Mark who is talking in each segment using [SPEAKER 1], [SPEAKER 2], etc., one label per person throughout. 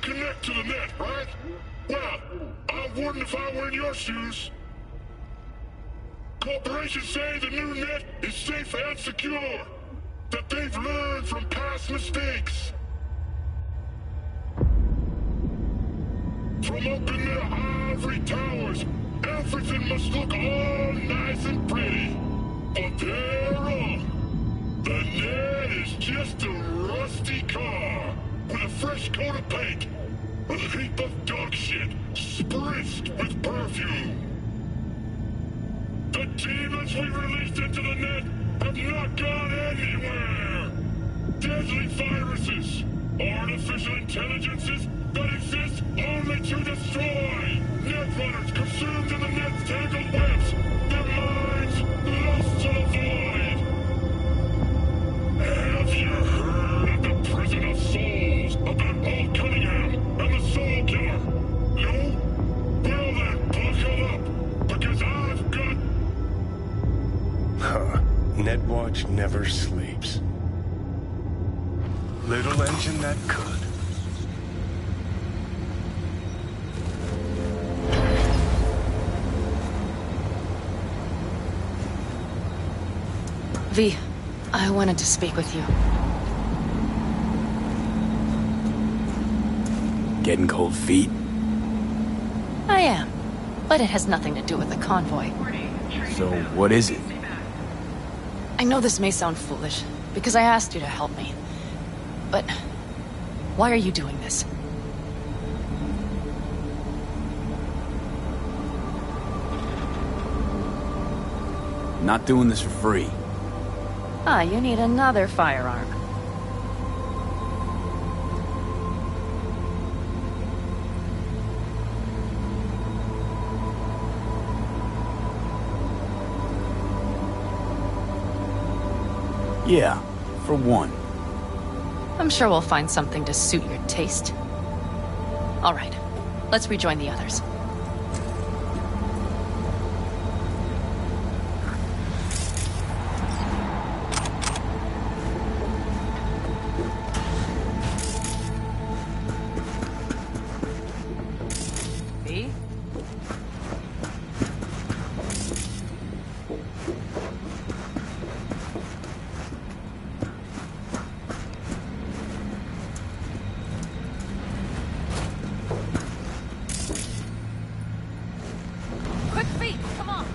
[SPEAKER 1] connect to the net, right? Well, I wouldn't if I were in your shoes. Corporations say the new net is safe and secure. That they've learned from past mistakes. From up in their ivory towers, everything must look all nice and pretty. But they're wrong. The net is just a rusty car with a fresh coat of paint, with a heap of dog shit spritzed with perfume. The demons we released into the net have not gone anywhere. Deadly viruses, artificial intelligences that exist only to destroy. Netrunners consumed in the net's tangled webs, their minds lost to the void. Have you heard of the Prison of Souls about Paul Cunningham and the Soul Killer? No? Well then, buckle up, because I've got...
[SPEAKER 2] Netwatch never sleeps. Little engine that could.
[SPEAKER 3] V, I wanted to speak with you.
[SPEAKER 4] Getting cold feet?
[SPEAKER 3] I am, but it has nothing to do with the convoy.
[SPEAKER 4] So, what is it?
[SPEAKER 3] I know this may sound foolish, because I asked you to help me. But why are you doing this?
[SPEAKER 4] Not doing this for free.
[SPEAKER 3] Ah, you need another firearm.
[SPEAKER 4] Yeah, for one.
[SPEAKER 3] I'm sure we'll find something to suit your taste. All right, let's rejoin the others. V? Quick feet, come on!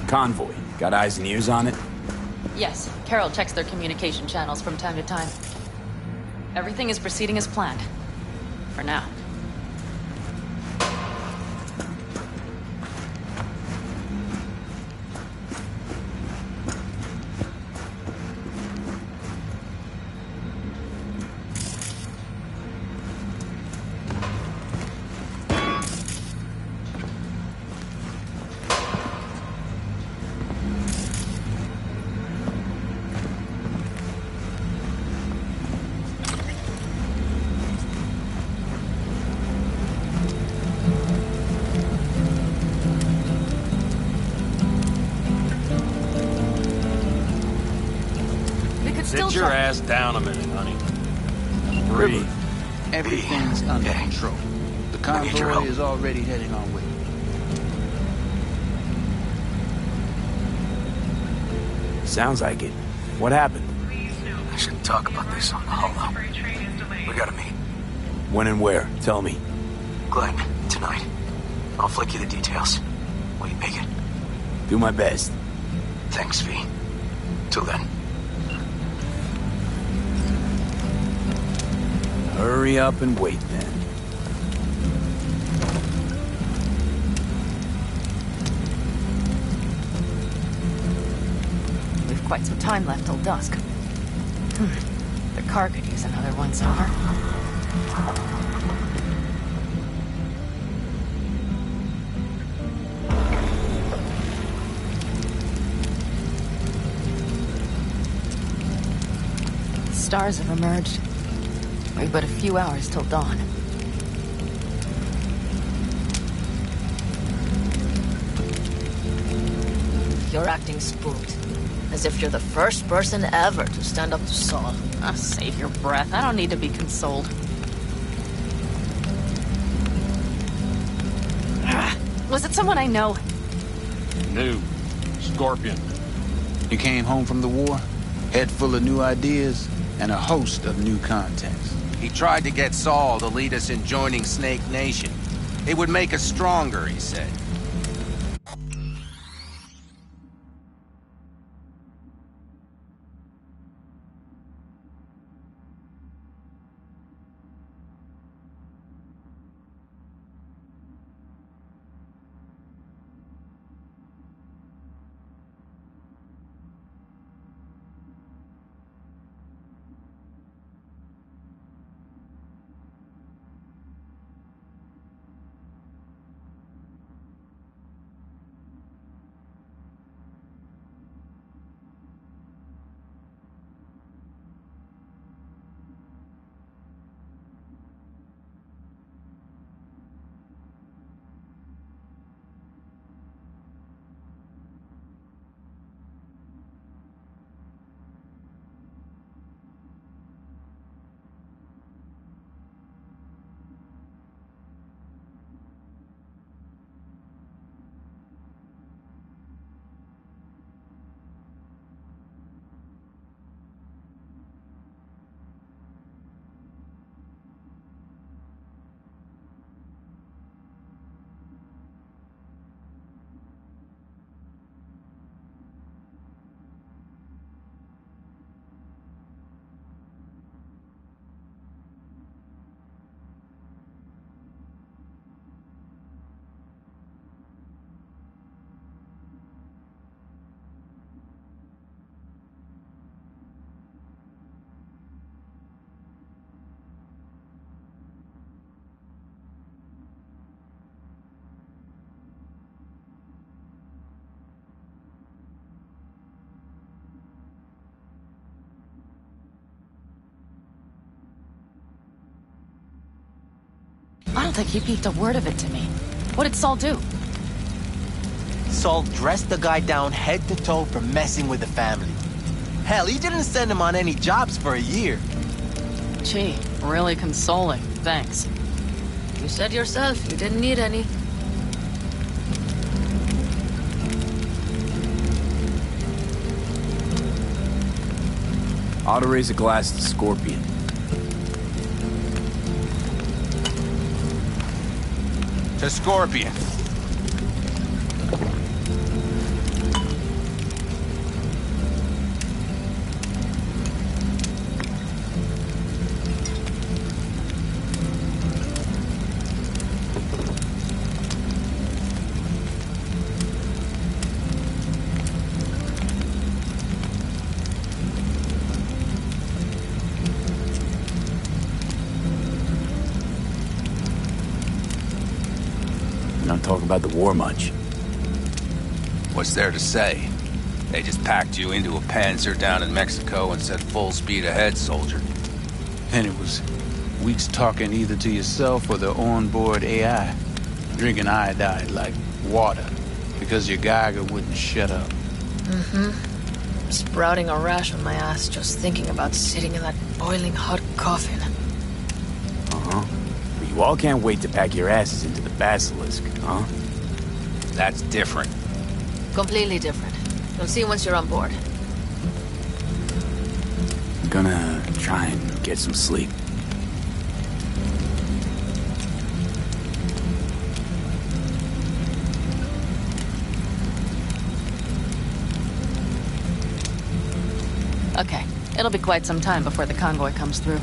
[SPEAKER 4] Convoy. Got eyes and ears on it?
[SPEAKER 3] Yes, Carol checks their communication channels from time to time. Everything is proceeding as planned. For now.
[SPEAKER 5] Sit your ass down a minute, honey. Breathe.
[SPEAKER 6] Everything's under control. The convoy is already heading our way.
[SPEAKER 4] Sounds like it. What happened?
[SPEAKER 6] I shouldn't talk about this on the holo. We gotta meet.
[SPEAKER 4] When and where? Tell me.
[SPEAKER 6] Glenn, tonight. I'll flick you the details. Will you make it?
[SPEAKER 4] Do my best.
[SPEAKER 6] Thanks, V.
[SPEAKER 7] Till then.
[SPEAKER 4] Hurry up and wait then.
[SPEAKER 3] We've quite some time left till dusk. The car could use another once-over. Stars have emerged. We've but a few hours till dawn.
[SPEAKER 8] You're acting spooked. As if you're the first person ever to stand up to Saul.
[SPEAKER 3] Ah, save your breath. I don't need to be consoled. Was it someone I know?
[SPEAKER 5] New. Scorpion.
[SPEAKER 6] You came home from the war, head full of new ideas, and a host of new contacts.
[SPEAKER 9] He tried to get Saul to lead us in joining Snake Nation. It would make us stronger, he said.
[SPEAKER 3] I don't think he peeped a word of it to me. What did Saul do?
[SPEAKER 10] Saul dressed the guy down head to toe for messing with the family. Hell, he didn't send him on any jobs for a year.
[SPEAKER 3] Gee, really consoling. Thanks.
[SPEAKER 8] You said yourself you didn't need any.
[SPEAKER 4] Ought to raise a glass to Scorpion.
[SPEAKER 9] To Scorpion.
[SPEAKER 4] Not talking about the war much.
[SPEAKER 9] What's there to say? They just packed you into a Panzer down in Mexico and said full speed ahead, soldier.
[SPEAKER 6] And it was weeks talking either to yourself or the onboard AI. Drinking iodide like water because your Geiger wouldn't shut up.
[SPEAKER 8] Mm-hmm. Sprouting a rash on my ass just thinking about sitting in that boiling hot coffin.
[SPEAKER 4] Uh-huh. But you all can't wait to pack your asses into the Basilisk, huh?
[SPEAKER 9] That's different.
[SPEAKER 8] Completely different. You'll see once you're on board.
[SPEAKER 4] I'm gonna try and get some sleep.
[SPEAKER 3] Okay, it'll be quite some time before the convoy comes through.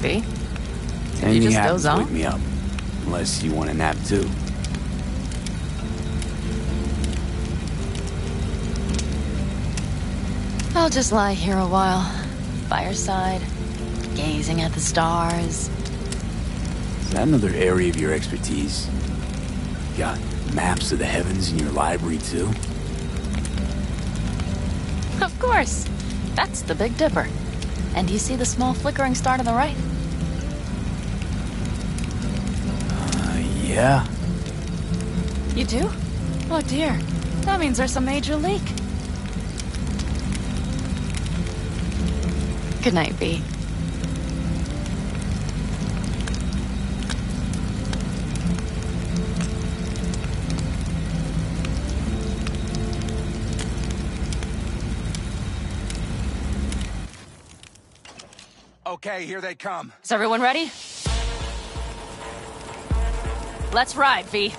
[SPEAKER 3] V?
[SPEAKER 4] Anything
[SPEAKER 3] just
[SPEAKER 4] happens,
[SPEAKER 3] doze off?
[SPEAKER 4] wake me up. Unless you want a nap too.
[SPEAKER 3] I'll just lie here a while. Fireside, gazing at the stars.
[SPEAKER 4] Is that another area of your expertise? You got maps of the heavens in your library too?
[SPEAKER 3] Of course. That's the Big Dipper. And you see the small flickering star to the right?
[SPEAKER 4] Yeah.
[SPEAKER 3] You do? Oh dear. That means there's a major leak. Good night, V.
[SPEAKER 9] Okay, here they come.
[SPEAKER 3] Is everyone ready? Let's ride, V.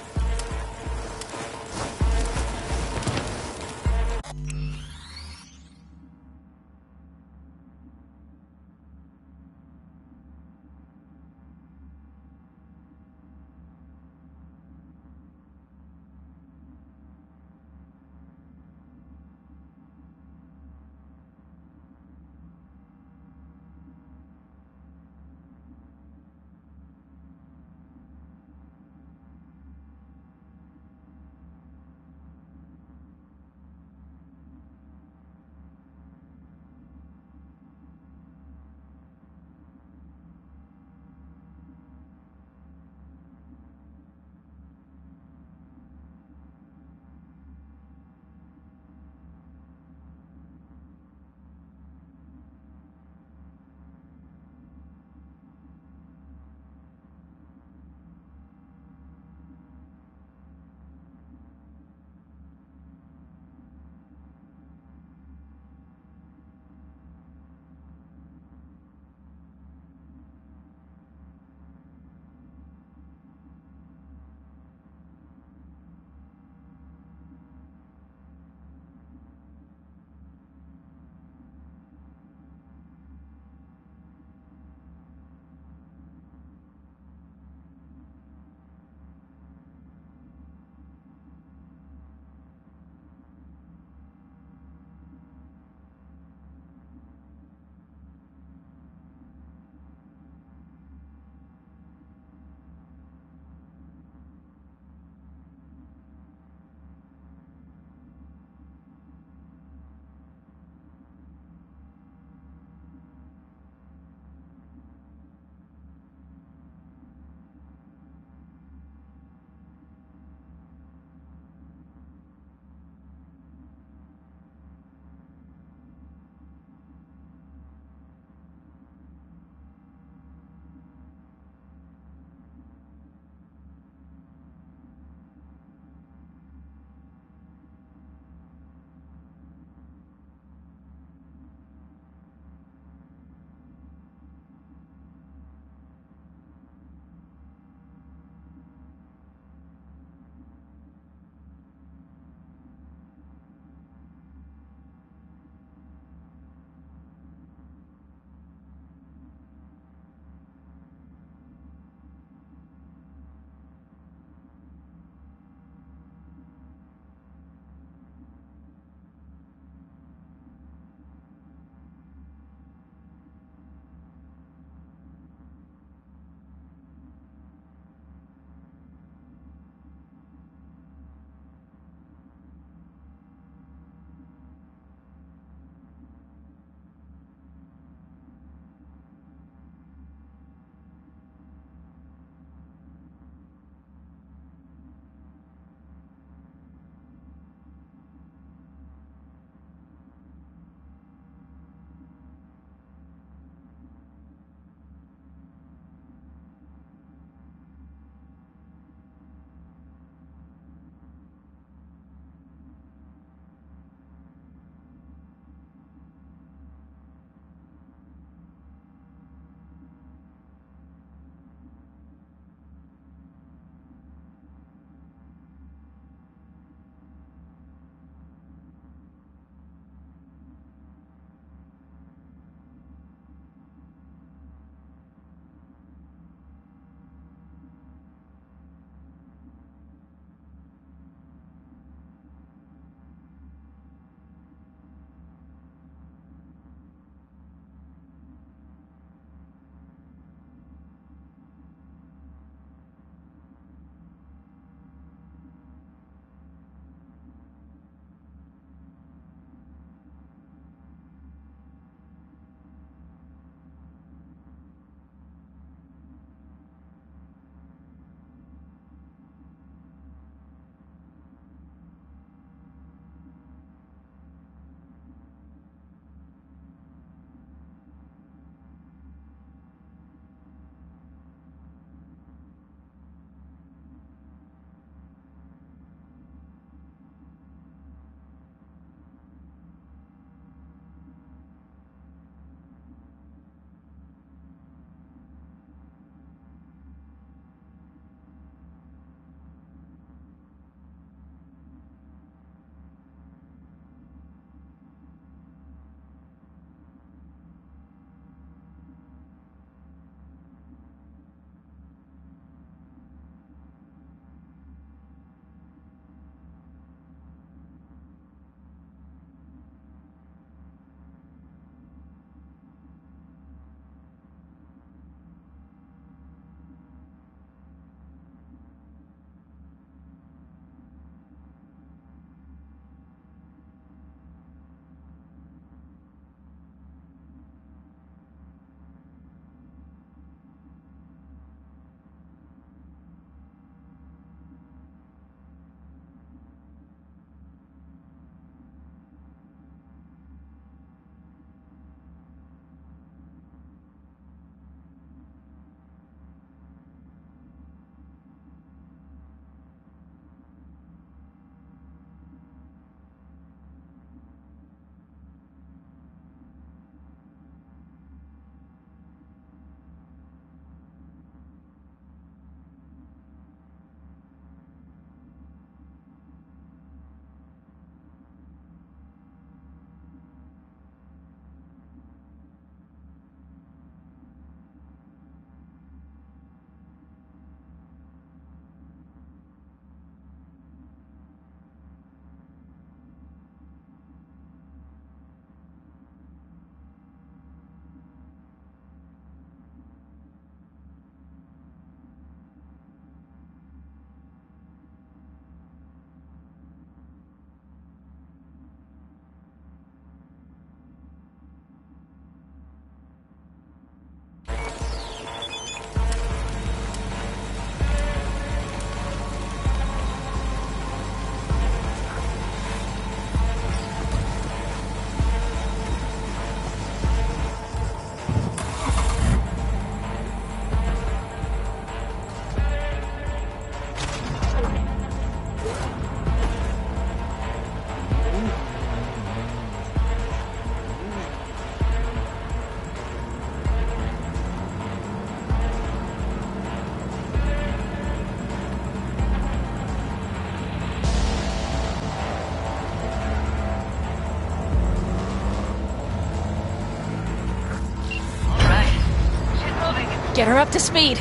[SPEAKER 3] Get her up to speed.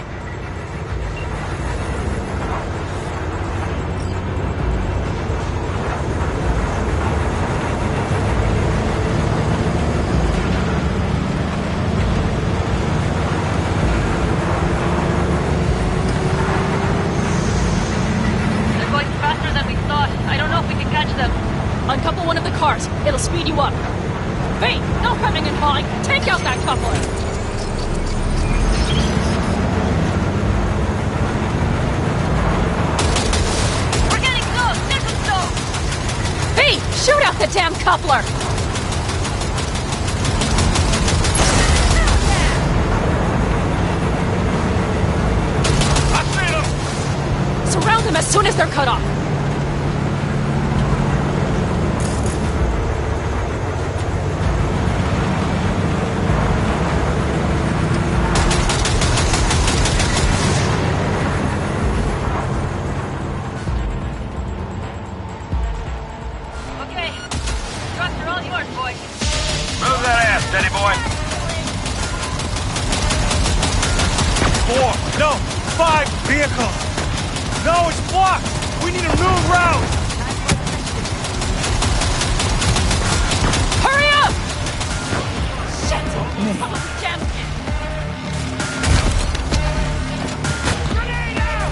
[SPEAKER 7] They're going faster than we thought. I don't know if we can catch them.
[SPEAKER 3] Uncouple one of the cars. It'll speed you up. V, no coming and hauling. Take out that coupler.
[SPEAKER 7] We're getting close! There's some stove!
[SPEAKER 3] V, shoot out the damn coupler!
[SPEAKER 1] I see them!
[SPEAKER 3] Surround them as soon as they're cut off.
[SPEAKER 7] Okay. Trucks are all yours, boy.
[SPEAKER 1] Move that ass, steady boy. 4, no, 5 vehicles. No, it's blocked. We need a new route.
[SPEAKER 3] Hurry up! Shit! Follow the damn kid.
[SPEAKER 1] Grenade out!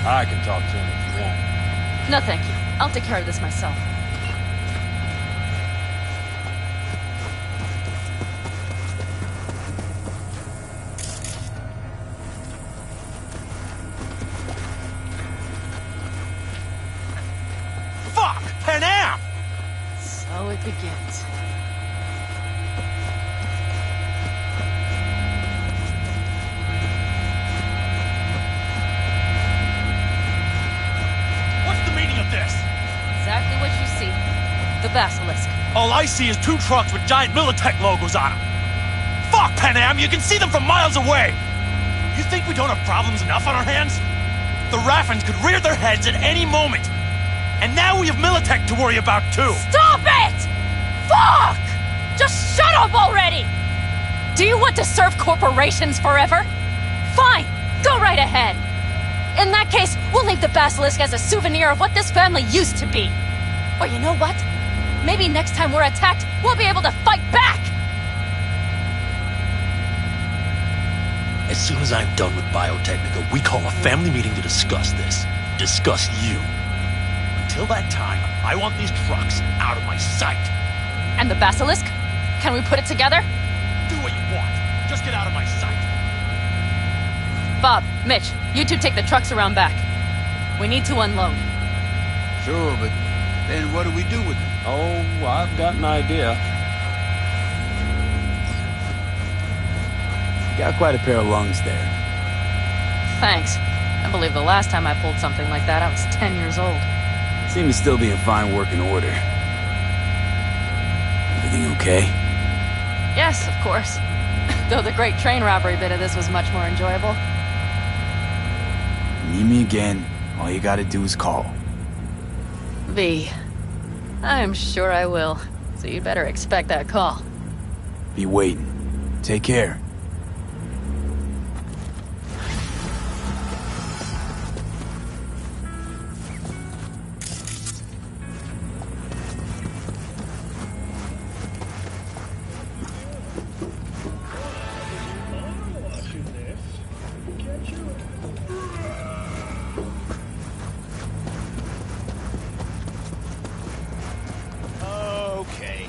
[SPEAKER 5] I can talk to him if you want.
[SPEAKER 3] No, thank you. I'll take care of this myself.
[SPEAKER 10] Fuck! Pan Am!
[SPEAKER 3] So it begins.
[SPEAKER 10] What's the meaning of this?
[SPEAKER 3] Exactly what you see. The basilisk.
[SPEAKER 10] All I see is 2 trucks with giant Militech logos on them. Fuck, Pan Am! You can see them from miles away! You think we don't have problems enough on our hands? The Raffens could rear their heads at any moment. And now we have Militech to worry about, too.
[SPEAKER 3] Stop it! Fuck! Just shut up already! Do you want to serve corporations forever? Fine, go right ahead. In that case, we'll leave the basilisk as a souvenir of what this family used to be. Or you know what? Maybe next time we're attacked, we'll be able to fight back!
[SPEAKER 11] As soon as I'm done with Biotechnica, we call a family meeting to discuss this. Discuss you. Until that time, I want these trucks out of my sight.
[SPEAKER 3] And the basilisk? Can we put it together?
[SPEAKER 10] Do what you want. Just get out of my sight.
[SPEAKER 3] Bob, Mitch, you two take the trucks around back. We need to unload.
[SPEAKER 6] Sure, but then what do we do with them?
[SPEAKER 5] Oh, I've got an idea.
[SPEAKER 4] You got quite a pair of lungs there.
[SPEAKER 3] Thanks. I believe the last time I pulled something like that, I was 10 years old.
[SPEAKER 4] Seem to still be in fine working order. Everything okay?
[SPEAKER 3] Yes, of course. Though the great train robbery bit of this was much more enjoyable.
[SPEAKER 4] Need me again, all you gotta do is call.
[SPEAKER 3] V. I'm sure I will. So you'd better expect that call.
[SPEAKER 4] Be waiting. Take care.
[SPEAKER 10] Okay.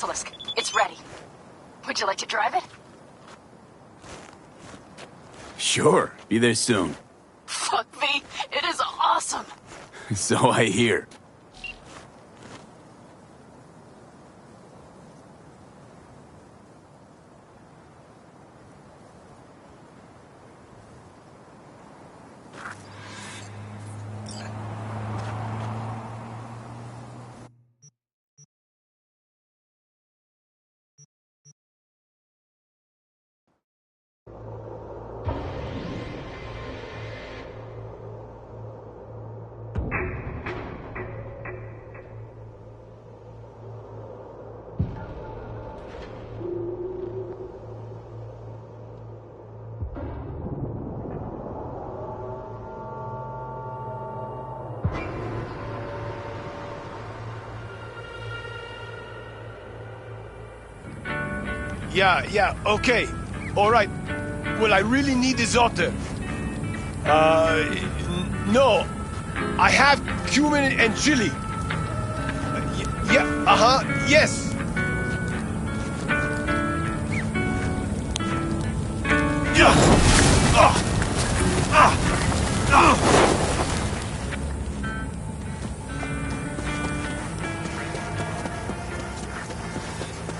[SPEAKER 3] Basilisk. It's ready. Would you like to drive it?
[SPEAKER 4] Sure. Be there soon.
[SPEAKER 3] Fuck me. It is awesome.
[SPEAKER 4] So I hear.
[SPEAKER 2] Yeah, okay. Alright. Well, I really need this otter. No. I have cumin and chili. Yes.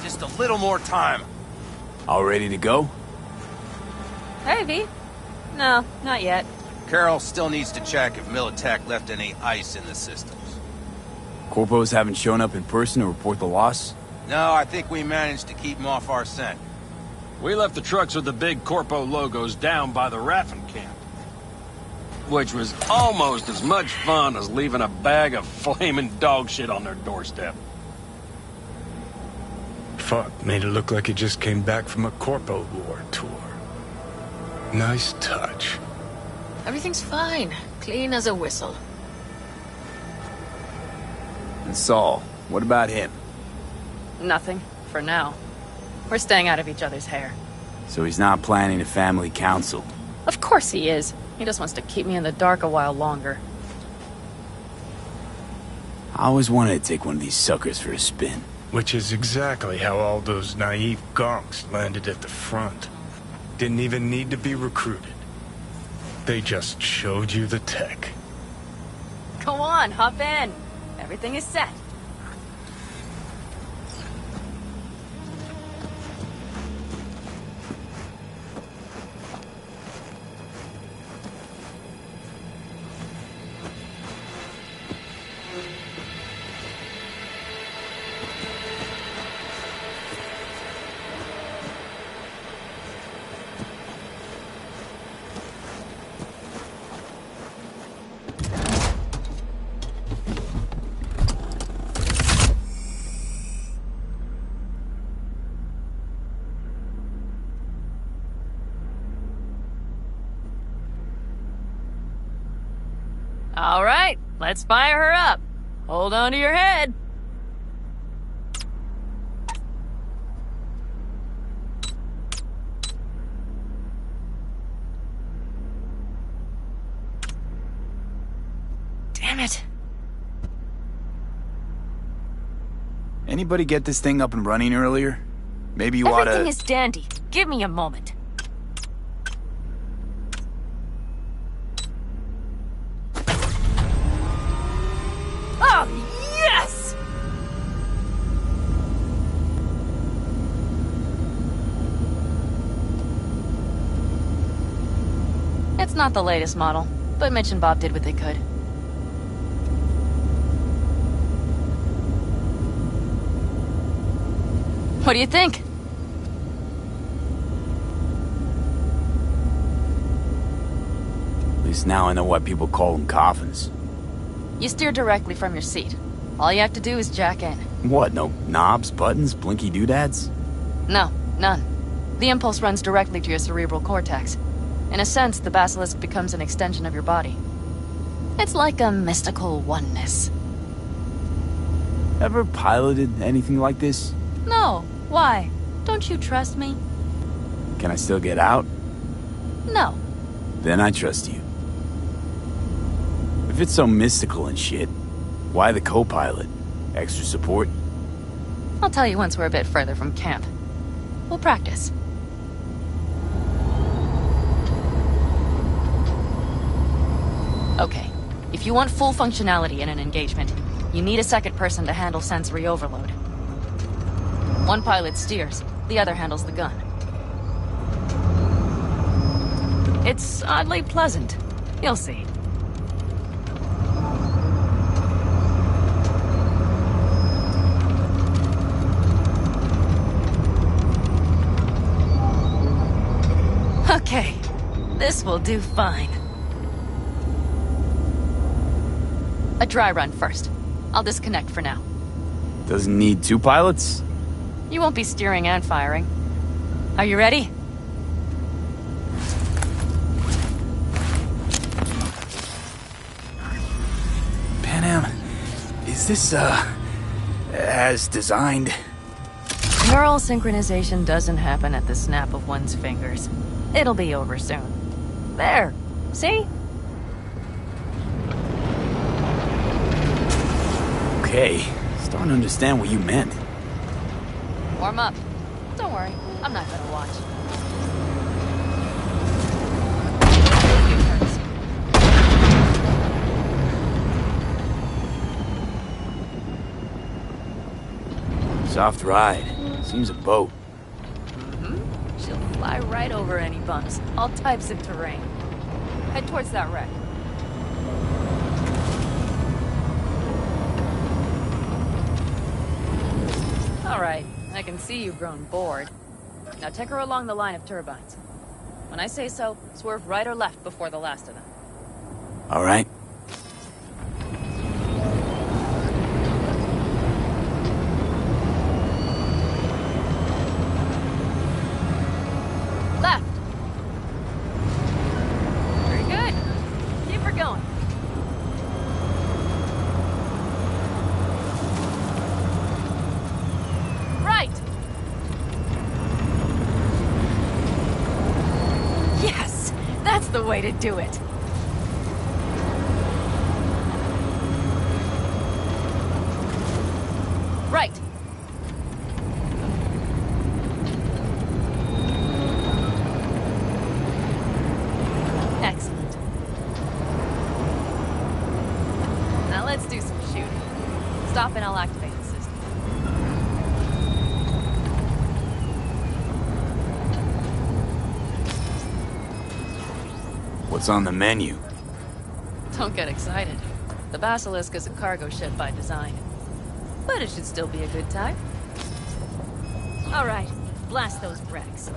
[SPEAKER 9] Just a little more time.
[SPEAKER 4] All ready to go?
[SPEAKER 3] Hey, V. No, not yet.
[SPEAKER 9] Carol still needs to check if Militech left any ice in the systems.
[SPEAKER 4] Corpos haven't shown up in person to report the loss?
[SPEAKER 9] No, I think we managed to keep them off our scent.
[SPEAKER 5] We left the trucks with the big Corpo logos down by the Raffen camp. Which was almost as much fun as leaving a bag of flaming dog shit on their doorstep.
[SPEAKER 2] Fuck, made it look like he just came back from a Corpo War tour. Nice touch.
[SPEAKER 8] Everything's fine. Clean as a whistle.
[SPEAKER 4] And Saul, what about him?
[SPEAKER 3] Nothing, for now. We're staying out of each other's hair.
[SPEAKER 4] So he's not planning a family council?
[SPEAKER 3] Of course he is. He just wants to keep me in the dark a while longer.
[SPEAKER 4] I always wanted to take one of these suckers for a spin.
[SPEAKER 2] Which is exactly how all those naive gonks landed at the front. Didn't even need to be recruited. They just showed you the tech.
[SPEAKER 3] Go on, hop in. Everything is set. All right, let's fire her up. Hold on to your head. Damn it.
[SPEAKER 4] Anybody get this thing up and running earlier? Maybe you oughta...
[SPEAKER 3] Everything is dandy. Give me a moment. Oh, yes! It's not the latest model, but Mitch and Bob did what they could. What do you think?
[SPEAKER 4] At least now I know why people call them coffins.
[SPEAKER 3] You steer directly from your seat. All you have to do is jack in.
[SPEAKER 4] What, no knobs, buttons, blinky doodads?
[SPEAKER 3] No, none. The impulse runs directly to your cerebral cortex. In a sense, the basilisk becomes an extension of your body. It's like a mystical oneness.
[SPEAKER 4] Ever piloted anything like this?
[SPEAKER 3] No. Why? Don't you trust me?
[SPEAKER 4] Can I still get out?
[SPEAKER 3] No.
[SPEAKER 4] Then I trust you. If it's so mystical and shit, why the co-pilot? Extra support?
[SPEAKER 3] I'll tell you once we're a bit further from camp. We'll practice. Okay, if you want full functionality in an engagement, you need a second person to handle sensory overload. One pilot steers, the other handles the gun. It's oddly pleasant. You'll see. Okay, this will do fine. A dry run first. I'll disconnect for now.
[SPEAKER 4] Doesn't need two pilots?
[SPEAKER 3] You won't be steering and firing. Are you ready?
[SPEAKER 4] Panam, is this, as designed?
[SPEAKER 3] Neural synchronization doesn't happen at the snap of one's fingers. It'll be over soon. There. See?
[SPEAKER 4] Okay, starting to understand what you meant.
[SPEAKER 3] Warm up. Don't worry, I'm not gonna watch.
[SPEAKER 4] Soft ride. Seems a boat.
[SPEAKER 3] She'll fly right over any bumps, all types of terrain. Head towards that wreck. All right, I can see you've grown bored. Now take her along the line of turbines. When I say so, swerve right or left before the last of them.
[SPEAKER 4] All right.
[SPEAKER 3] Left. Very good. Keep her going. Right. Yes, that's the way to do it. Right. Excellent. Now let's do some shooting. Stop and I'll activate the system.
[SPEAKER 4] What's on the menu?
[SPEAKER 3] Don't get excited. The Basilisk is a cargo ship by design. But it should still be a good time. All right, blast those wrecks.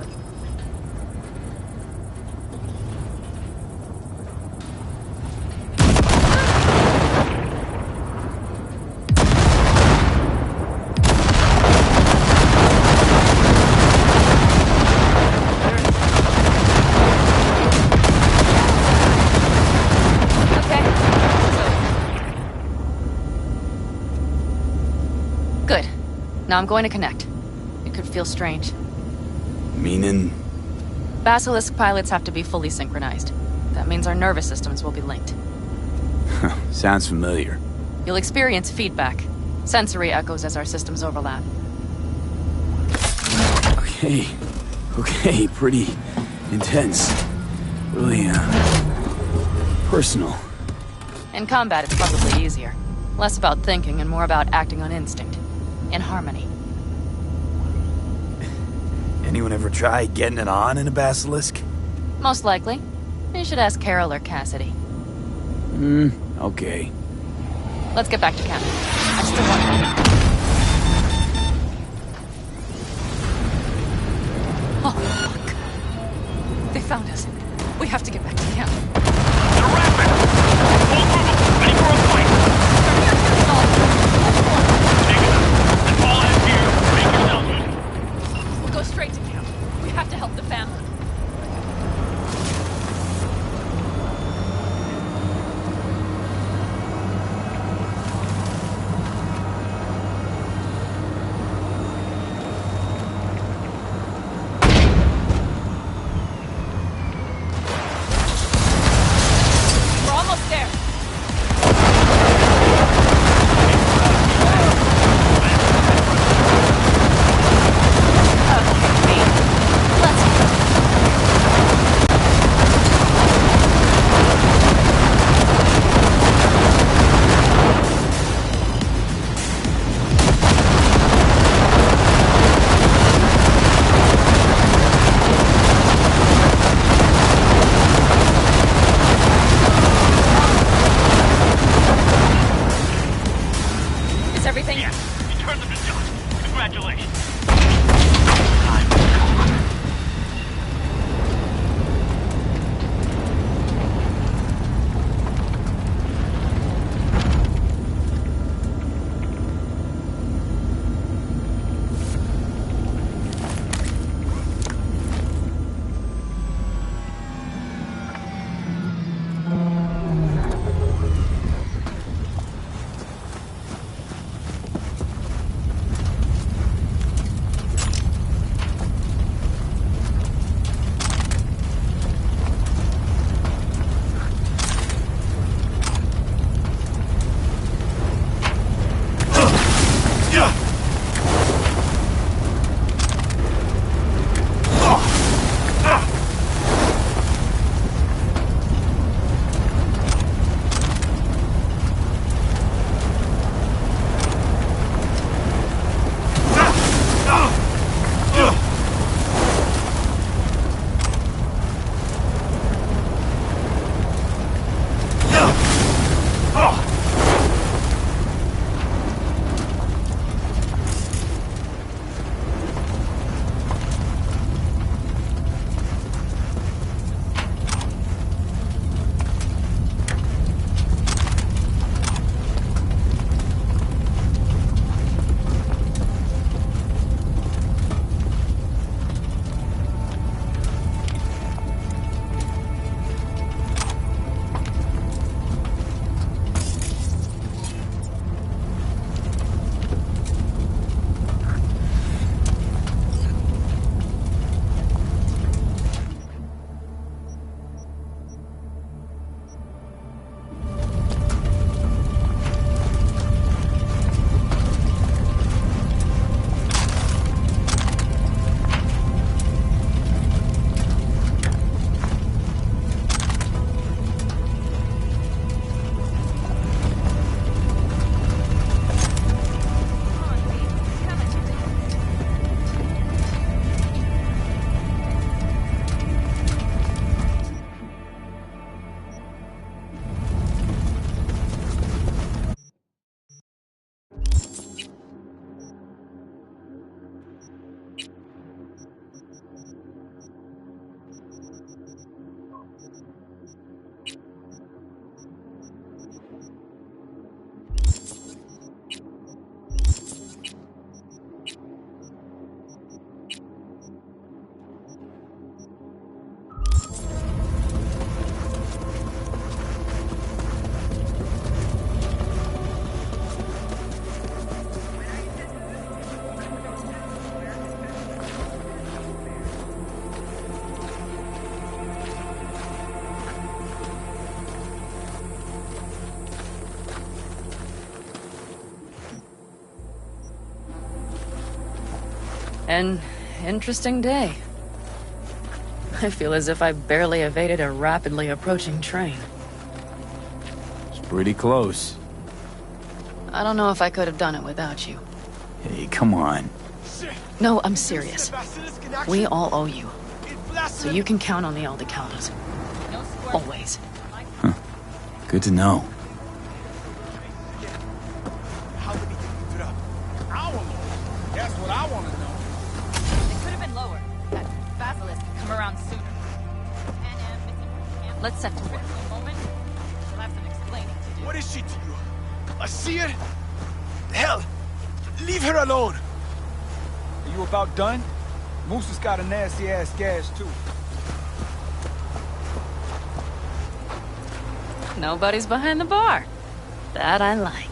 [SPEAKER 3] Good. Now I'm going to connect. It could feel strange.
[SPEAKER 4] Meaning?
[SPEAKER 3] Basilisk pilots have to be fully synchronized. That means our nervous systems will be linked.
[SPEAKER 4] Sounds familiar.
[SPEAKER 3] You'll experience feedback. Sensory echoes as our systems overlap.
[SPEAKER 4] Okay, pretty intense. Really, personal.
[SPEAKER 3] In combat, it's probably easier. Less about thinking and more about acting on instinct. In harmony.
[SPEAKER 4] Anyone ever try getting it on in a basilisk?
[SPEAKER 3] Most likely. You should ask Carol or Cassidy.
[SPEAKER 4] Okay.
[SPEAKER 3] Let's get back to camp. I still want... Oh, fuck. They found us. We have to get back to camp.
[SPEAKER 10] They're rapid! Pull through them! Ready for a fight! Take it up. And fall in here. Make yourself good.
[SPEAKER 3] We'll go straight to camp. We have to help the family. We're almost there. everything?
[SPEAKER 10] Yes, you turned them to dust. Congratulations.
[SPEAKER 8] An interesting day. I feel as if I barely evaded a rapidly approaching train.
[SPEAKER 4] It's pretty close.
[SPEAKER 8] I don't know if I could have done it without you.
[SPEAKER 4] Hey, come on.
[SPEAKER 8] No, I'm serious. We all owe you. So you can count on the Aldecaldos. Always.
[SPEAKER 4] Huh. Good to know.
[SPEAKER 10] How did he get it up? Our Lord. That's what I want to know.
[SPEAKER 7] It could have been lower. That basilisk could come around sooner.
[SPEAKER 3] Let's set to work.
[SPEAKER 7] Moment. We'll have some explaining to do.
[SPEAKER 10] What is she to you? A seer? Hell, leave her alone.
[SPEAKER 12] Are you about done? Moose has got a nasty-ass gash, too.
[SPEAKER 8] Nobody's behind the bar. That I like.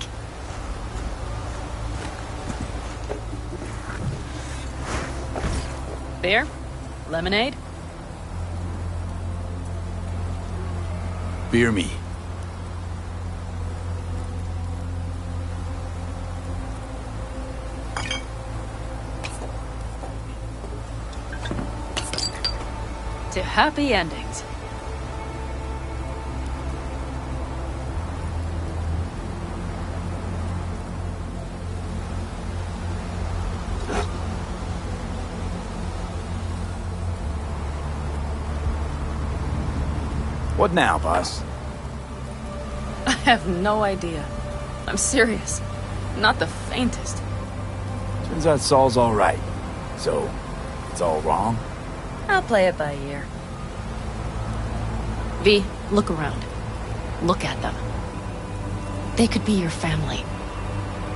[SPEAKER 8] Beer? Lemonade?
[SPEAKER 4] Beer me.
[SPEAKER 8] To happy endings.
[SPEAKER 4] What now, boss?
[SPEAKER 8] I have no idea. I'm serious. Not the faintest.
[SPEAKER 4] Turns out Saul's all right. So, it's all wrong?
[SPEAKER 8] I'll play it by ear. V, look around. Look at them. They could be your family.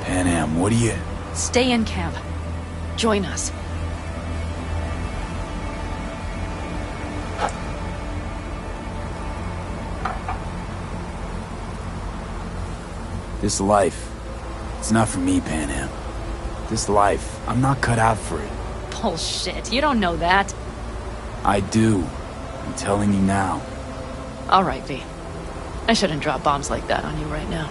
[SPEAKER 4] Panam, what do you...
[SPEAKER 8] Stay in camp. Join us.
[SPEAKER 4] This life, it's not for me, Panam. This life, I'm not cut out for it.
[SPEAKER 8] Bullshit, you don't know that.
[SPEAKER 4] I do. I'm telling you now.
[SPEAKER 8] All right, V. I shouldn't drop bombs like that on you right now.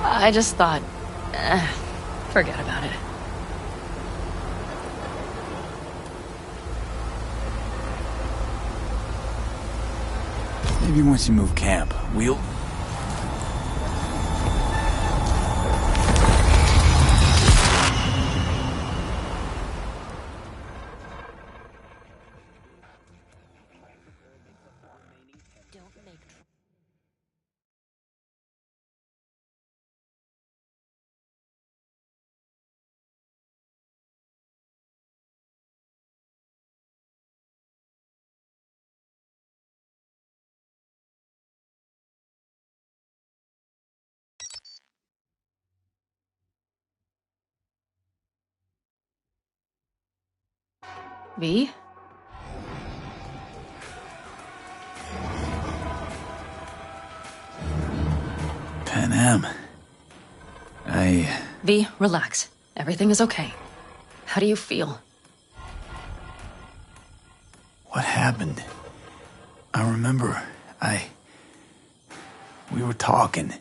[SPEAKER 8] I just thought... forget about it.
[SPEAKER 4] Maybe once you move camp, we'll...
[SPEAKER 8] V?
[SPEAKER 4] Panam...
[SPEAKER 8] V, relax. Everything is okay. How do you feel?
[SPEAKER 4] What happened? I remember, we were talking.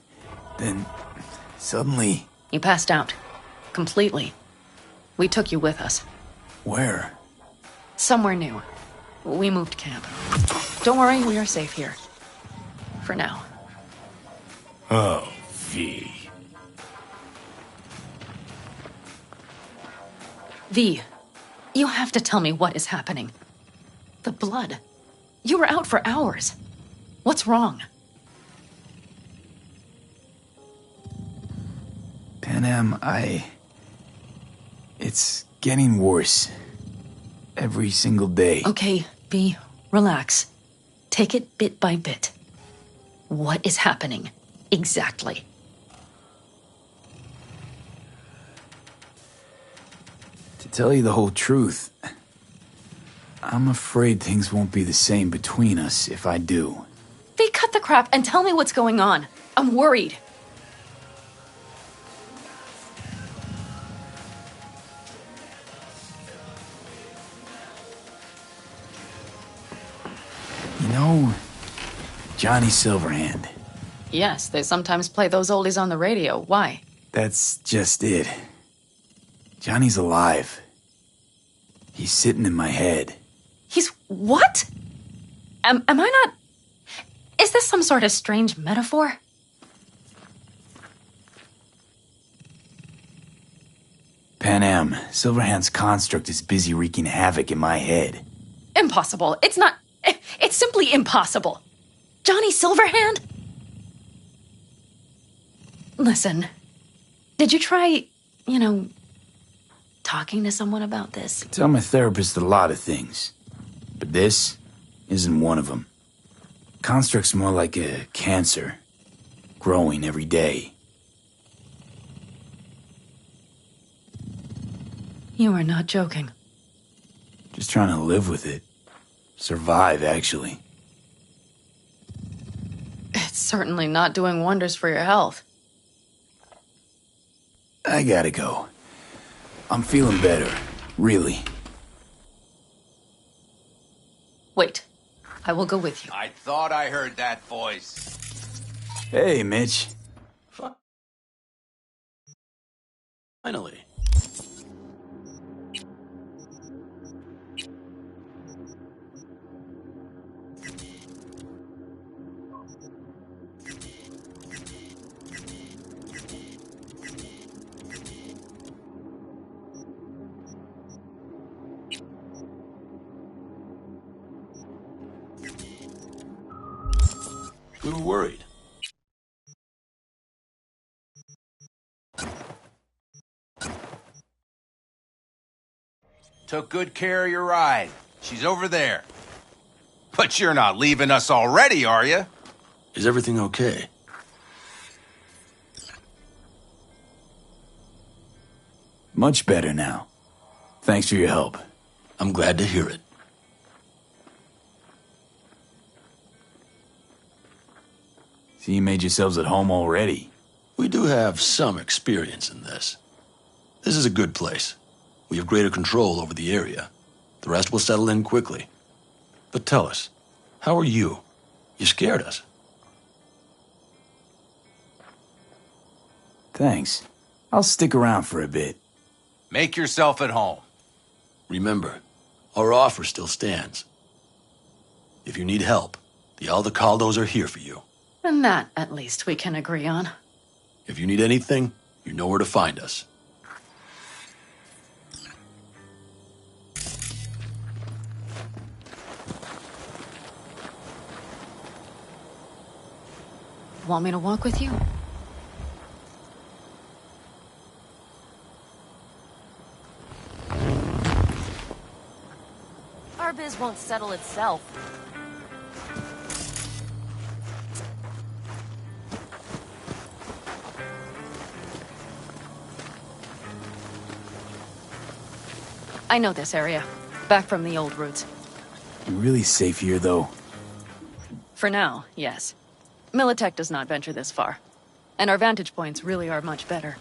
[SPEAKER 4] Then, suddenly...
[SPEAKER 8] You passed out. Completely. We took you with us.
[SPEAKER 4] Where?
[SPEAKER 8] Somewhere new. We moved camp. Don't worry, we are safe here. For now.
[SPEAKER 2] Oh, V.
[SPEAKER 8] V, you have to tell me what is happening. The blood. You were out for hours. What's wrong?
[SPEAKER 4] Panam, it's getting worse. Every single day.
[SPEAKER 8] Okay, V, relax. Take it bit by bit. What is happening? Exactly.
[SPEAKER 4] To tell you the whole truth, I'm afraid things won't be the same between us if I do.
[SPEAKER 8] V, cut the crap and tell me what's going on. I'm worried.
[SPEAKER 4] You know, Johnny Silverhand.
[SPEAKER 8] Yes, they sometimes play those oldies on the radio. Why?
[SPEAKER 4] That's just it. Johnny's alive. He's sitting in my head.
[SPEAKER 8] He's what? Am I not... Is this some sort of strange metaphor?
[SPEAKER 4] Panam, Silverhand's construct is busy wreaking havoc in my head.
[SPEAKER 8] Impossible. It's not... It's simply impossible. Johnny Silverhand? Listen, did you try, talking to someone about this?
[SPEAKER 4] I tell my therapist a lot of things, but this isn't one of them. Construct's more like a cancer, growing every day.
[SPEAKER 8] You are not joking.
[SPEAKER 4] Just trying to live with it. Survive, actually.
[SPEAKER 8] It's certainly not doing wonders for your health.
[SPEAKER 4] I gotta go. I'm feeling better, really.
[SPEAKER 8] Wait, I will go with you.
[SPEAKER 9] I thought I heard that voice.
[SPEAKER 4] Hey, Mitch.
[SPEAKER 11] Finally. We were worried.
[SPEAKER 9] Took good care of your ride. She's over there. But you're not leaving us already, are you?
[SPEAKER 11] Is everything okay?
[SPEAKER 4] Much better now. Thanks for your help.
[SPEAKER 11] I'm glad to hear it.
[SPEAKER 4] So you made yourselves at home already?
[SPEAKER 11] We do have some experience in this. This is a good place. We have greater control over the area. The rest will settle in quickly. But tell us, how are you? You scared us.
[SPEAKER 4] Thanks. I'll stick around for a bit.
[SPEAKER 9] Make yourself at home.
[SPEAKER 11] Remember, our offer still stands. If you need help, the Aldecaldos are here for you.
[SPEAKER 8] And that, at least, we can agree on.
[SPEAKER 11] If you need anything, you know where to find us.
[SPEAKER 8] Want me to walk with you?
[SPEAKER 3] Our biz won't settle itself.
[SPEAKER 8] I know this area. Back from the old routes.
[SPEAKER 4] You're really safe here, though.
[SPEAKER 8] For now, yes. Militech does not venture this far. And our vantage points really are much better.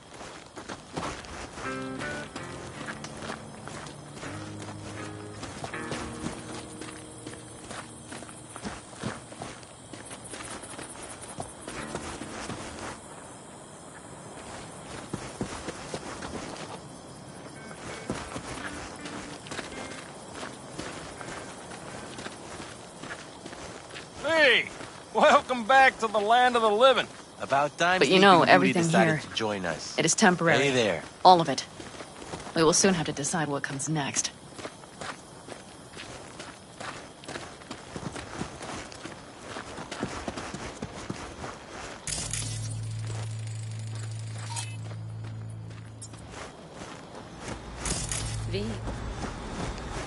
[SPEAKER 5] Hey, welcome back to the land of the living.
[SPEAKER 10] About time.
[SPEAKER 8] But you know,
[SPEAKER 10] Sleeping Beauty
[SPEAKER 8] everything
[SPEAKER 10] decided
[SPEAKER 8] here,
[SPEAKER 10] to join us.
[SPEAKER 8] it is temporary.
[SPEAKER 10] Hey there.
[SPEAKER 8] All of it. We will soon have to decide what comes next. V.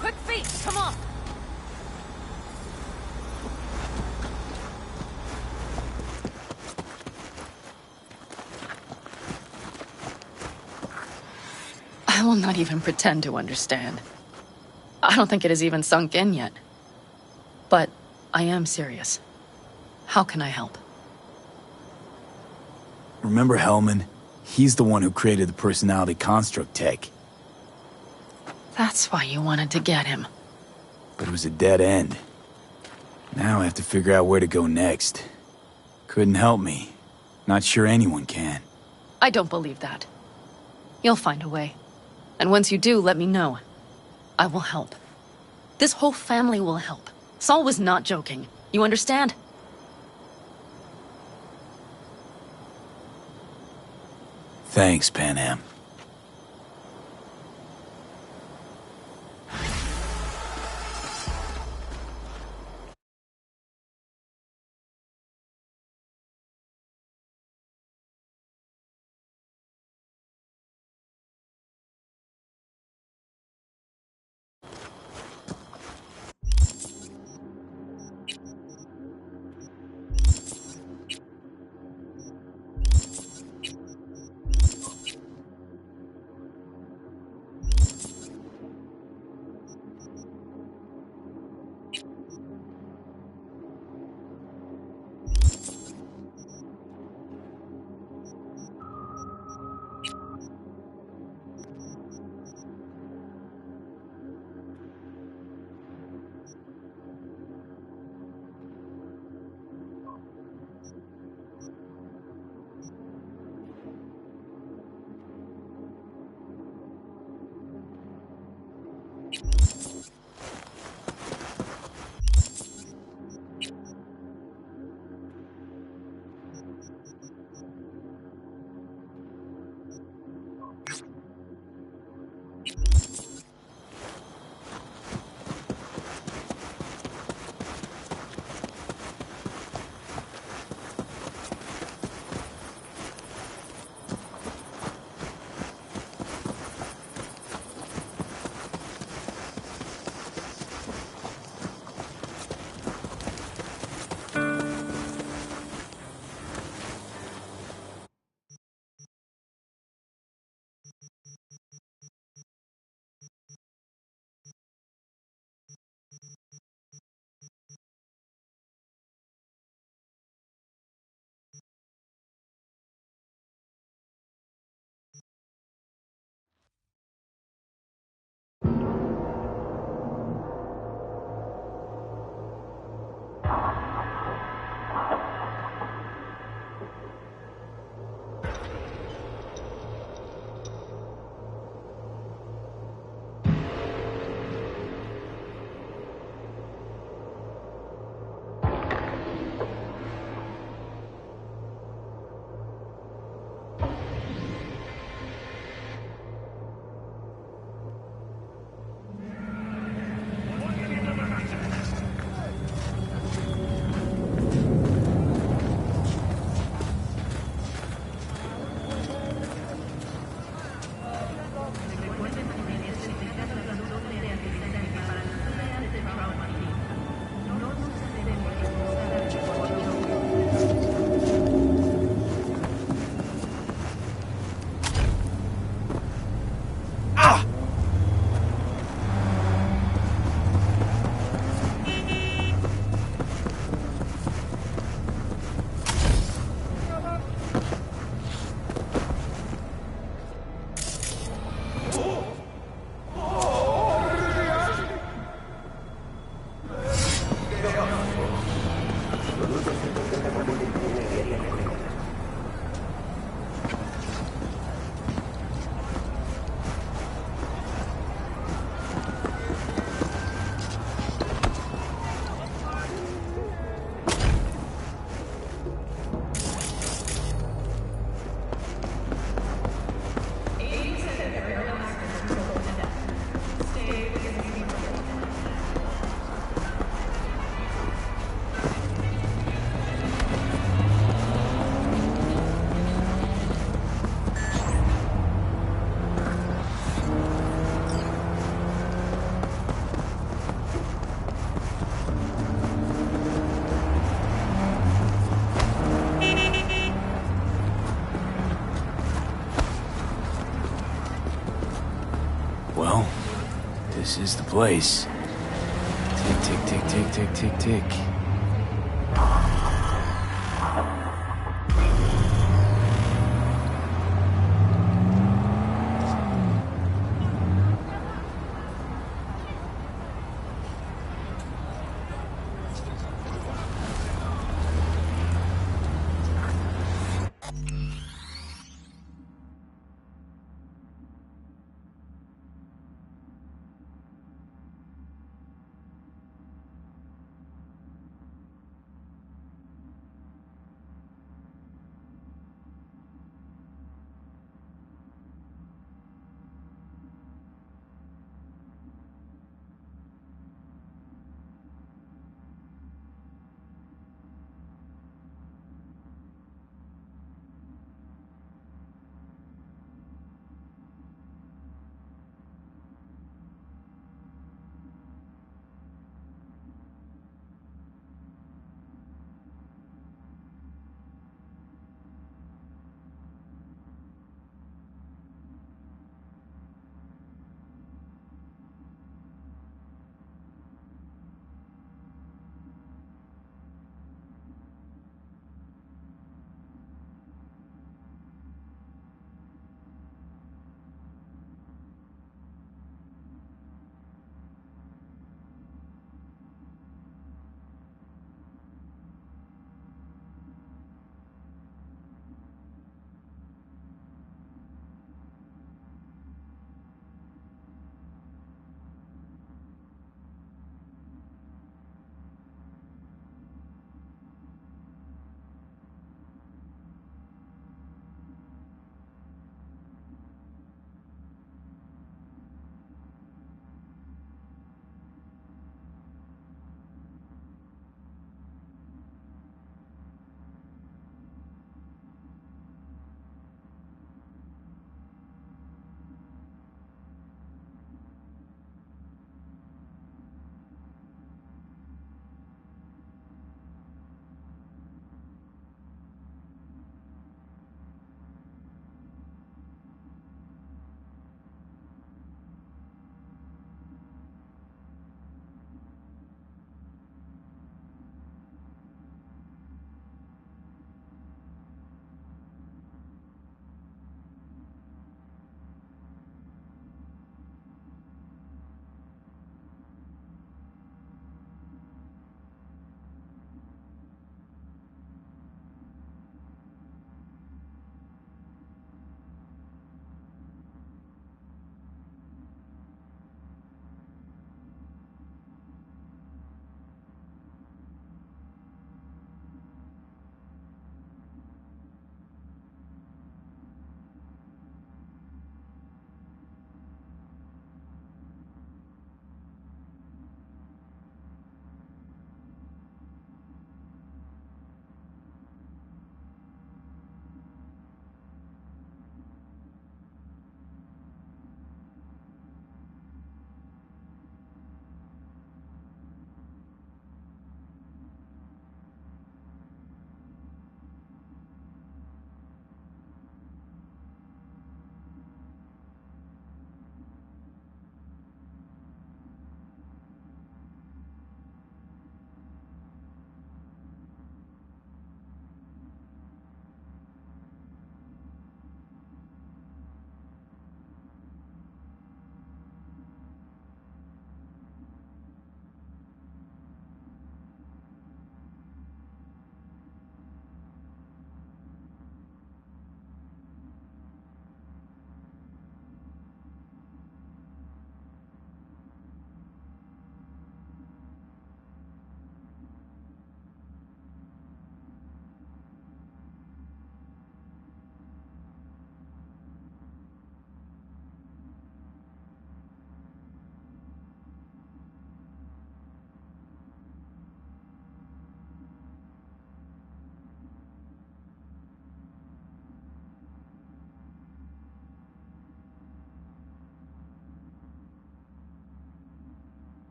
[SPEAKER 3] Quick feet, come on!
[SPEAKER 8] I will not even pretend to understand. I don't think it has even sunk in yet. But I am serious. How can I help?
[SPEAKER 4] Remember Hellman? He's the one who created the personality construct tech.
[SPEAKER 8] That's why you wanted to get him.
[SPEAKER 4] But it was a dead end. Now I have to figure out where to go next. Couldn't help me. Not sure anyone can.
[SPEAKER 8] I don't believe that. You'll find a way. And once you do, let me know. I will help. This whole family will help. Saul was not joking. You understand?
[SPEAKER 4] Thanks, Panam. This is the place. Tick, tick, tick, tick, tick, tick, tick.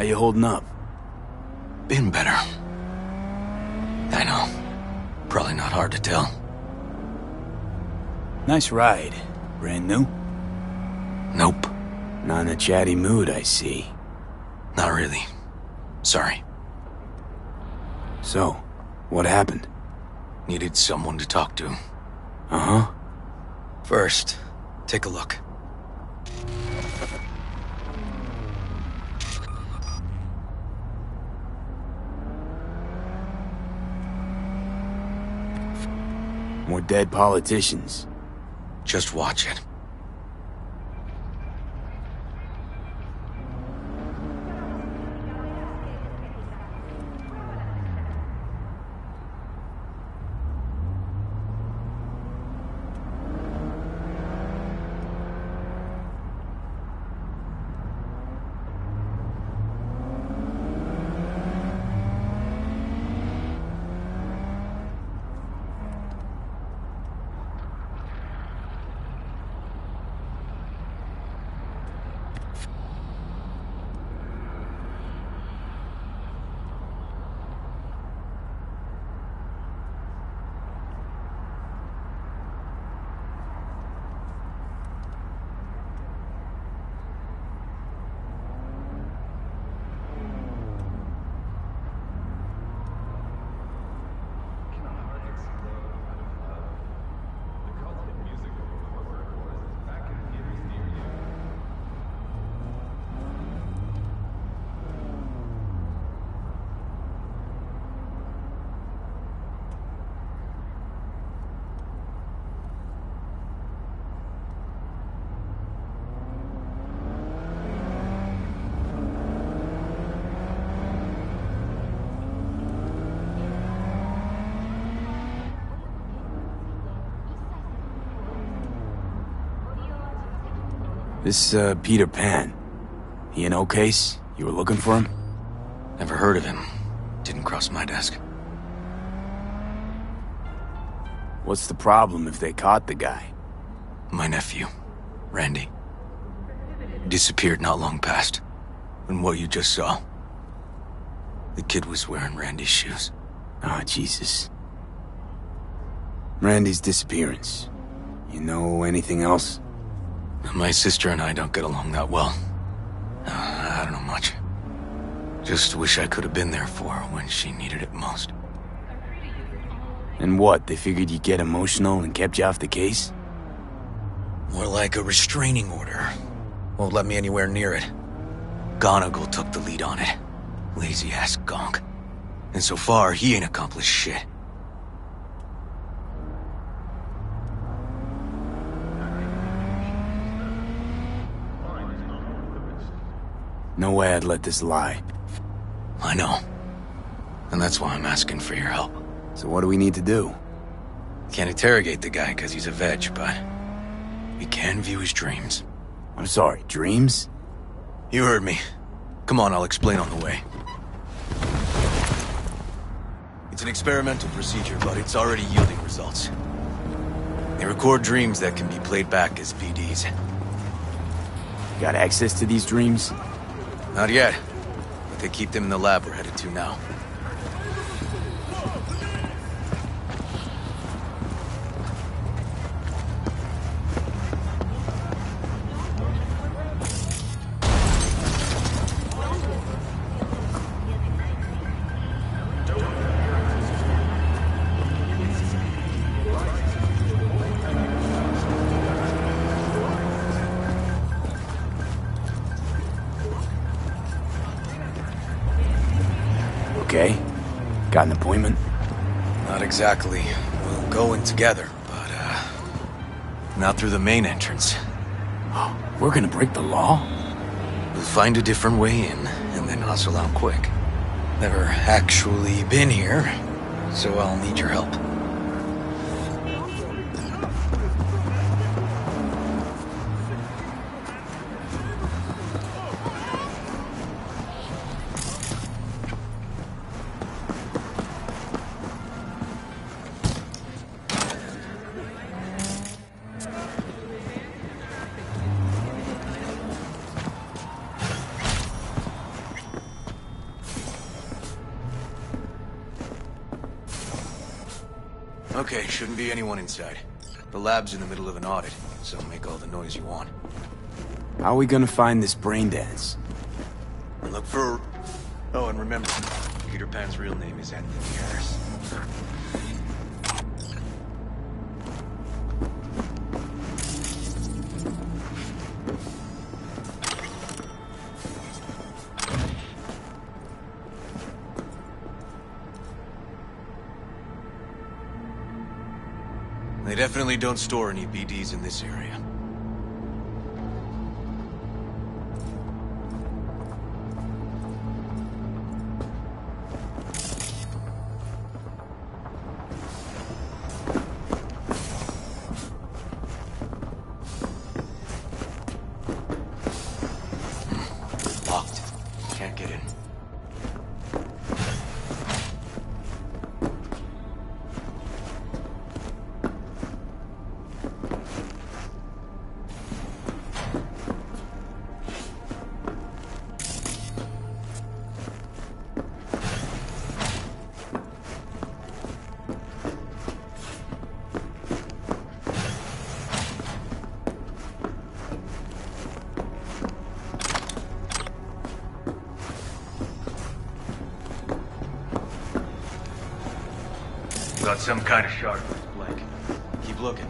[SPEAKER 4] How you holding up?
[SPEAKER 11] Been better. I know. Probably not hard to tell.
[SPEAKER 4] Nice ride. Brand new?
[SPEAKER 11] Nope.
[SPEAKER 4] Not in a chatty mood, I see.
[SPEAKER 11] Not really. Sorry.
[SPEAKER 4] So, what happened?
[SPEAKER 11] Needed someone to talk to.
[SPEAKER 4] Uh-huh.
[SPEAKER 11] First, take a look.
[SPEAKER 4] More dead politicians.
[SPEAKER 11] Just watch it.
[SPEAKER 4] This, Peter Pan. He in case? You were looking for him?
[SPEAKER 11] Never heard of him. Didn't cross my desk.
[SPEAKER 4] What's the problem if they caught the guy?
[SPEAKER 11] My nephew, Randy. Disappeared not long past. And what you just saw. The kid was wearing Randy's shoes.
[SPEAKER 4] Ah, Jesus. Randy's disappearance. You know anything else?
[SPEAKER 11] My sister and I don't get along that well. I don't know much. Just wish I could have been there for her when she needed it most.
[SPEAKER 4] And what, they figured you'd get emotional and kept you off the case?
[SPEAKER 11] More like a restraining order. Won't let me anywhere near it. Gonigal took the lead on it. Lazy-ass gonk. And so far, he ain't accomplished shit.
[SPEAKER 4] No way I'd let this lie.
[SPEAKER 11] I know. And that's why I'm asking for your help.
[SPEAKER 4] So what do we need to do?
[SPEAKER 11] Can't interrogate the guy because he's a veg, but we can view his dreams.
[SPEAKER 4] I'm sorry, dreams?
[SPEAKER 11] You heard me. Come on, I'll explain on the way. It's an experimental procedure, but it's already yielding results. They record dreams that can be played back as VDs.
[SPEAKER 4] Got access to these dreams?
[SPEAKER 11] Not yet, but they keep them in the lab we're headed to now.
[SPEAKER 4] Okay. Got an appointment?
[SPEAKER 11] Not exactly. We'll go in together, but, not through the main entrance.
[SPEAKER 4] We're gonna break the law?
[SPEAKER 11] We'll find a different way in, and then hustle out quick. Never actually been here, so I'll need your help.
[SPEAKER 13] Okay, shouldn't be anyone inside. The lab's in the middle of an audit, so make all the noise you want.
[SPEAKER 4] How are we gonna find this brain dance?
[SPEAKER 13] And look for... Oh, and remember, Peter Pan's real name is Anthony Harris. They definitely don't store any BDs in this area. Locked. Can't get in. Got some kind of shard on his blank. Keep looking.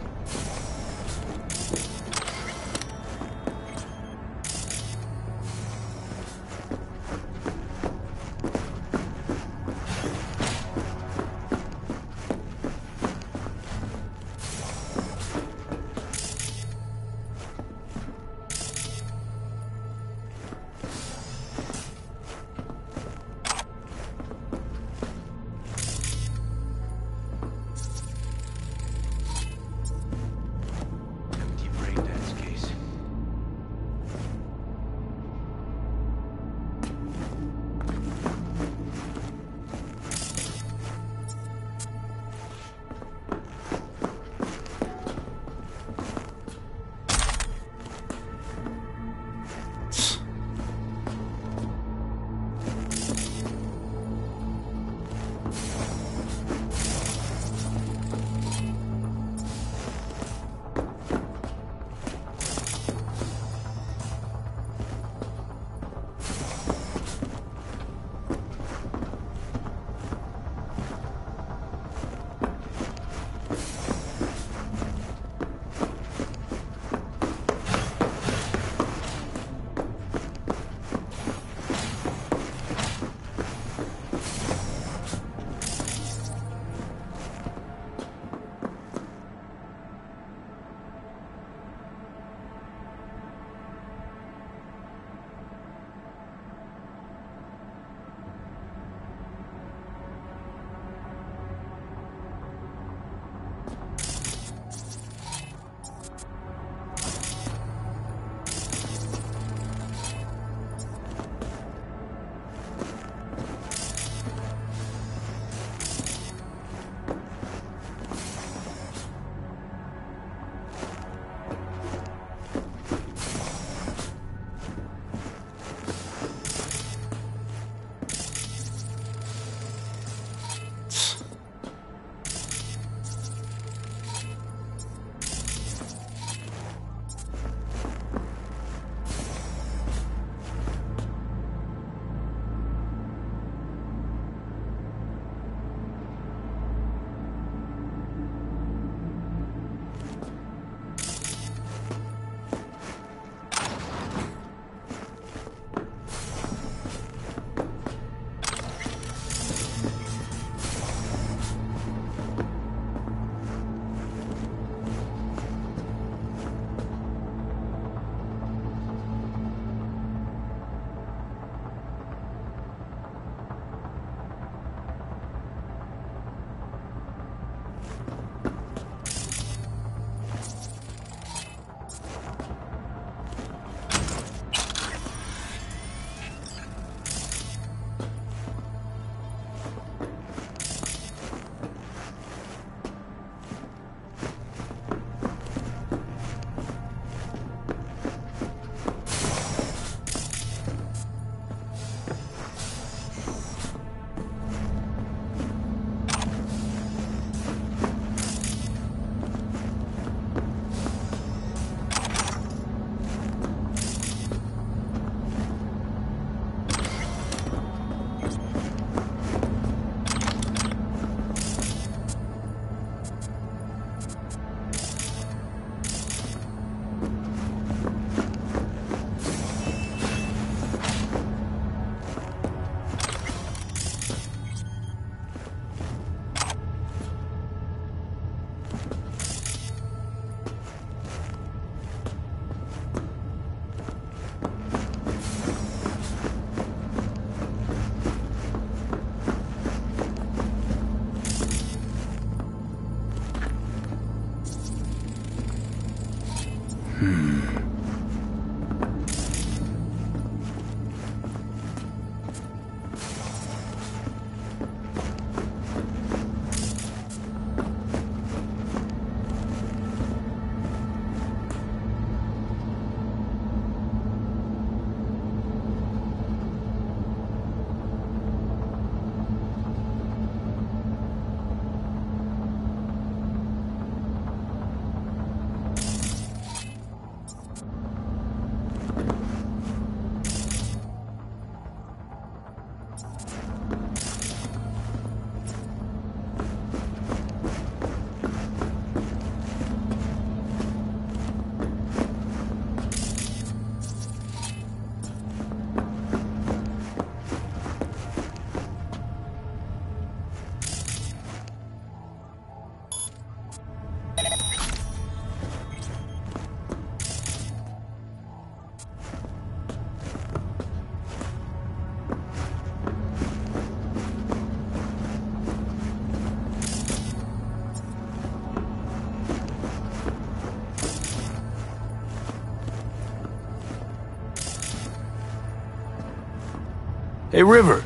[SPEAKER 4] Hey, River.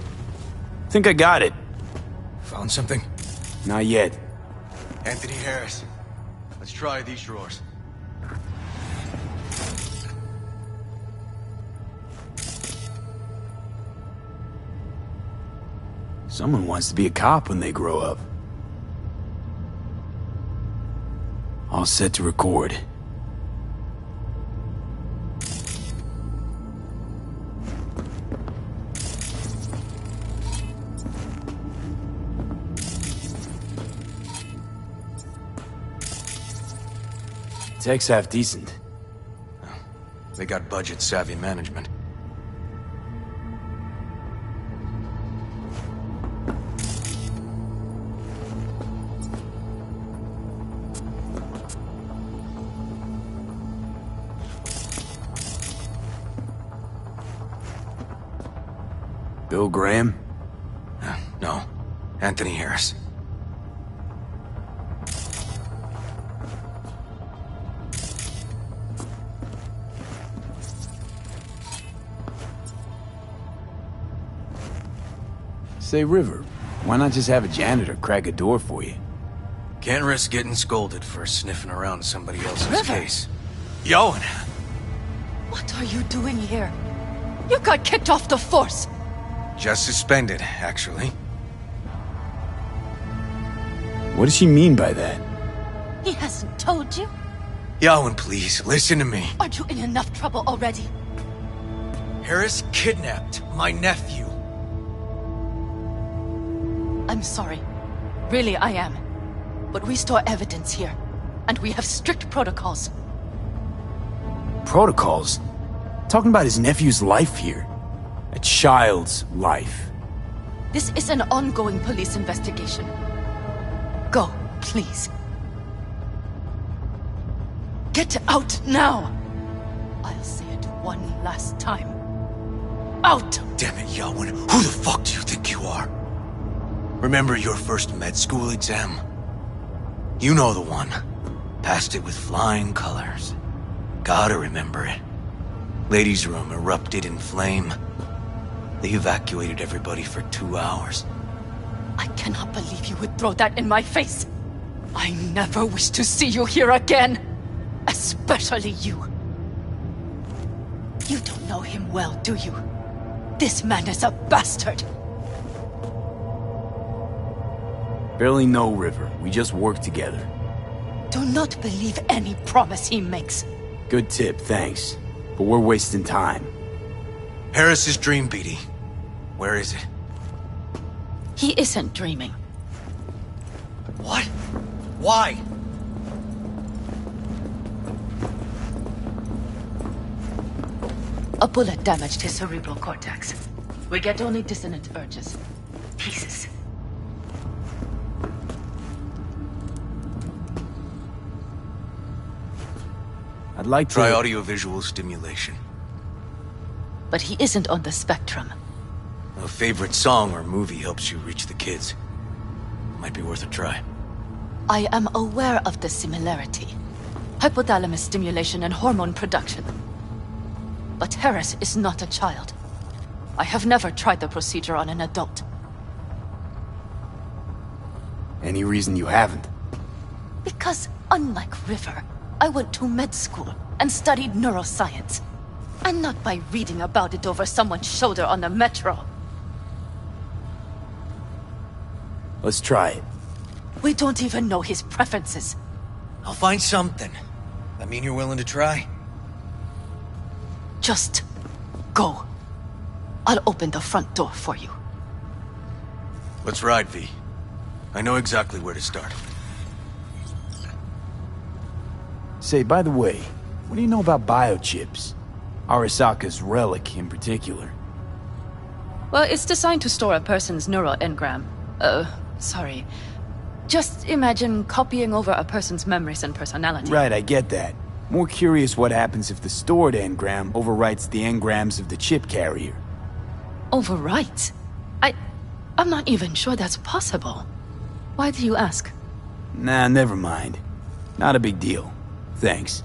[SPEAKER 4] Think I got it.
[SPEAKER 13] Found something?
[SPEAKER 4] Not yet.
[SPEAKER 13] Anthony Harris. Let's try these drawers.
[SPEAKER 4] Someone wants to be a cop when they grow up. All set to record. Tech's half decent.
[SPEAKER 13] They got budget-savvy management.
[SPEAKER 4] Bill Graham?
[SPEAKER 13] No. Anthony Harris.
[SPEAKER 4] Say, River, why not just have a janitor crack a door for you?
[SPEAKER 13] Can't risk getting scolded for sniffing around somebody else's
[SPEAKER 3] River.
[SPEAKER 13] case. Yoan!
[SPEAKER 3] What are you doing here? You got kicked off the force!
[SPEAKER 13] Just suspended, actually.
[SPEAKER 4] What does she mean by that?
[SPEAKER 3] He hasn't told you?
[SPEAKER 13] Yoan, please, listen to me.
[SPEAKER 3] Aren't you in enough trouble already?
[SPEAKER 13] Harris kidnapped my nephew.
[SPEAKER 3] I'm sorry. Really, I am. But we store evidence here, and we have strict protocols.
[SPEAKER 4] Protocols? Talking about his nephew's life here. A child's life.
[SPEAKER 3] This is an ongoing police investigation. Go, please. Get out now! I'll say it one last time. Out!
[SPEAKER 13] Damn it, Yoan. Who the fuck do you think you are? Remember your first med school exam? You know the one. Passed it with flying colors. Gotta remember it. Ladies' room erupted in flame. They evacuated everybody for 2 hours.
[SPEAKER 3] I cannot believe you would throw that in my face. I never wish to see you here again. Especially you. You don't know him well, do you? This man is a bastard.
[SPEAKER 4] Barely know River. We just work together.
[SPEAKER 3] Do not believe any promise he makes.
[SPEAKER 4] Good tip, thanks. But we're wasting time.
[SPEAKER 13] Harris's dream, BD. Where is it?
[SPEAKER 3] He isn't dreaming.
[SPEAKER 13] What? Why?
[SPEAKER 3] A bullet damaged his cerebral cortex. We get only dissonant urges. Pieces.
[SPEAKER 4] I'd like to...
[SPEAKER 13] Try audiovisual stimulation.
[SPEAKER 3] But he isn't on the spectrum.
[SPEAKER 13] A favorite song or movie helps you reach the kids. Might be worth a try.
[SPEAKER 3] I am aware of the similarity. Hypothalamus stimulation and hormone production. But Harris is not a child. I have never tried the procedure on an adult.
[SPEAKER 4] Any reason you haven't?
[SPEAKER 3] Because, unlike River, I went to med school and studied neuroscience. And not by reading about it over someone's shoulder on the metro.
[SPEAKER 4] Let's try it.
[SPEAKER 3] We don't even know his preferences.
[SPEAKER 13] I'll find something. I mean you're willing to try?
[SPEAKER 3] Just go. I'll open the front door for you.
[SPEAKER 13] Let's ride, V. I know exactly where to start.
[SPEAKER 4] Say, by the way, what do you know about biochips? Arasaka's relic in particular.
[SPEAKER 8] Well, it's designed to store a person's neural engram. Sorry. Just imagine copying over a person's memories and personality.
[SPEAKER 4] Right, I get that. More curious what happens if the stored engram overwrites the engrams of the chip carrier.
[SPEAKER 8] Overwrite? I'm not even sure that's possible. Why do you ask?
[SPEAKER 4] Nah, never mind. Not a big deal. Thanks.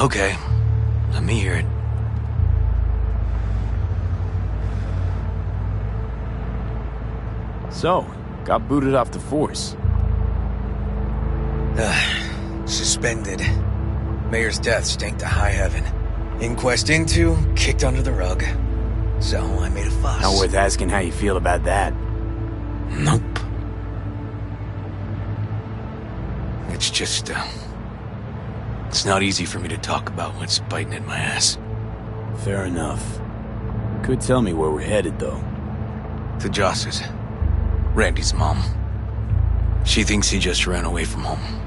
[SPEAKER 13] Okay, let me hear it.
[SPEAKER 4] So, got booted off the force.
[SPEAKER 13] Suspended. Mayor's death stank to high heaven. Inquest into, kicked under the rug. So I made a fuss.
[SPEAKER 4] Not worth asking how you feel about that.
[SPEAKER 13] Nope. It's just, it's not easy for me to talk about what's biting at my ass.
[SPEAKER 4] Fair enough. Could tell me where we're headed, though.
[SPEAKER 13] To Joss's. Randy's mom. She thinks he just ran away from home.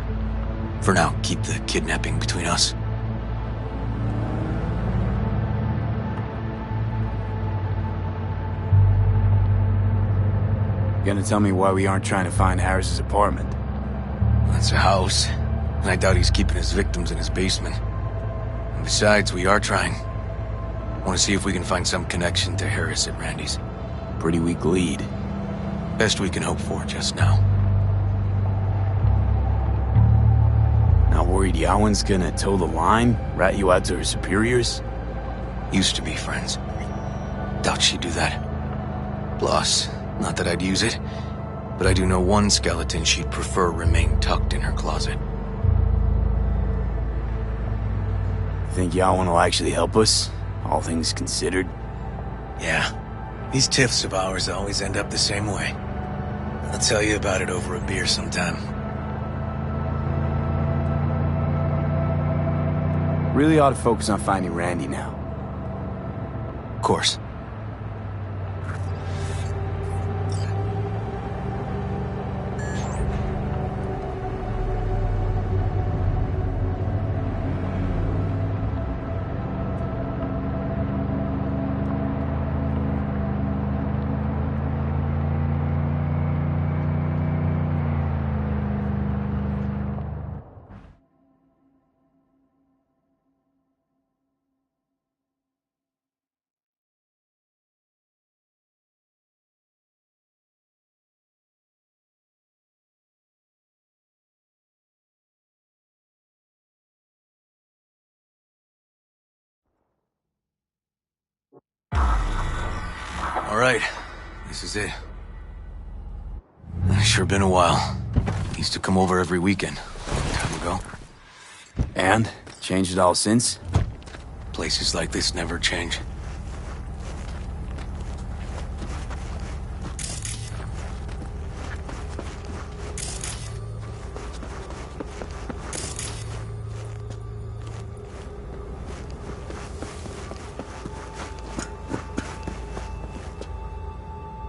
[SPEAKER 13] For now, keep the kidnapping between us.
[SPEAKER 4] Gonna tell me why we aren't trying to find Harris's apartment?
[SPEAKER 13] That's a house, and I doubt he's keeping his victims in his basement. And besides, we are trying. Want to see if we can find some connection to Harris at Randy's.
[SPEAKER 4] Pretty weak lead.
[SPEAKER 13] Best we can hope for just now.
[SPEAKER 4] Not worried Yawen's gonna toe the line? Rat you out to her superiors?
[SPEAKER 13] Used to be friends. Doubt she'd do that. Plus, not that I'd use it, but I do know one skeleton she'd prefer remain tucked in her closet.
[SPEAKER 4] Think Yawen will actually help us? All things considered?
[SPEAKER 13] Yeah. These tiffs of ours always end up the same way. I'll tell you about it over a beer sometime.
[SPEAKER 4] Really ought to focus on finding Randy now.
[SPEAKER 13] Of course. All right, this is it. Sure been a while. Used to come over every weekend, a long time ago.
[SPEAKER 4] And? Changed it all since?
[SPEAKER 13] Places like this never change.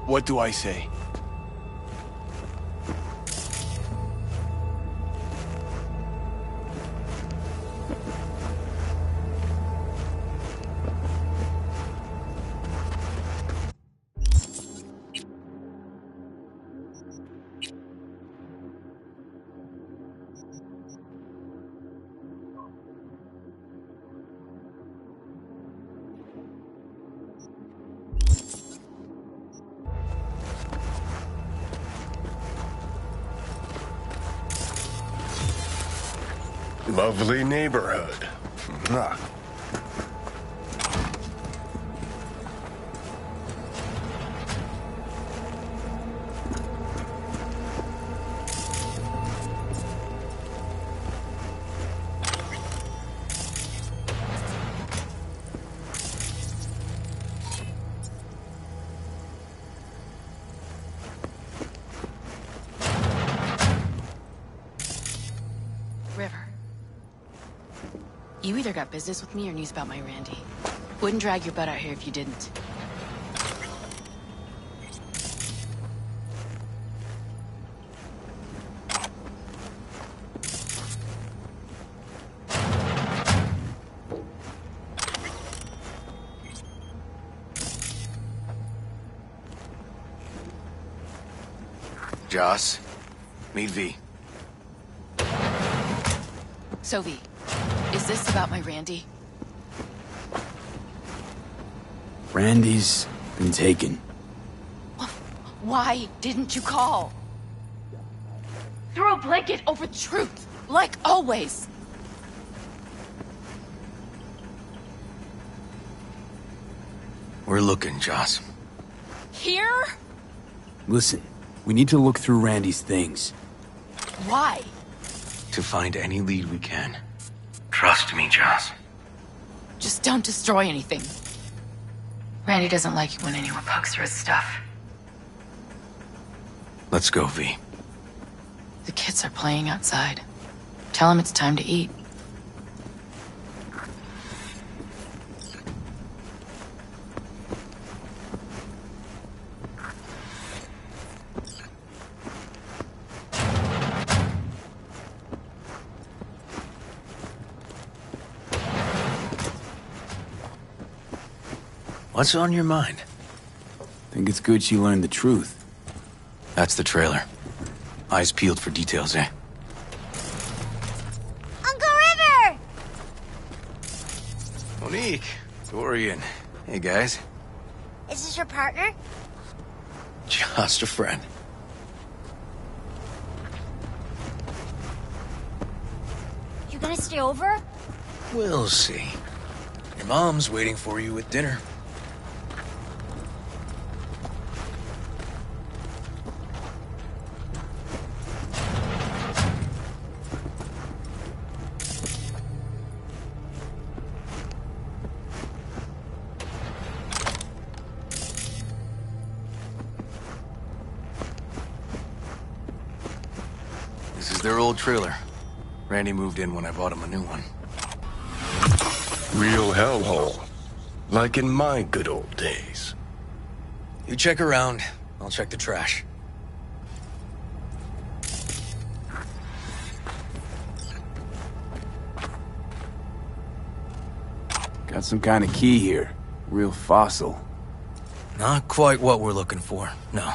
[SPEAKER 10] What do I say?
[SPEAKER 2] Lovely neighborhood. Ah.
[SPEAKER 8] River. You either got business with me or news about my Randy. Wouldn't drag your butt out here if you didn't.
[SPEAKER 13] Joss, meet V.
[SPEAKER 8] So V, is this about my Randy?
[SPEAKER 4] Randy's been taken.
[SPEAKER 8] Why didn't you call? Throw a blanket over truth, like always.
[SPEAKER 13] We're looking, Joss.
[SPEAKER 3] Here?
[SPEAKER 4] Listen, we need to look through Randy's things.
[SPEAKER 3] Why?
[SPEAKER 13] To find any lead we can. Trust me, Joss.
[SPEAKER 3] Just don't destroy anything.
[SPEAKER 14] Randy doesn't like it when anyone pokes through his stuff.
[SPEAKER 13] Let's go, V.
[SPEAKER 14] The kids are playing outside. Tell them it's time to eat.
[SPEAKER 13] What's on your mind?
[SPEAKER 4] Think it's good she learned the truth.
[SPEAKER 13] That's the trailer. Eyes peeled for details, eh?
[SPEAKER 15] Uncle River!
[SPEAKER 13] Monique, Dorian. Hey, guys.
[SPEAKER 15] Is this your partner?
[SPEAKER 13] Just a friend.
[SPEAKER 15] You gonna stay over?
[SPEAKER 13] We'll see. Your mom's waiting for you at dinner. This is their old trailer. Randy moved in when I bought him a new one.
[SPEAKER 2] Real hellhole. Like in my good old days.
[SPEAKER 13] You check around, I'll check the trash.
[SPEAKER 4] Got some kind of key here. Real fossil.
[SPEAKER 13] Not quite what we're looking for, no.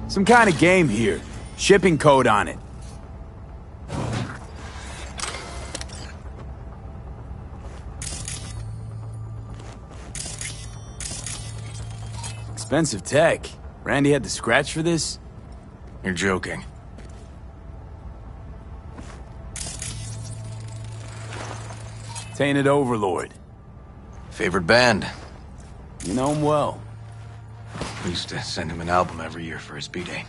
[SPEAKER 4] Some kind of game here. Shipping code on it. Expensive tech. Randy had to scratch for this?
[SPEAKER 13] You're joking.
[SPEAKER 4] Tainted Overlord.
[SPEAKER 13] Favorite band?
[SPEAKER 4] You know him well.
[SPEAKER 13] We used to send him an album every year for his B-Day.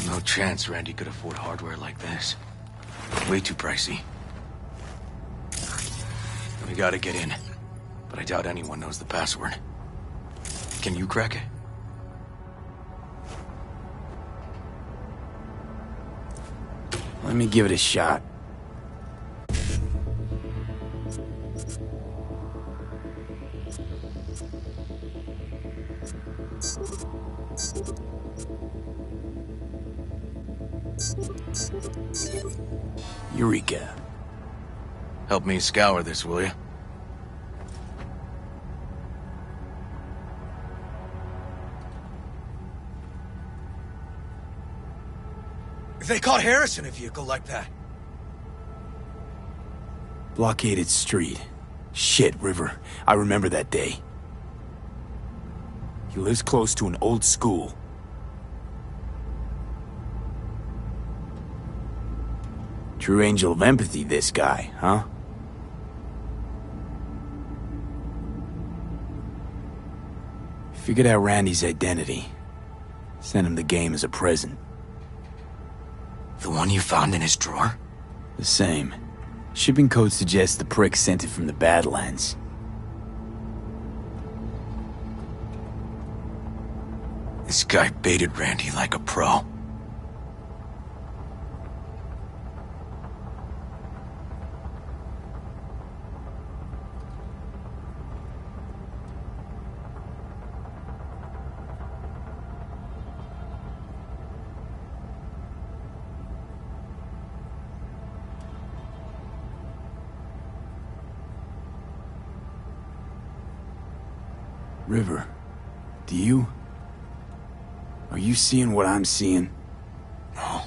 [SPEAKER 13] No chance Randy could afford hardware like this. Way too pricey. We gotta get in, but I doubt anyone knows the password. Can you crack it?
[SPEAKER 4] Let me give it a shot. Eureka.
[SPEAKER 13] Help me scour this, will you?
[SPEAKER 16] If they caught Harris in a vehicle like that.
[SPEAKER 4] Blockaded street. Shit, River. I remember that day. He lives close to an old school. True angel of empathy, this guy, huh? Figured out Randy's identity. Sent him the game as a present.
[SPEAKER 13] The one you found in his drawer?
[SPEAKER 4] The same. Shipping code suggests the prick sent it from the Badlands.
[SPEAKER 13] This guy baited Randy like a pro.
[SPEAKER 4] River, do you? Are you seeing what I'm seeing?
[SPEAKER 13] No.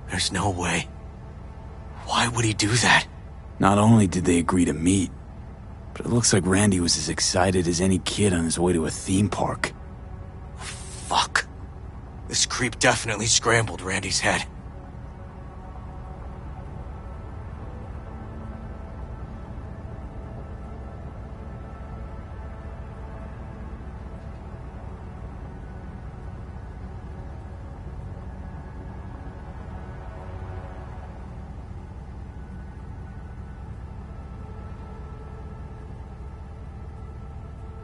[SPEAKER 13] There's no way. Why would he do that?
[SPEAKER 4] Not only did they agree to meet, but it looks like Randy was as excited as any kid on his way to a theme park.
[SPEAKER 13] Fuck. This creep definitely scrambled Randy's head.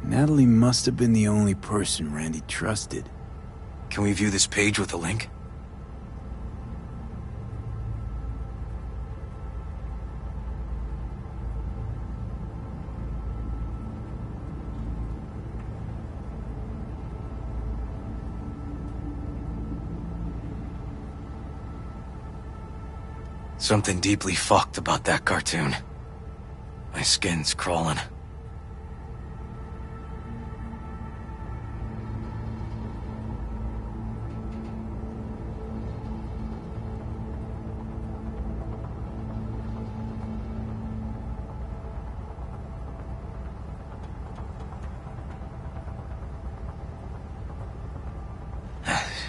[SPEAKER 4] Natalie must have been the only person Randy trusted.
[SPEAKER 13] Can we view this page with a link? Something deeply fucked about that cartoon. My skin's crawling.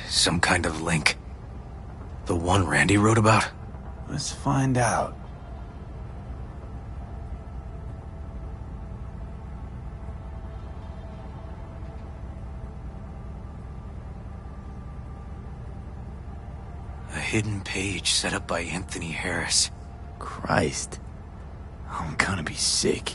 [SPEAKER 13] Some kind of link. The one Randy wrote about?
[SPEAKER 4] Let's find out.
[SPEAKER 13] A hidden page set up by Anthony Harris.
[SPEAKER 4] Christ. I'm gonna be sick.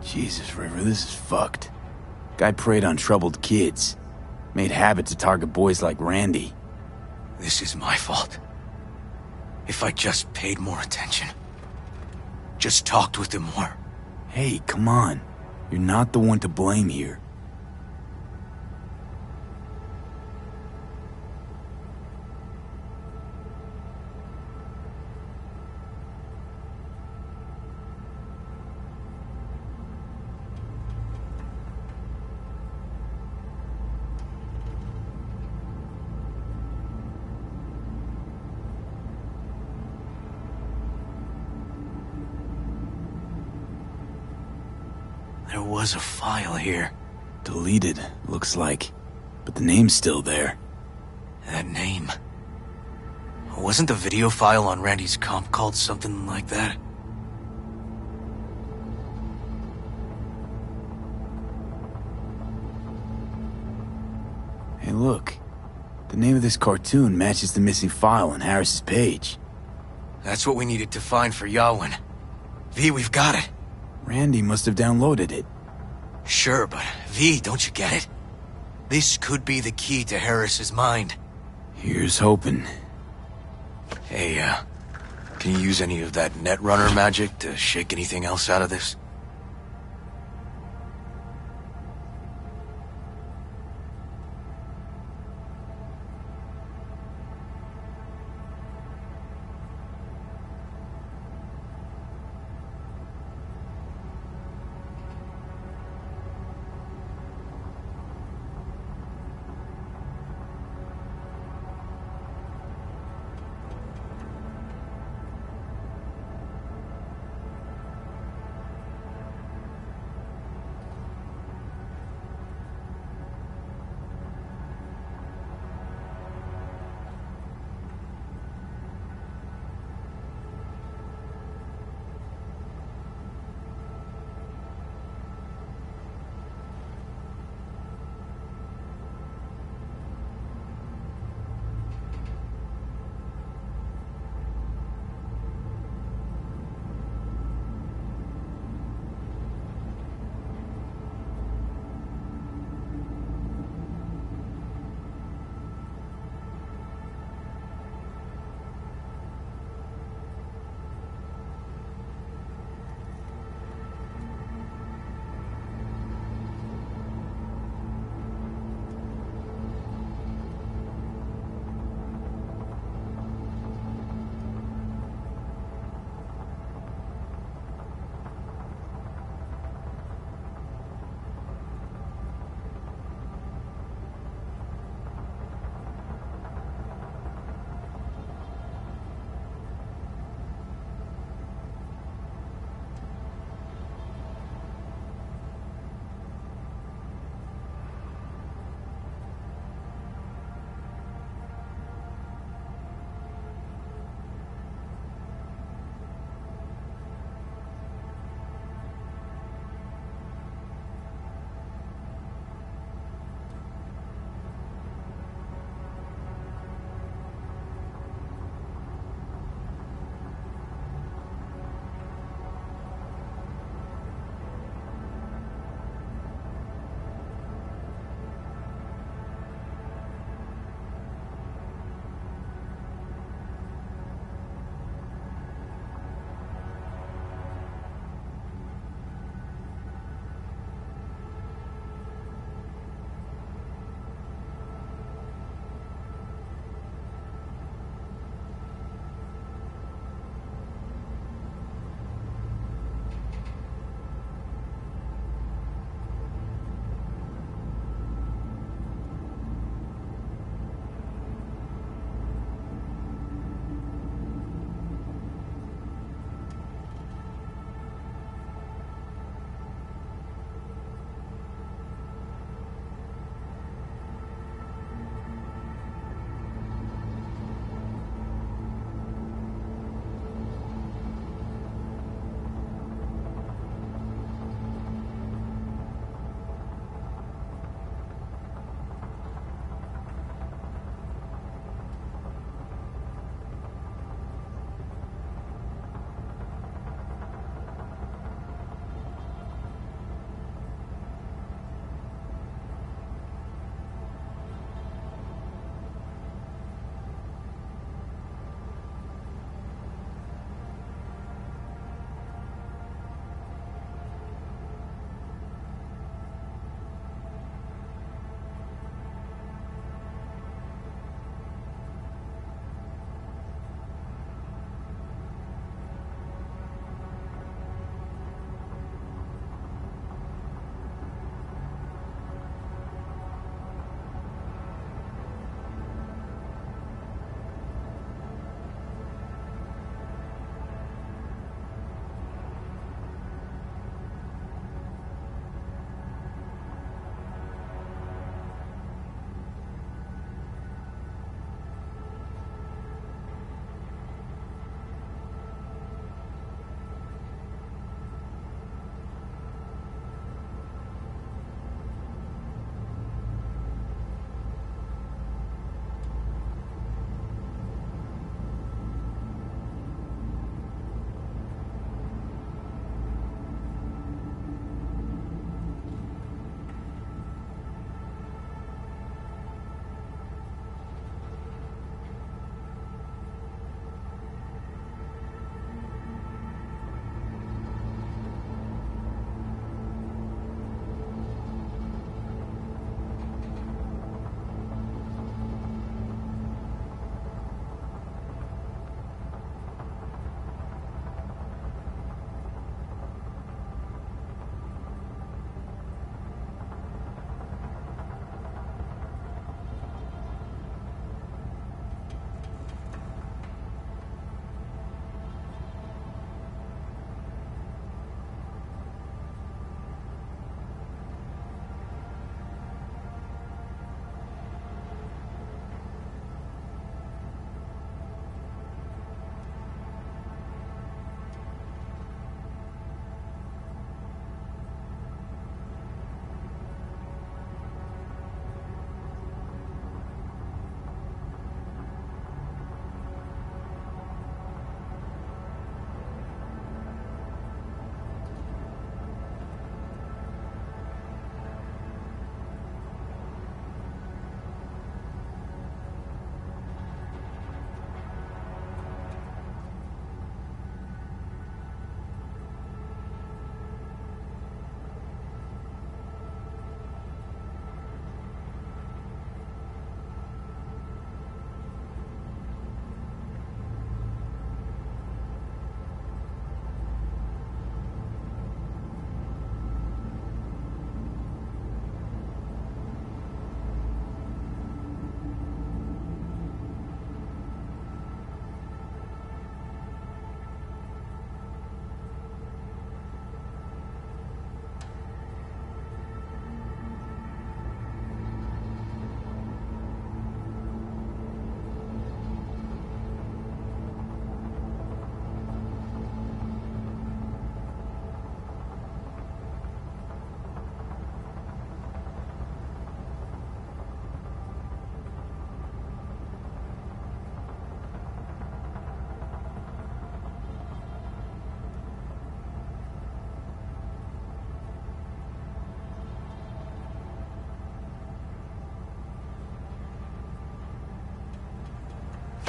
[SPEAKER 4] Jesus, River, this is fucked. Guy preyed on troubled kids. Made habit to target boys like Randy.
[SPEAKER 13] This is my fault. If I just paid more attention. Just talked with him more.
[SPEAKER 4] Hey, come on. You're not the one to blame here.
[SPEAKER 13] There was a file here.
[SPEAKER 4] Deleted, looks like. But the name's still there.
[SPEAKER 13] That name. Wasn't the video file on Randy's comp called something like that?
[SPEAKER 4] Hey, look. The name of this cartoon matches the missing file on Harris's page.
[SPEAKER 13] That's what we needed to find for Yawin. V, we've got it.
[SPEAKER 4] Randy must have downloaded it.
[SPEAKER 13] Sure, but V, don't you get it? This could be the key to Harris's mind.
[SPEAKER 4] Here's hoping.
[SPEAKER 13] Hey, can you use any of that Netrunner magic to shake anything else out of this?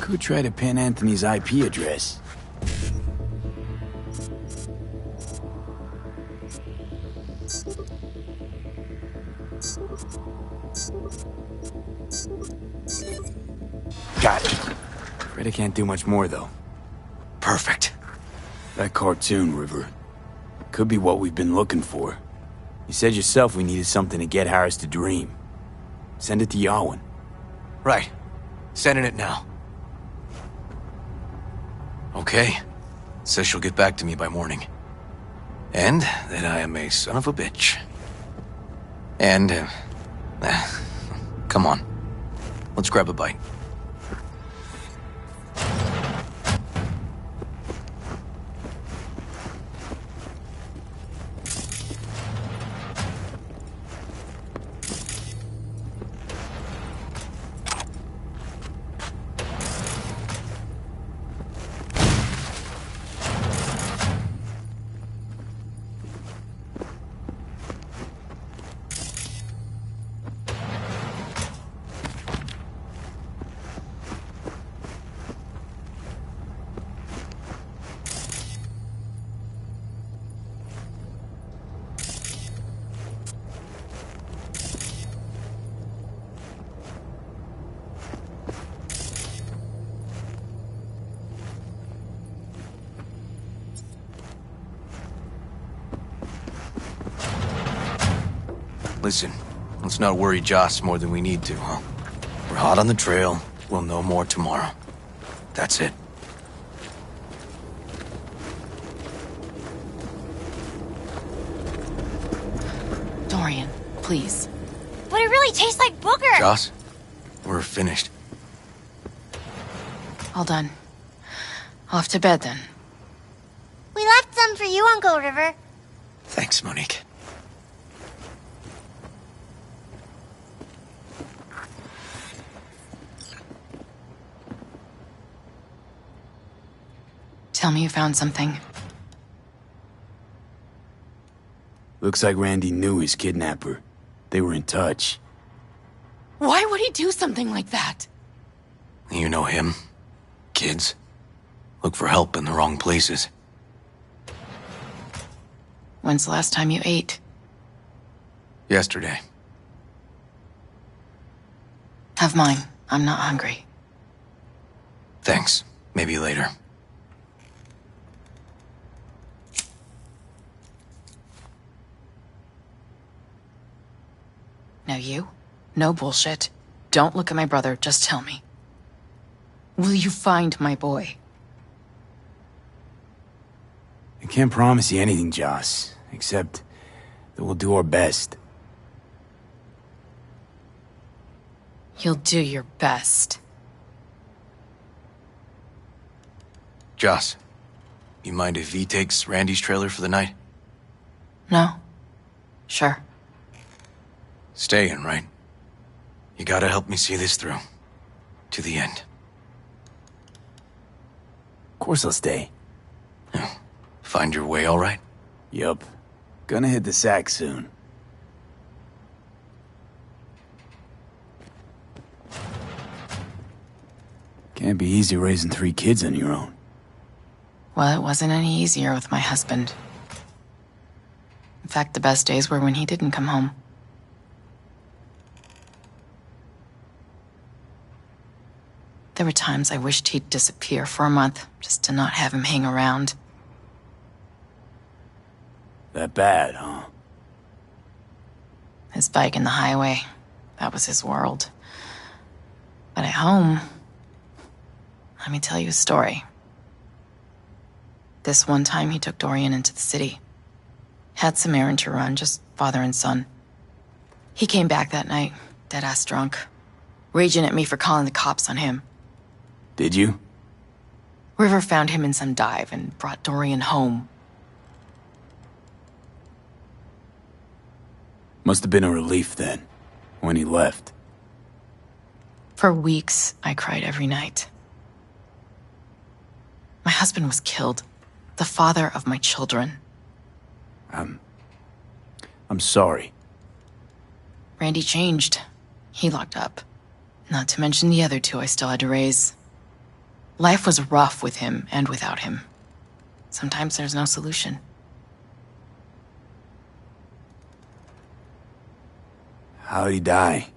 [SPEAKER 4] Could try to pin Anthony's IP address. Got it. Afraid I can't do much more, though.
[SPEAKER 13] Perfect.
[SPEAKER 4] That cartoon, River. Could be what we've been looking for. You said yourself we needed something to get Harris to dream. Send it to Yarwin.
[SPEAKER 13] Right. Sending it now. Okay. Says she'll get back to me by morning. And that I am a son of a bitch. And, come on. Let's grab a bite. Listen, let's not worry Joss more than we need to, huh? We're hot on the trail. We'll know more tomorrow. That's it.
[SPEAKER 14] Dorian, please.
[SPEAKER 15] But it really tastes like booger.
[SPEAKER 13] Joss, we're finished.
[SPEAKER 14] All done. Off to bed, then.
[SPEAKER 15] We left some for you, Uncle River.
[SPEAKER 13] Thanks, Monique.
[SPEAKER 14] Tell me you found something.
[SPEAKER 4] Looks like Randy knew his kidnapper. They were in touch.
[SPEAKER 14] Why would he do something like that?
[SPEAKER 13] You know him. Kids. Look for help in the wrong places.
[SPEAKER 14] When's the last time you ate?
[SPEAKER 13] Yesterday.
[SPEAKER 14] Have mine. I'm not hungry.
[SPEAKER 13] Thanks. Maybe later.
[SPEAKER 14] Now you? No bullshit. Don't look at my brother, just tell me. Will you find my boy?
[SPEAKER 4] I can't promise you anything, Joss, except that we'll do our best.
[SPEAKER 14] You'll do your best.
[SPEAKER 13] Joss, you mind if V takes Randy's trailer for the night?
[SPEAKER 14] No? Sure.
[SPEAKER 13] Staying, right? You gotta help me see this through. To the end.
[SPEAKER 4] Of course I'll stay.
[SPEAKER 13] Find your way all right?
[SPEAKER 4] Yup. Gonna hit the sack soon. Can't be easy raising 3 kids on your own.
[SPEAKER 14] Well, it wasn't any easier with my husband. In fact, the best days were when he didn't come home. There were times I wished he'd disappear for a month, just to not have him hang around.
[SPEAKER 4] That bad, huh?
[SPEAKER 14] His bike in the highway, that was his world. But at home, let me tell you a story. This one time he took Dorian into the city. Had some errand to run, just father and son. He came back that night, dead-ass drunk, raging at me for calling the cops on him.
[SPEAKER 4] Did you?
[SPEAKER 14] River found him in some dive and brought Dorian home.
[SPEAKER 4] Must have been a relief then, when he left.
[SPEAKER 14] For weeks, I cried every night. My husband was killed. The father of my children.
[SPEAKER 4] I'm sorry.
[SPEAKER 14] Randy changed. He locked up. Not to mention the other 2 I still had to raise. Life was rough with him and without him. Sometimes there's no solution.
[SPEAKER 4] How'd he die?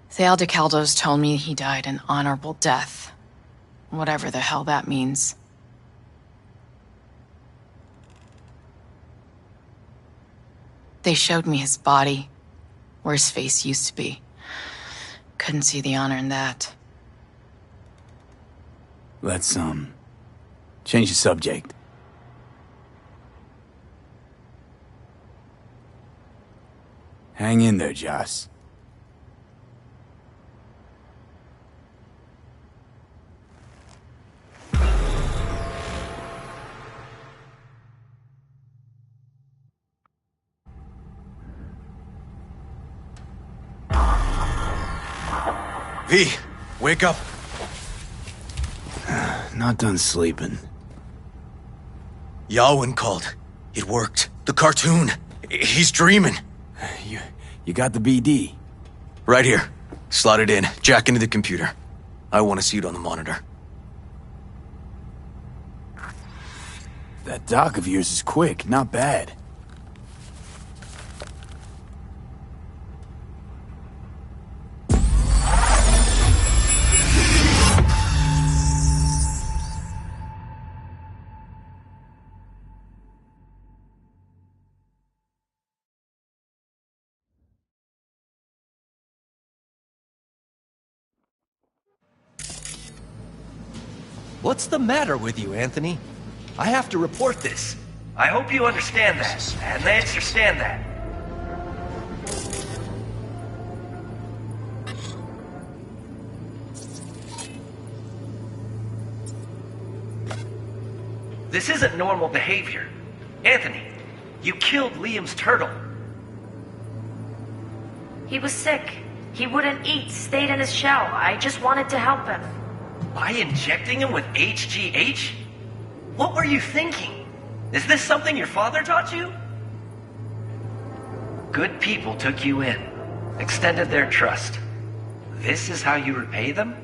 [SPEAKER 14] Thale de Caldos told me he died an honorable death. Whatever the hell that means. They showed me his body, where his face used to be. Couldn't see the honor in that.
[SPEAKER 4] Let's, change the subject. Hang in there, Joss.
[SPEAKER 13] V, wake up.
[SPEAKER 4] Not done sleeping.
[SPEAKER 13] Yawin called. It worked. The cartoon. He's dreaming.
[SPEAKER 4] You got the BD?
[SPEAKER 13] Right here. Slot it in. Jack into the computer. I want to see it on the monitor.
[SPEAKER 4] That doc of yours is quick, not bad.
[SPEAKER 17] What's the matter with you, Anthony? I have to report this. I hope you understand that, and they understand that. This isn't normal behavior. Anthony, you killed Liam's turtle.
[SPEAKER 7] He was sick. He wouldn't eat, stayed in his shell. I just wanted to help him.
[SPEAKER 17] By injecting him with HGH? What were you thinking? Is this something your father taught you? Good people took you in, extended their trust. This is how you repay them?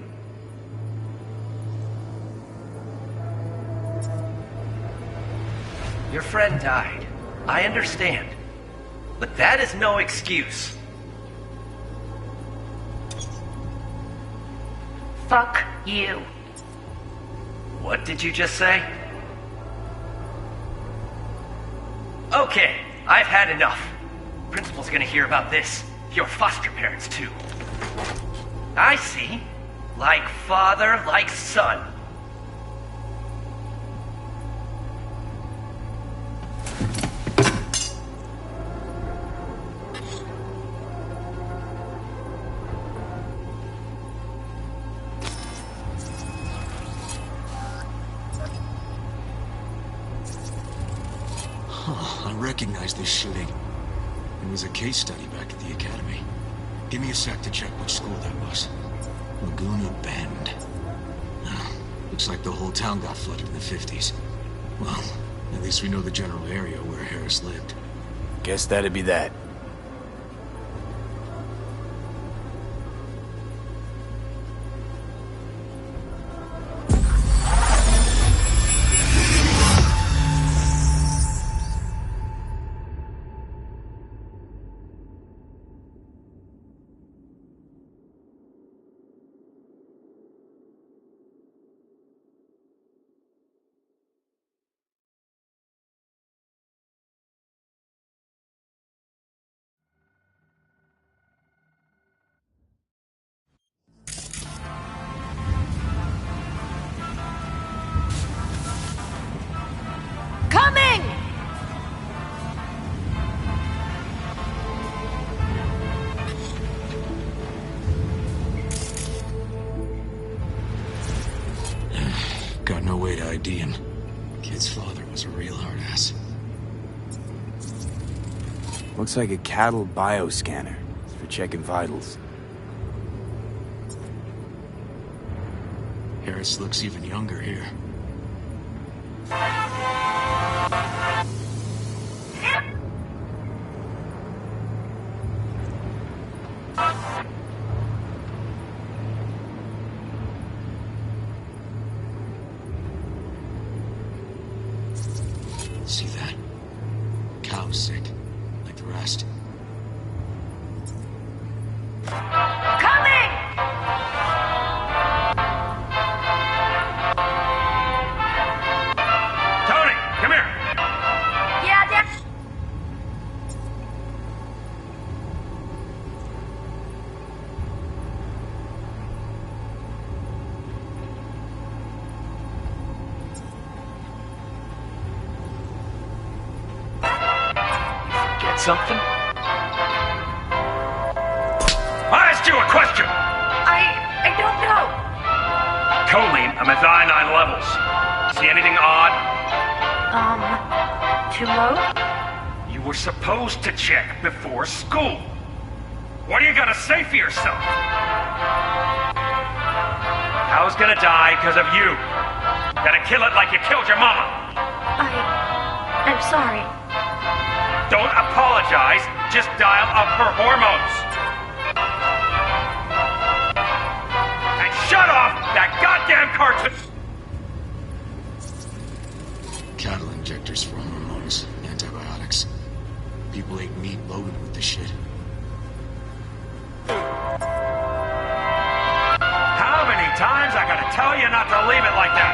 [SPEAKER 17] Your friend died. I understand. But that is no excuse.
[SPEAKER 7] Fuck you.
[SPEAKER 17] What did you just say? Okay, I've had enough. Principal's gonna hear about this. Your foster parents, too. I see. Like father, like son.
[SPEAKER 18] I recognize this shooting. It was a case study back at the academy. Give me a sec to check which school that was. Laguna Bend. Looks like the whole town got flooded in the 50s. Well, at least we know the general area where Harris lived.
[SPEAKER 4] Guess that'd be that.
[SPEAKER 3] Coming!
[SPEAKER 18] Got no way to ID him. Kid's father was a real hard ass.
[SPEAKER 4] Looks like a cattle bioscanner. It's for checking vitals.
[SPEAKER 18] Harris looks even younger here. See that? Cow's sick, like the rest.
[SPEAKER 7] Coming!
[SPEAKER 17] Tony, come here.
[SPEAKER 7] Yeah, Dad.
[SPEAKER 17] Get something? I asked you a question!
[SPEAKER 7] I don't know.
[SPEAKER 17] Choline, I'm at iodine levels. See anything odd?
[SPEAKER 7] Too low?
[SPEAKER 17] You were supposed to check before school. What are you gonna say for yourself? How's gonna die because of you? Gonna kill it like you killed your mama.
[SPEAKER 7] I'm sorry.
[SPEAKER 17] Don't apologize, just dial up her hormones. And shut off that goddamn cartoon!
[SPEAKER 18] Cattle injectors for hormones, antibiotics. People ate meat loaded with the shit.
[SPEAKER 17] How many times I gotta tell you not to leave it like that,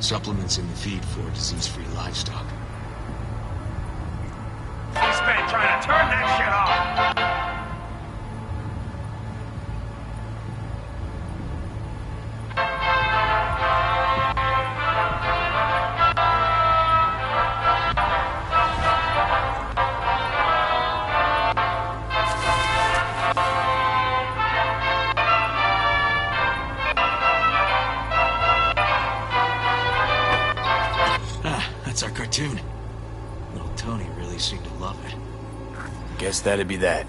[SPEAKER 18] Supplements in the feed for disease-free livestock.
[SPEAKER 17] You spent trying to turn that shit off.
[SPEAKER 18] That's our cartoon. Little Tony really seemed to love it.
[SPEAKER 4] Guess that'd be that.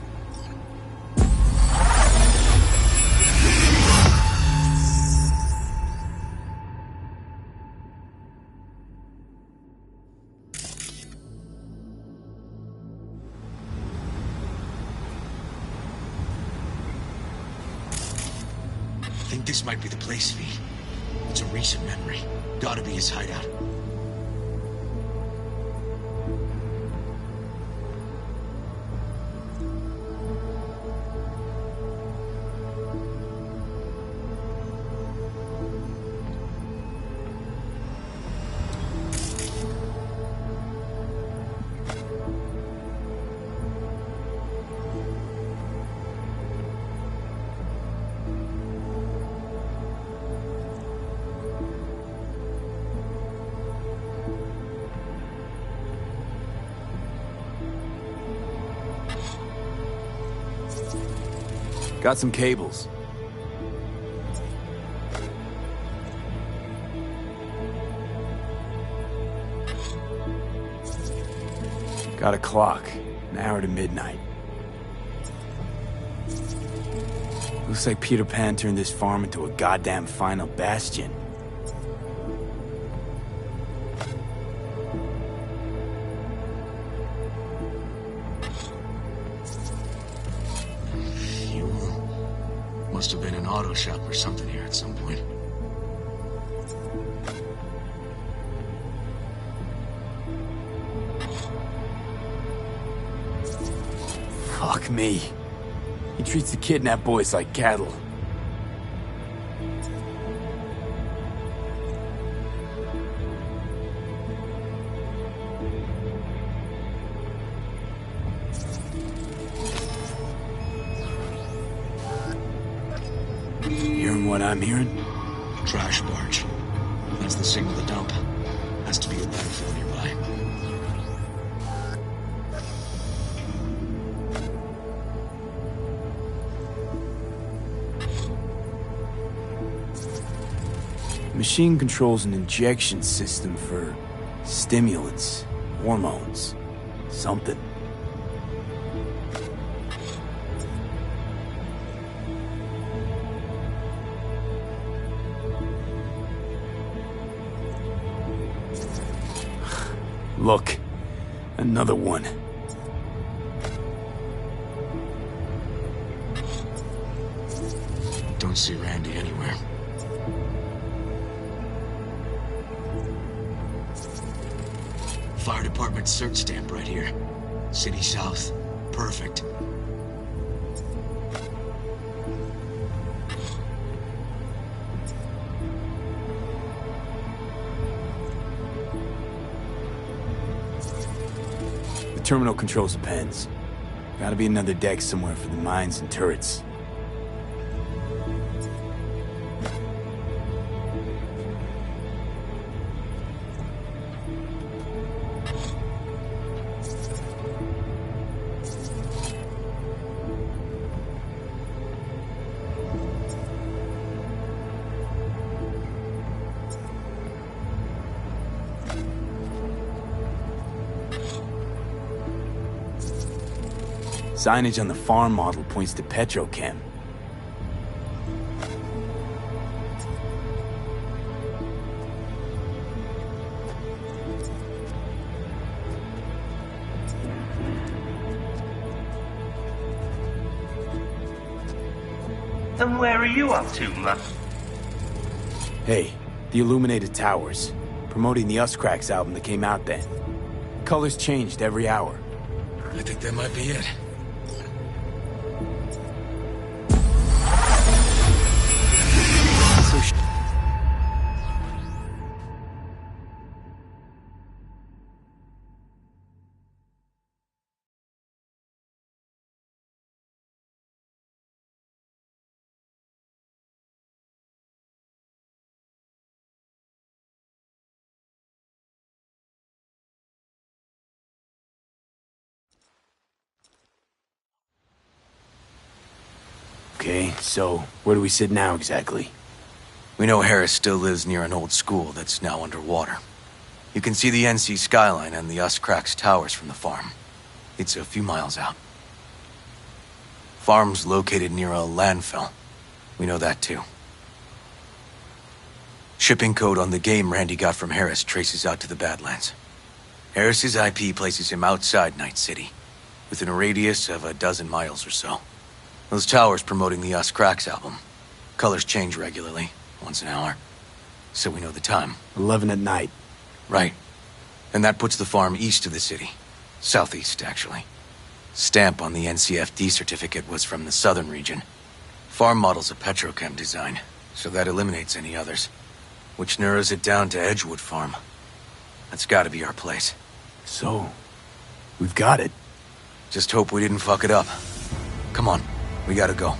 [SPEAKER 18] I think this might be the place, V. It's a recent memory. Gotta be his hideout.
[SPEAKER 4] Got some cables. Got a clock. An hour to midnight. Looks like Peter Pan turned this farm into a goddamn final bastion.
[SPEAKER 18] Must have been an auto shop or something here at some point.
[SPEAKER 4] Fuck me. He treats the kidnapped boys like cattle. Hearing what I'm hearing?
[SPEAKER 18] Trash barge. That's the signal to dump. Has to be a battlefield nearby.
[SPEAKER 4] Machine controls an injection system for stimulants, hormones, something. Look, another one.
[SPEAKER 18] Don't see Randy anywhere. Fire department search stamp right here. City South. Perfect.
[SPEAKER 4] The terminal controls the pens. Gotta be another deck somewhere for the mines and turrets. Signage on the farm model points to Petrochem.
[SPEAKER 17] And where are you up to, ma?
[SPEAKER 4] Hey, the Illuminated Towers. Promoting the Us Cracks album that came out then. Colors changed every hour.
[SPEAKER 18] I think that might be it.
[SPEAKER 4] Okay, so where do we sit now exactly?
[SPEAKER 13] We know Harris still lives near an old school that's now underwater. You can see the NC skyline and the Us Cracks towers from the farm. It's a few miles out. Farm's located near a landfill. We know that too. Shipping code on the game Randy got from Harris traces out to the Badlands. Harris's IP places him outside Night City, within a radius of a dozen miles or so. Those towers promoting the Us Cracks album. Colors change regularly, once an hour. So we know the time.
[SPEAKER 4] 11 at night.
[SPEAKER 13] Right. And that puts the farm east of the city. Southeast, actually. Stamp on the NCFD certificate was from the southern region. Farm model's a Petrochem design, so that eliminates any others. Which narrows it down to Edgewood Farm. That's gotta be our place.
[SPEAKER 4] So, we've got it.
[SPEAKER 13] Just hope we didn't fuck it up. Come on, we gotta go.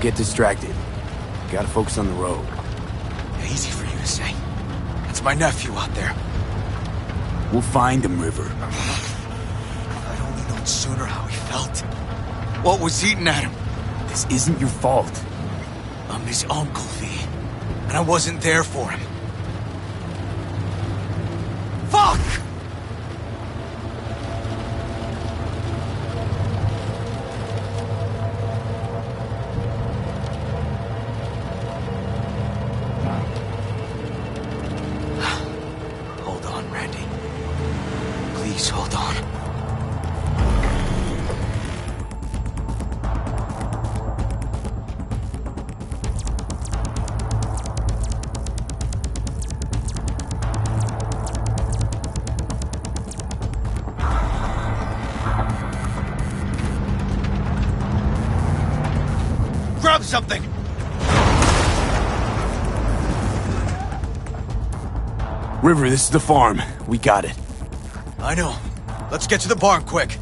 [SPEAKER 4] Get distracted. Gotta focus on the road.
[SPEAKER 13] Easy for you to say. That's my nephew out there.
[SPEAKER 4] We'll find him, River.
[SPEAKER 13] I'd only known sooner how he felt. What was eating at him?
[SPEAKER 4] This isn't your fault.
[SPEAKER 13] I'm his uncle, V. And I wasn't there for him. Fuck! Grab something! River, this is the farm. We got it.
[SPEAKER 16] I know. Let's get to the barn quick.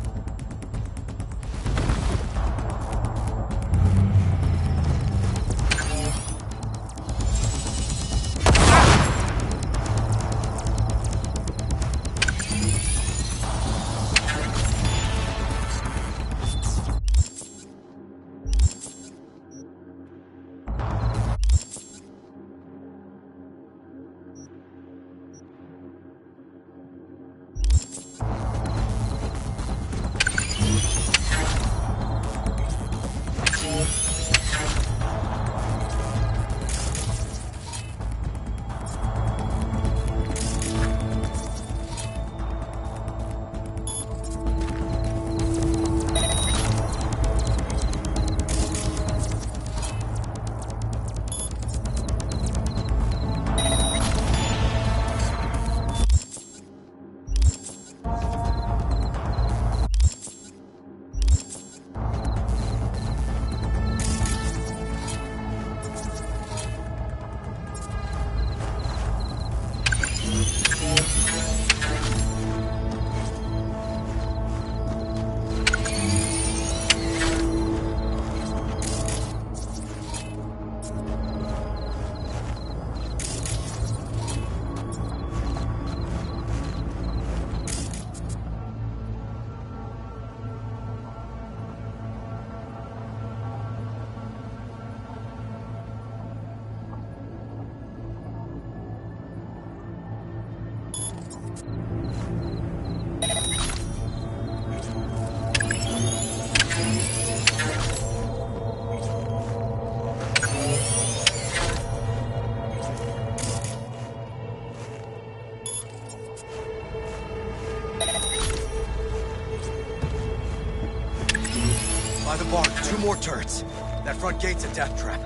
[SPEAKER 16] By the barn, 2 more turrets. That front gate's a death trap.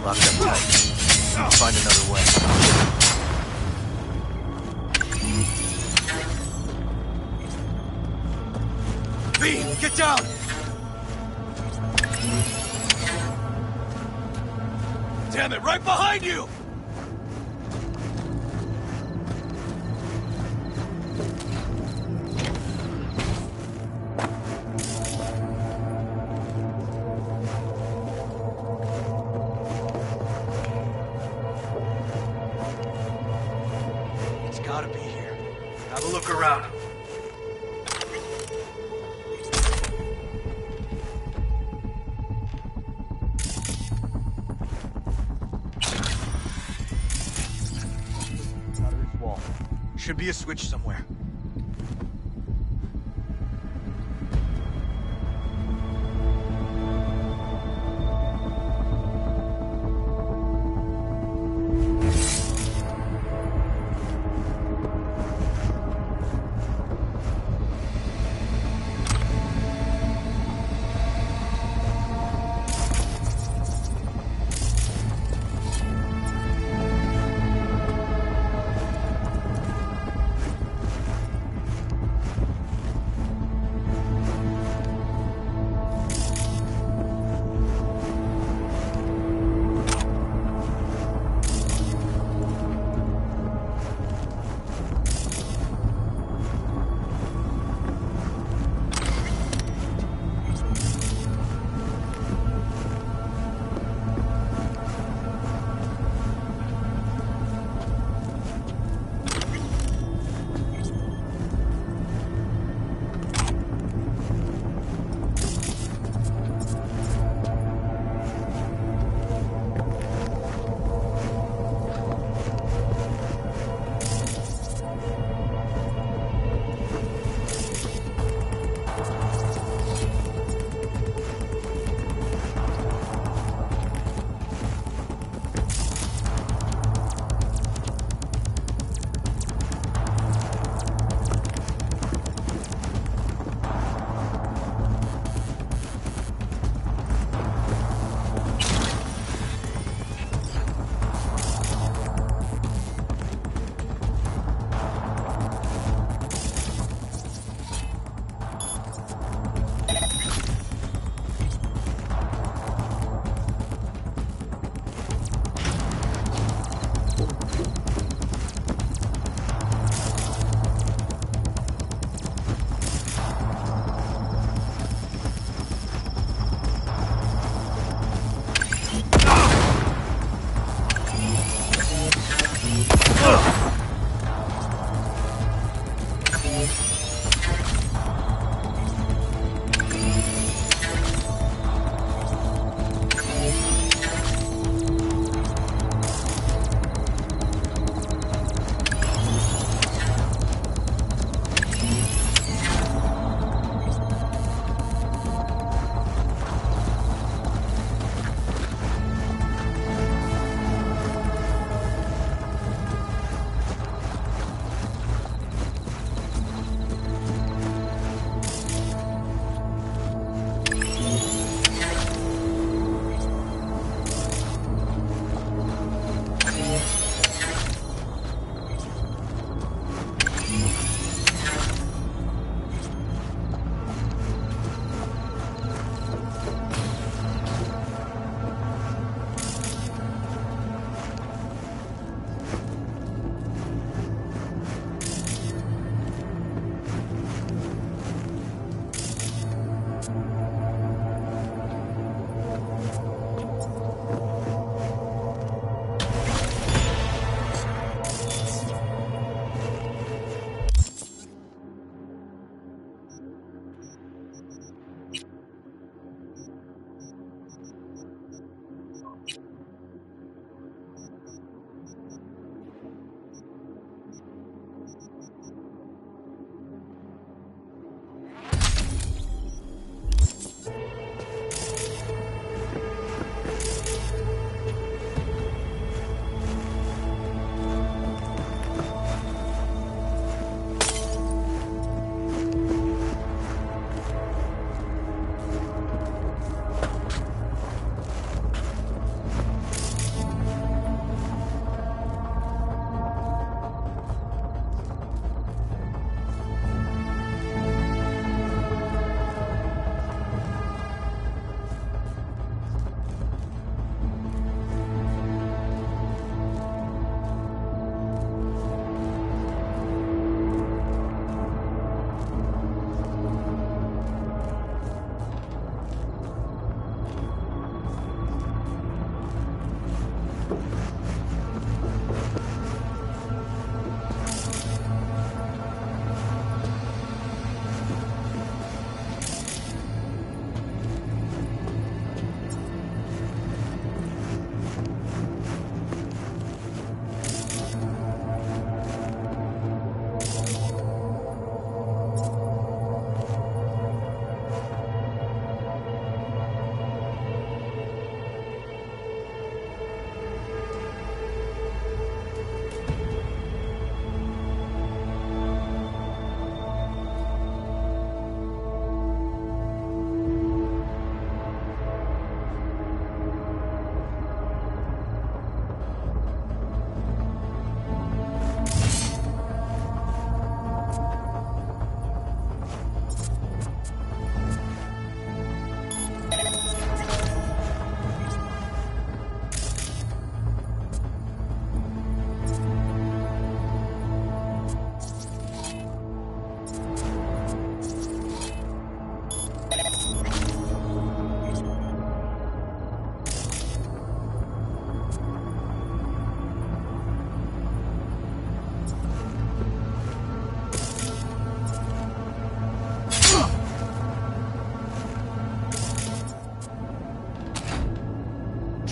[SPEAKER 16] Locked up tight. Find another way. V, get down! Damn it, right behind you! Gotta be here. Have a look around. Another wall. Should be a switch somewhere.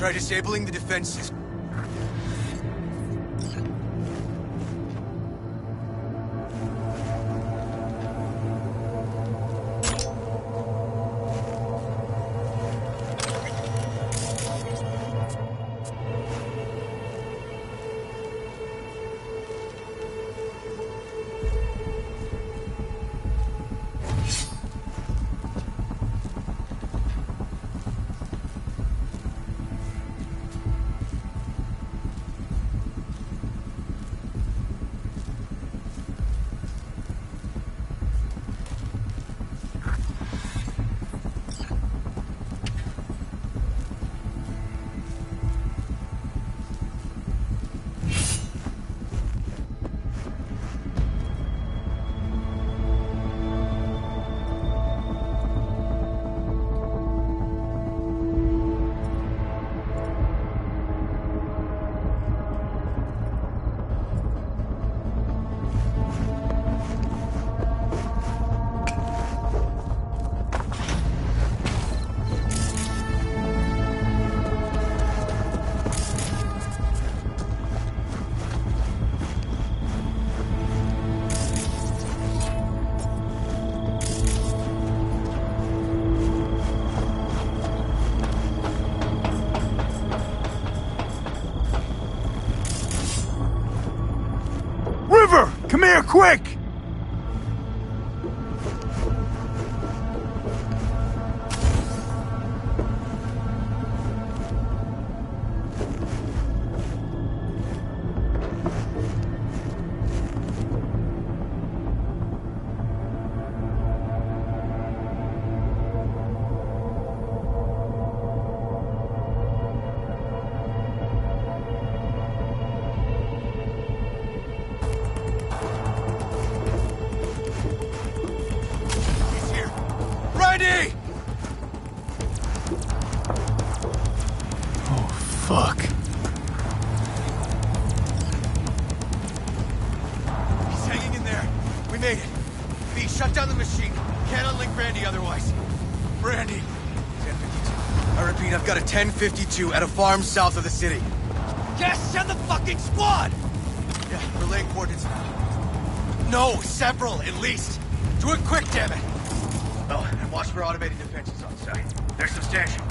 [SPEAKER 13] Try disabling the defenses.
[SPEAKER 19] River! Come here, quick!
[SPEAKER 13] Ready!
[SPEAKER 19] Oh, fuck.
[SPEAKER 13] He's hanging in there. We made it. V, shut down the machine. Can't unlink Randy otherwise. Randy. 1052. I repeat, I've got a 1052 at a farm south of the city. Yes, send the fucking squad! Yeah, relaying coordinates now. No, several, at least. Do it quick, damn it! Oh, and watch for automated defenses on site. They're substantial.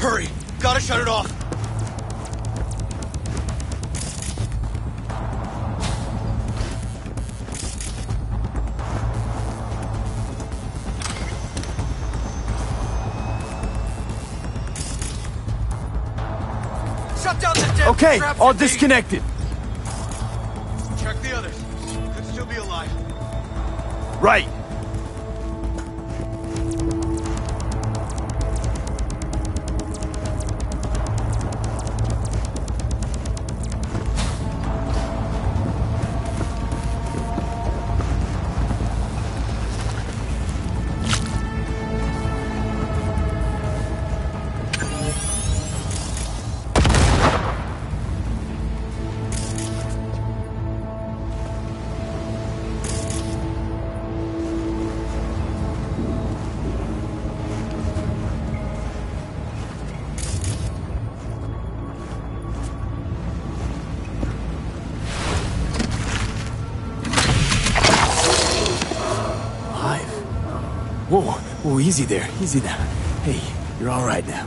[SPEAKER 13] Hurry! Gotta shut it off! Shut down the dead
[SPEAKER 19] Okay,
[SPEAKER 13] traps
[SPEAKER 19] all
[SPEAKER 13] at me.
[SPEAKER 19] disconnected.
[SPEAKER 13] Check the others. Could still be alive.
[SPEAKER 19] Right.
[SPEAKER 4] Whoa, easy there. Easy now. Hey, you're all right now.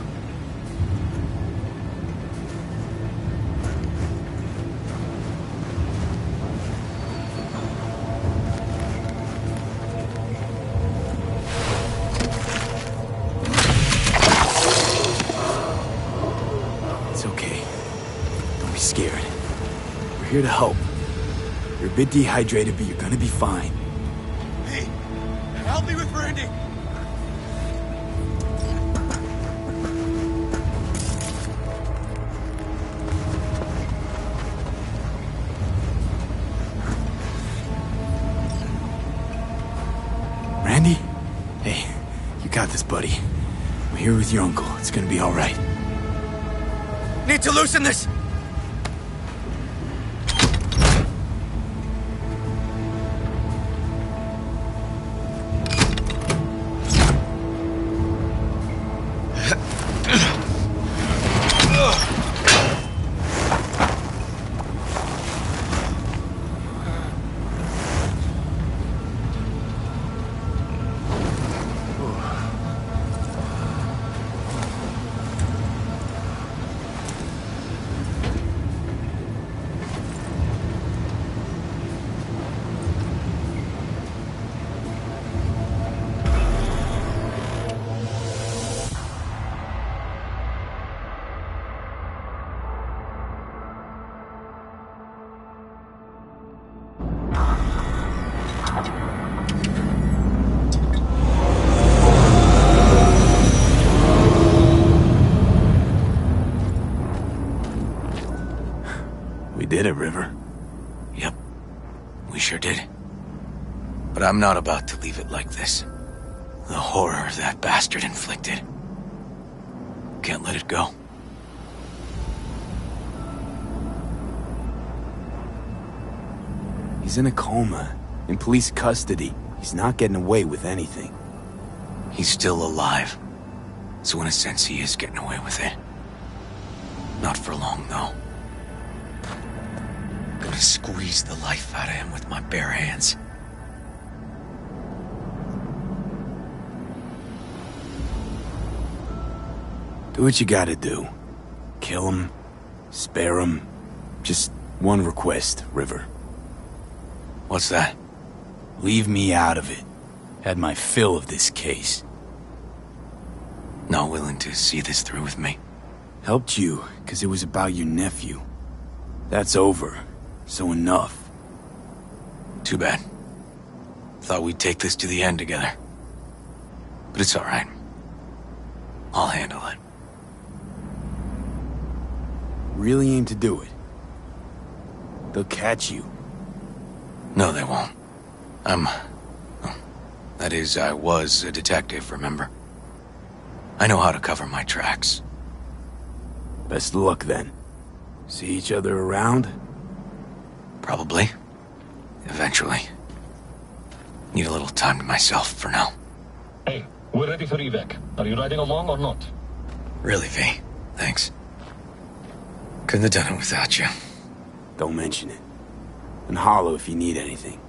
[SPEAKER 4] It's okay. Don't be scared. We're here to help. You're a bit dehydrated, but you're gonna be fine.
[SPEAKER 13] Hey, help me with Randy!
[SPEAKER 4] Randy? Hey, you got this, buddy. I'm here with your uncle. It's gonna be all right.
[SPEAKER 13] Need to loosen this! did it, River. Yep. We sure did. But I'm not about to leave it like this. The horror that bastard inflicted. Can't let it go.
[SPEAKER 4] He's in a coma, in police custody. He's not getting away with anything.
[SPEAKER 13] He's still alive. So in a sense, he is getting away with it. Not for long, though. Gonna squeeze the life out of him with my bare hands.
[SPEAKER 4] Do what you gotta do. Kill him, spare him. Just one request, River.
[SPEAKER 13] What's that?
[SPEAKER 4] Leave me out of it. Had my fill of this case.
[SPEAKER 13] Not willing to see this through with me?
[SPEAKER 4] Helped you, 'cause it was about your nephew. That's over. So enough.
[SPEAKER 13] Too bad. Thought we'd take this to the end together. But it's alright. I'll handle it.
[SPEAKER 4] Really aim to do it. They'll catch you.
[SPEAKER 13] No, they won't. That is, I was a detective, remember? I know how to cover my tracks.
[SPEAKER 4] Best of luck, then. See each other around?
[SPEAKER 13] Probably. Eventually. Need a little time to myself for now.
[SPEAKER 1] Hey, we're ready for evac. Are you riding along or not?
[SPEAKER 13] Really, V. Thanks. Couldn't have done it without you.
[SPEAKER 4] Don't mention it. And holler if you need anything.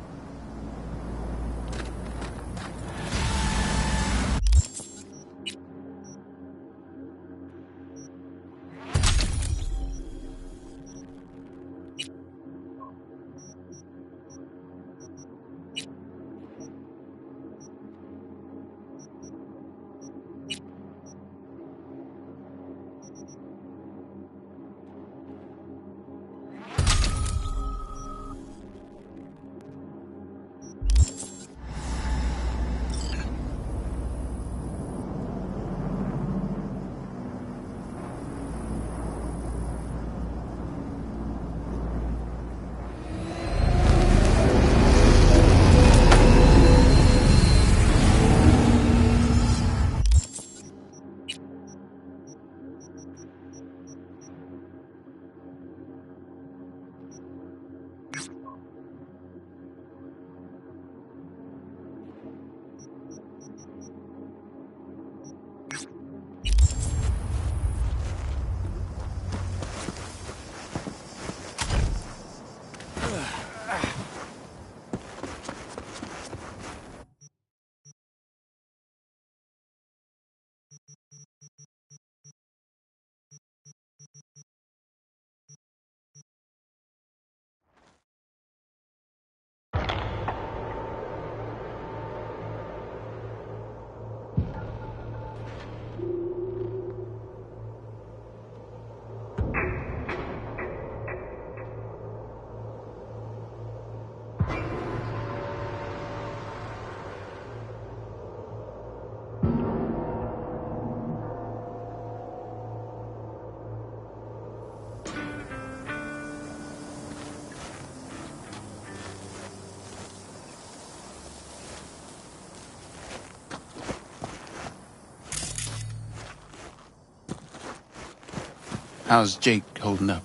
[SPEAKER 6] How's Jake holding up?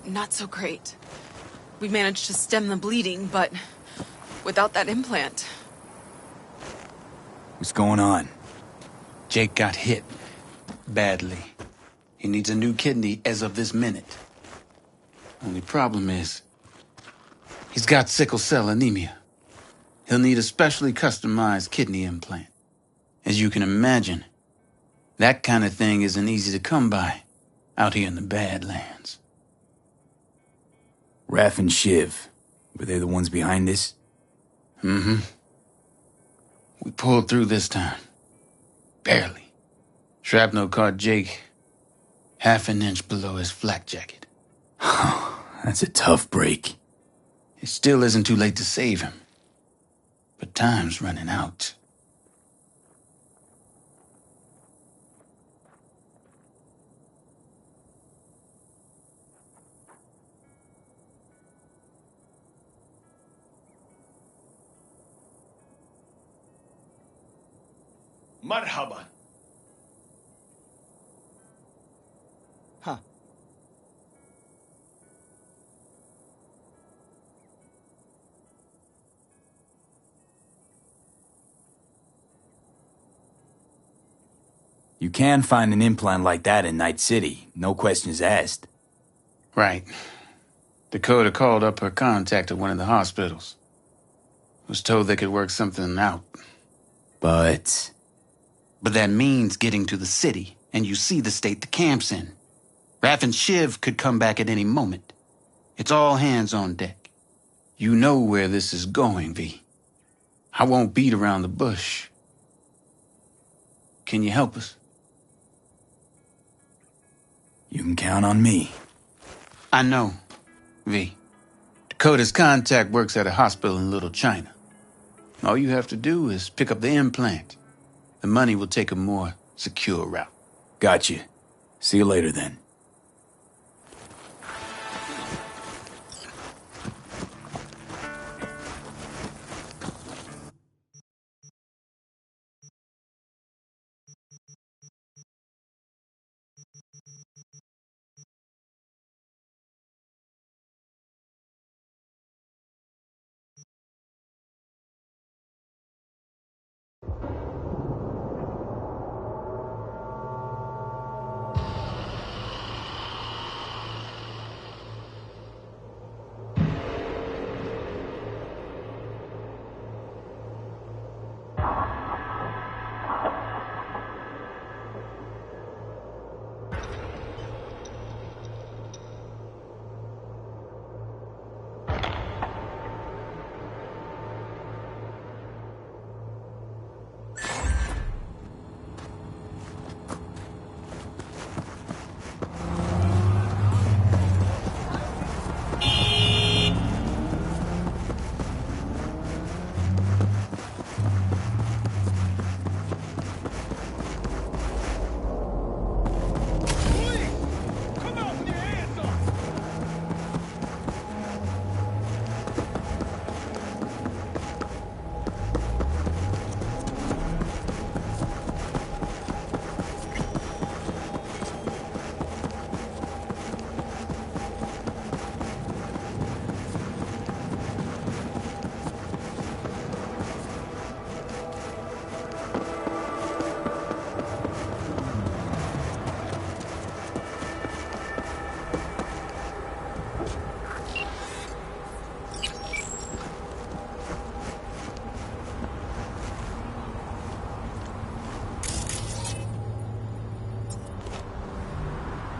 [SPEAKER 8] Not so great. We managed to stem the bleeding, but without that implant.
[SPEAKER 4] What's going on?
[SPEAKER 6] Jake got hit. Badly. He needs a new kidney as of this minute. Only problem is, he's got sickle cell anemia. He'll need a specially customized kidney implant. As you can imagine, that kind of thing isn't easy to come by out here in the Badlands.
[SPEAKER 4] Raph and Shiv, were they the ones behind this?
[SPEAKER 6] Mm-hmm. We pulled through this time. Barely. Shrapnel caught Jake half an inch below his flak jacket.
[SPEAKER 4] That's a tough break.
[SPEAKER 6] It still isn't too late to save him. But time's running out.
[SPEAKER 19] Marhaba.
[SPEAKER 12] Huh.
[SPEAKER 4] You can find an implant like that in Night City, no questions asked.
[SPEAKER 6] Right. Dakota called up her contact at one of the hospitals. Was told they could work something out.
[SPEAKER 4] But
[SPEAKER 6] that means getting to the city, and you see the state the camp's in. Raph and Shiv could come back at any moment. It's all hands on deck. You know where this is going, V. I won't beat around the bush. Can you help us?
[SPEAKER 4] You can count on me.
[SPEAKER 6] I know, V. Dakota's contact works at a hospital in Little China. All you have to do is pick up the implant. The money will take a more secure route.
[SPEAKER 4] Gotcha. See you later then.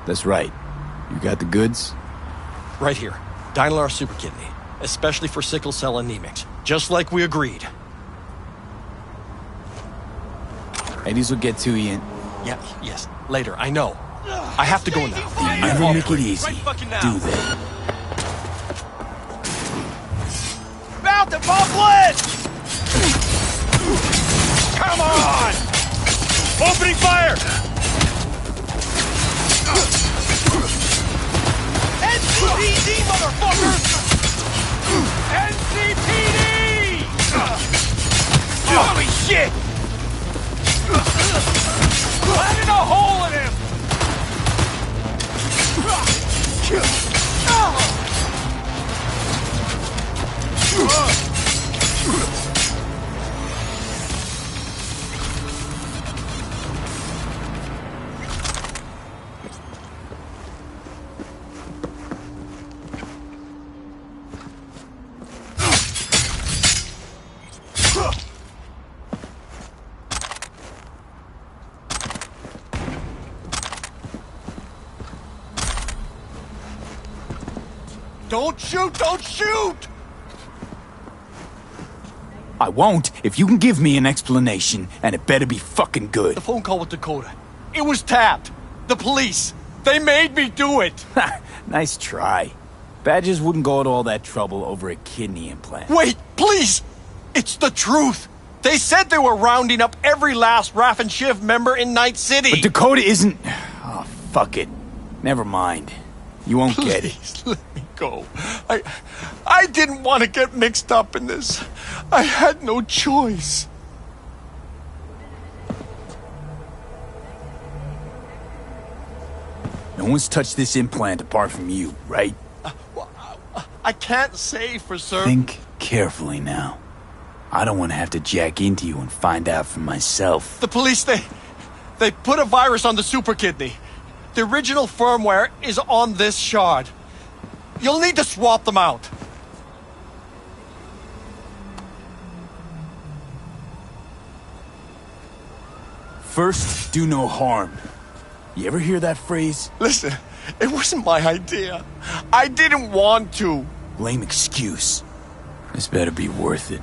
[SPEAKER 4] That's right. You got the goods?
[SPEAKER 10] Right here. Dynalar Super Kidney. Especially for sickle cell anemics. Just like we agreed.
[SPEAKER 4] Eddie's will get to you in...
[SPEAKER 10] Yeah, yes. Later, I know. I have to go now.
[SPEAKER 4] They never make it easy, do they?
[SPEAKER 10] Mount the bumplet! Come on! Opening fire! NCPD, motherfuckers! NCPD! Holy shit! Planted a hole in him! Don't shoot! Don't shoot!
[SPEAKER 4] I won't if you can give me an explanation, and it better be fucking good.
[SPEAKER 10] The phone call with Dakota. It was tapped. The police. They made me do it.
[SPEAKER 4] Nice try. Badgers wouldn't go to all that trouble over a kidney implant.
[SPEAKER 10] Wait, please! It's the truth. They said they were rounding up every last Raph and Shiv member in Night City.
[SPEAKER 4] But Dakota isn't... Oh, fuck it. Never mind. You won't get it.
[SPEAKER 10] Please let me go. I didn't want to get mixed up in this. I had no choice.
[SPEAKER 4] No one's touched this implant apart from you, right?
[SPEAKER 10] I can't say for certain.
[SPEAKER 4] Think carefully now. I don't want to have to jack into you and find out for myself.
[SPEAKER 10] The police, they put a virus on the super kidney. The original firmware is on this shard. You'll need to swap them out.
[SPEAKER 4] First, do no harm. You ever hear that phrase?
[SPEAKER 10] Listen, it wasn't my idea. I didn't want to.
[SPEAKER 4] Lame excuse. This better be worth it.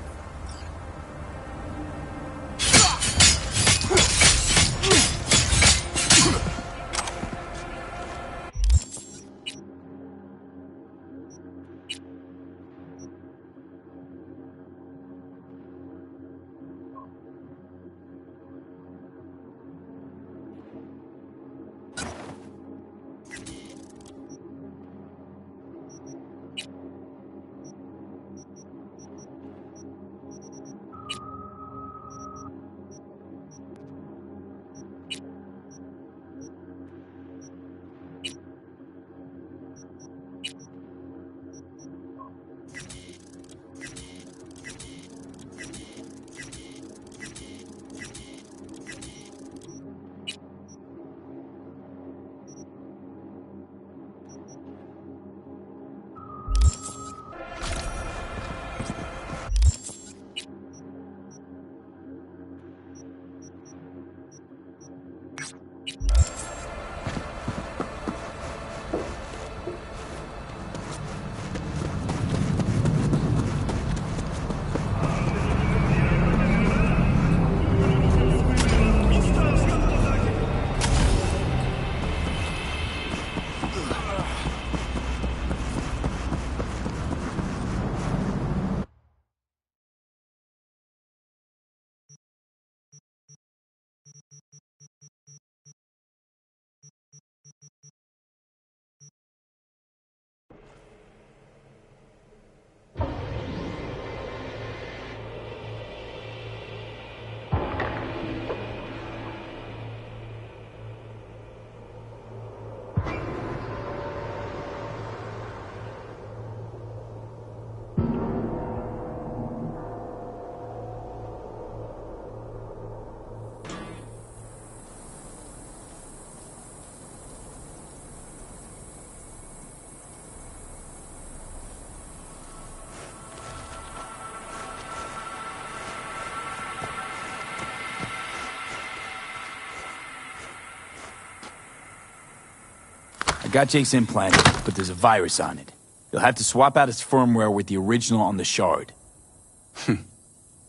[SPEAKER 4] I got Jake's implant, but there's a virus on it. You'll have to swap out its firmware with the original on the shard.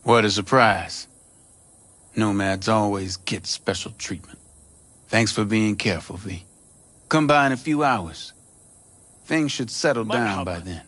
[SPEAKER 6] What a surprise. Nomads always get special treatment. Thanks for being careful, V. Come by in a few hours. Things should settle down by then.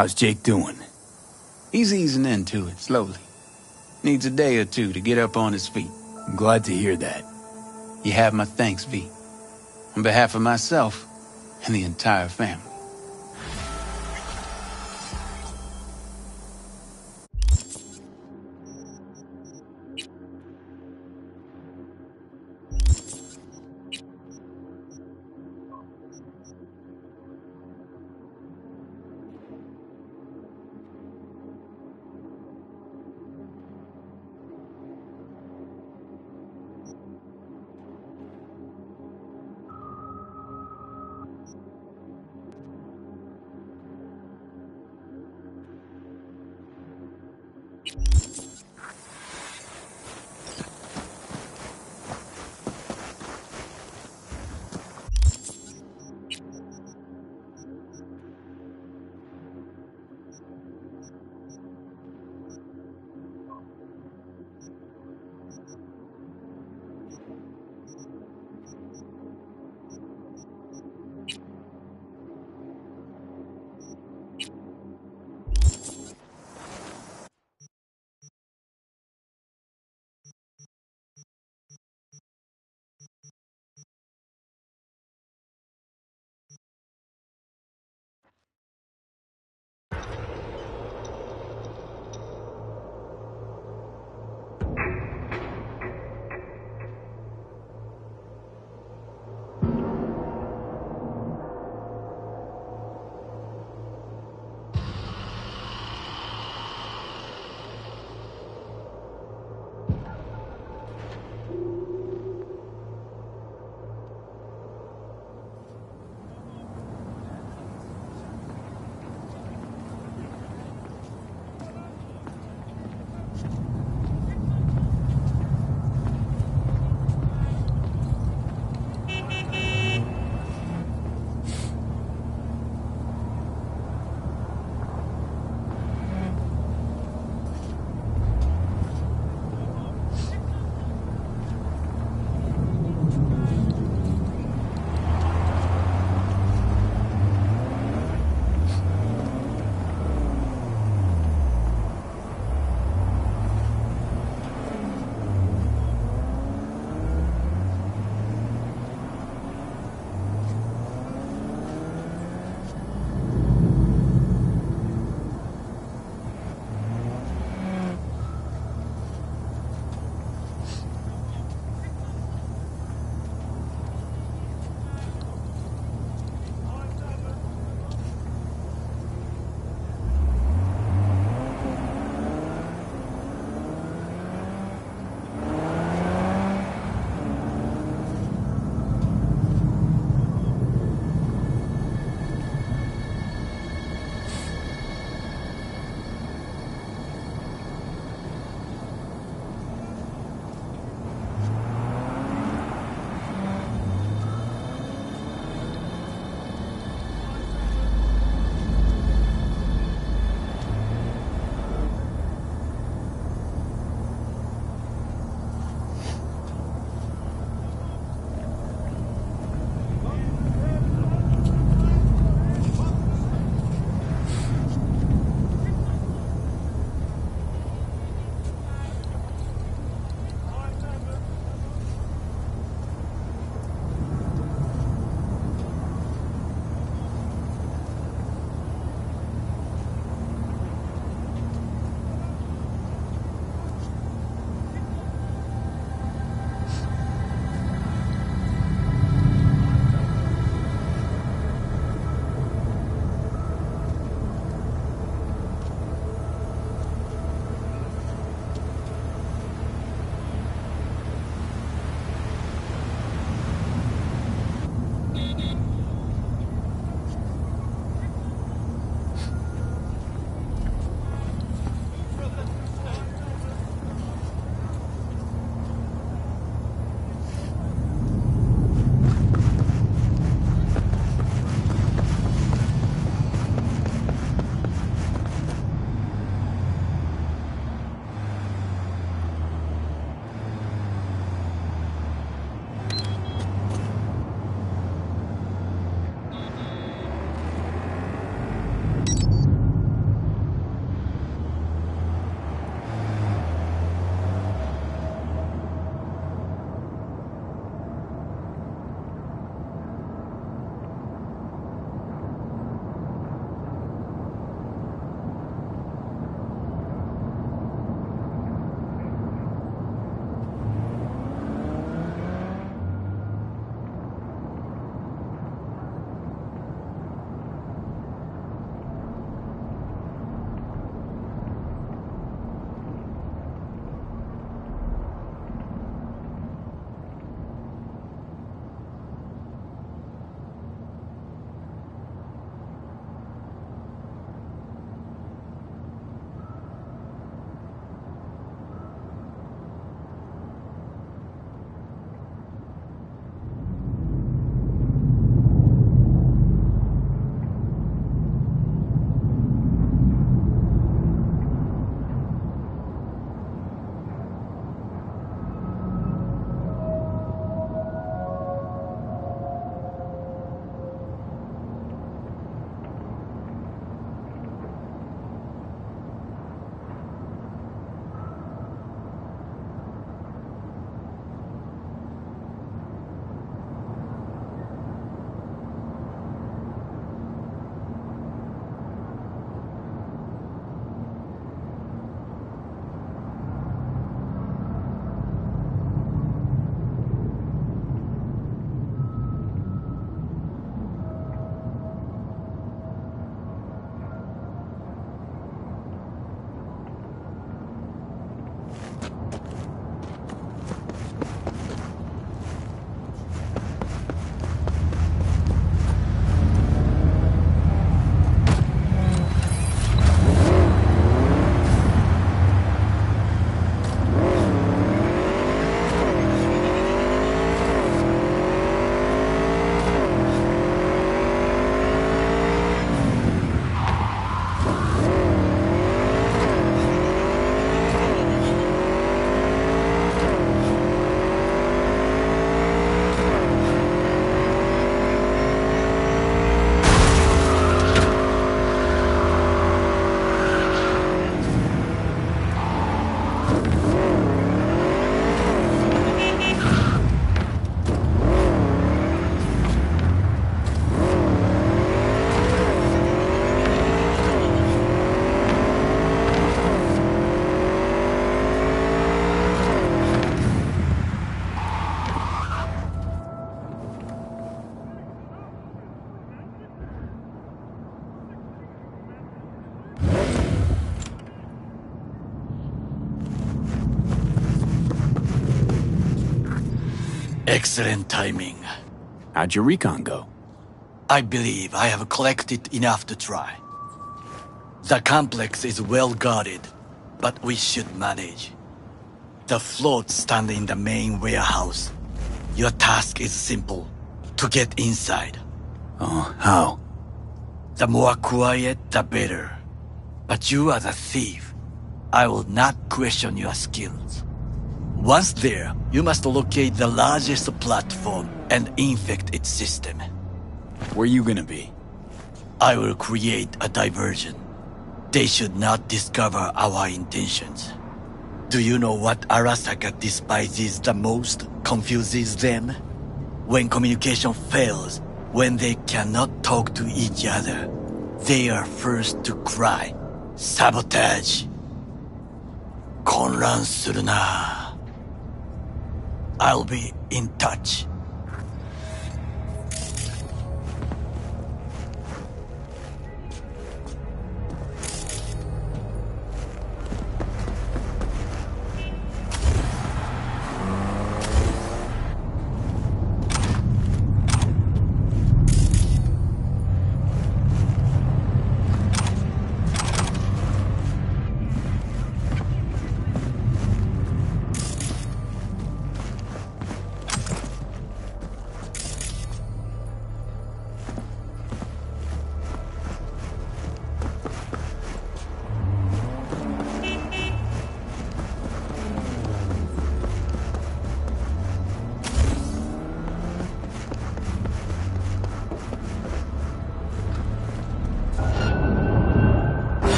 [SPEAKER 4] How's Jake doing?
[SPEAKER 6] He's easing into it, slowly. Needs a day or two to get up on his feet.
[SPEAKER 4] I'm glad to hear that.
[SPEAKER 6] You have my thanks, V. On behalf of myself and the entire family.
[SPEAKER 13] Excellent timing.
[SPEAKER 4] How'd your recon go?
[SPEAKER 13] I believe I have collected enough to try. The complex is well guarded, but we should manage. The floats stand in the main warehouse. Your task is simple: to get inside.
[SPEAKER 4] Oh, how?
[SPEAKER 13] The more quiet, the better. But you are the thief. I will not question your skills. Once there, you must locate the largest platform and infect its system.
[SPEAKER 4] Where you gonna be?
[SPEAKER 13] I will create a diversion. They should not discover our intentions. Do you know what Arasaka despises the most, confuses them? When communication fails, when they cannot talk to each other, they are first to cry, sabotage. 混乱するな. I'll be in touch.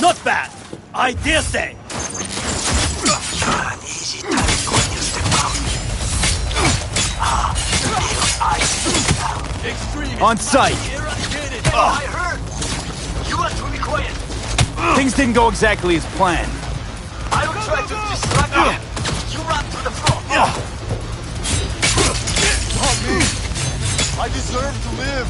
[SPEAKER 10] Not bad! I dare say!
[SPEAKER 13] You're an easy target when you step out. Little ice.
[SPEAKER 10] Extreme.
[SPEAKER 19] On sight!
[SPEAKER 13] I heard! You are to be quiet.
[SPEAKER 19] Things didn't go exactly as planned.
[SPEAKER 13] I will try to distract them. You run to the front.
[SPEAKER 10] Not me! I deserve to live!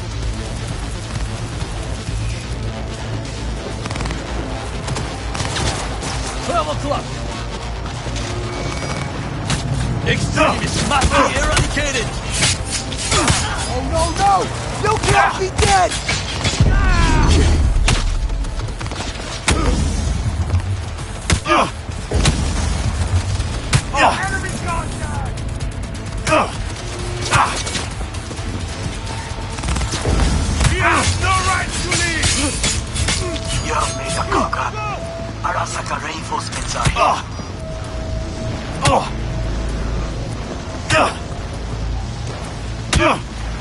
[SPEAKER 10] 12 o'clock! Extremists must be eradicated!
[SPEAKER 19] Oh no! You can't be dead!
[SPEAKER 10] Enemy contact! He has no right to leave!
[SPEAKER 13] You have made a cock-up. Arasaka reinforcements are here.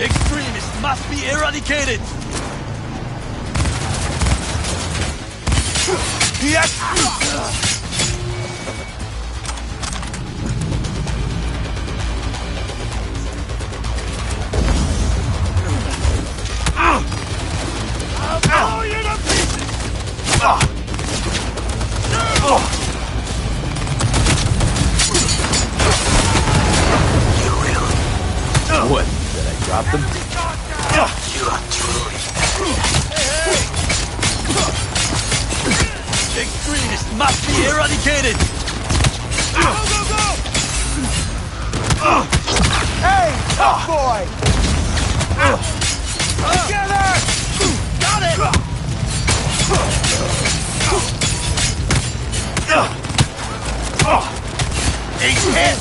[SPEAKER 10] Extremists must be eradicated! Yes! I'll blow you to pieces!
[SPEAKER 13] You will.
[SPEAKER 19] What? Did I drop them?
[SPEAKER 13] You are truly.
[SPEAKER 10] Extremists must be eradicated! Go, go, go!
[SPEAKER 19] Hey, tough boy!
[SPEAKER 10] Together! Got it! He's hit!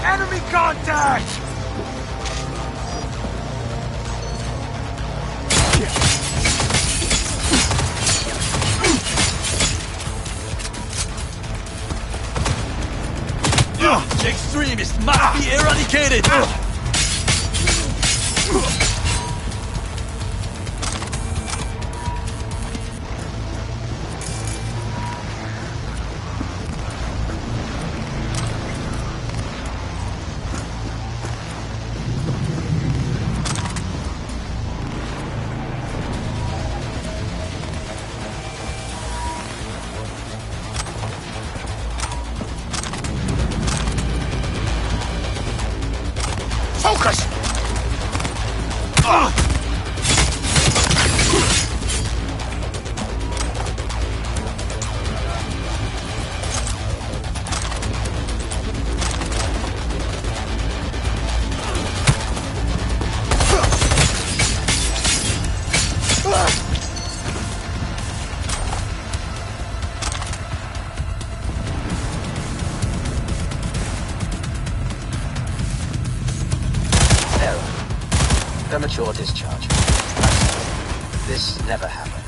[SPEAKER 19] Enemy contact!
[SPEAKER 10] Extremists must be eradicated!
[SPEAKER 20] premature discharge. This never happened.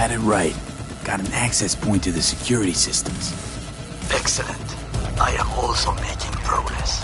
[SPEAKER 4] had it right. Got an access point to the security systems.
[SPEAKER 13] Excellent. I am also making progress.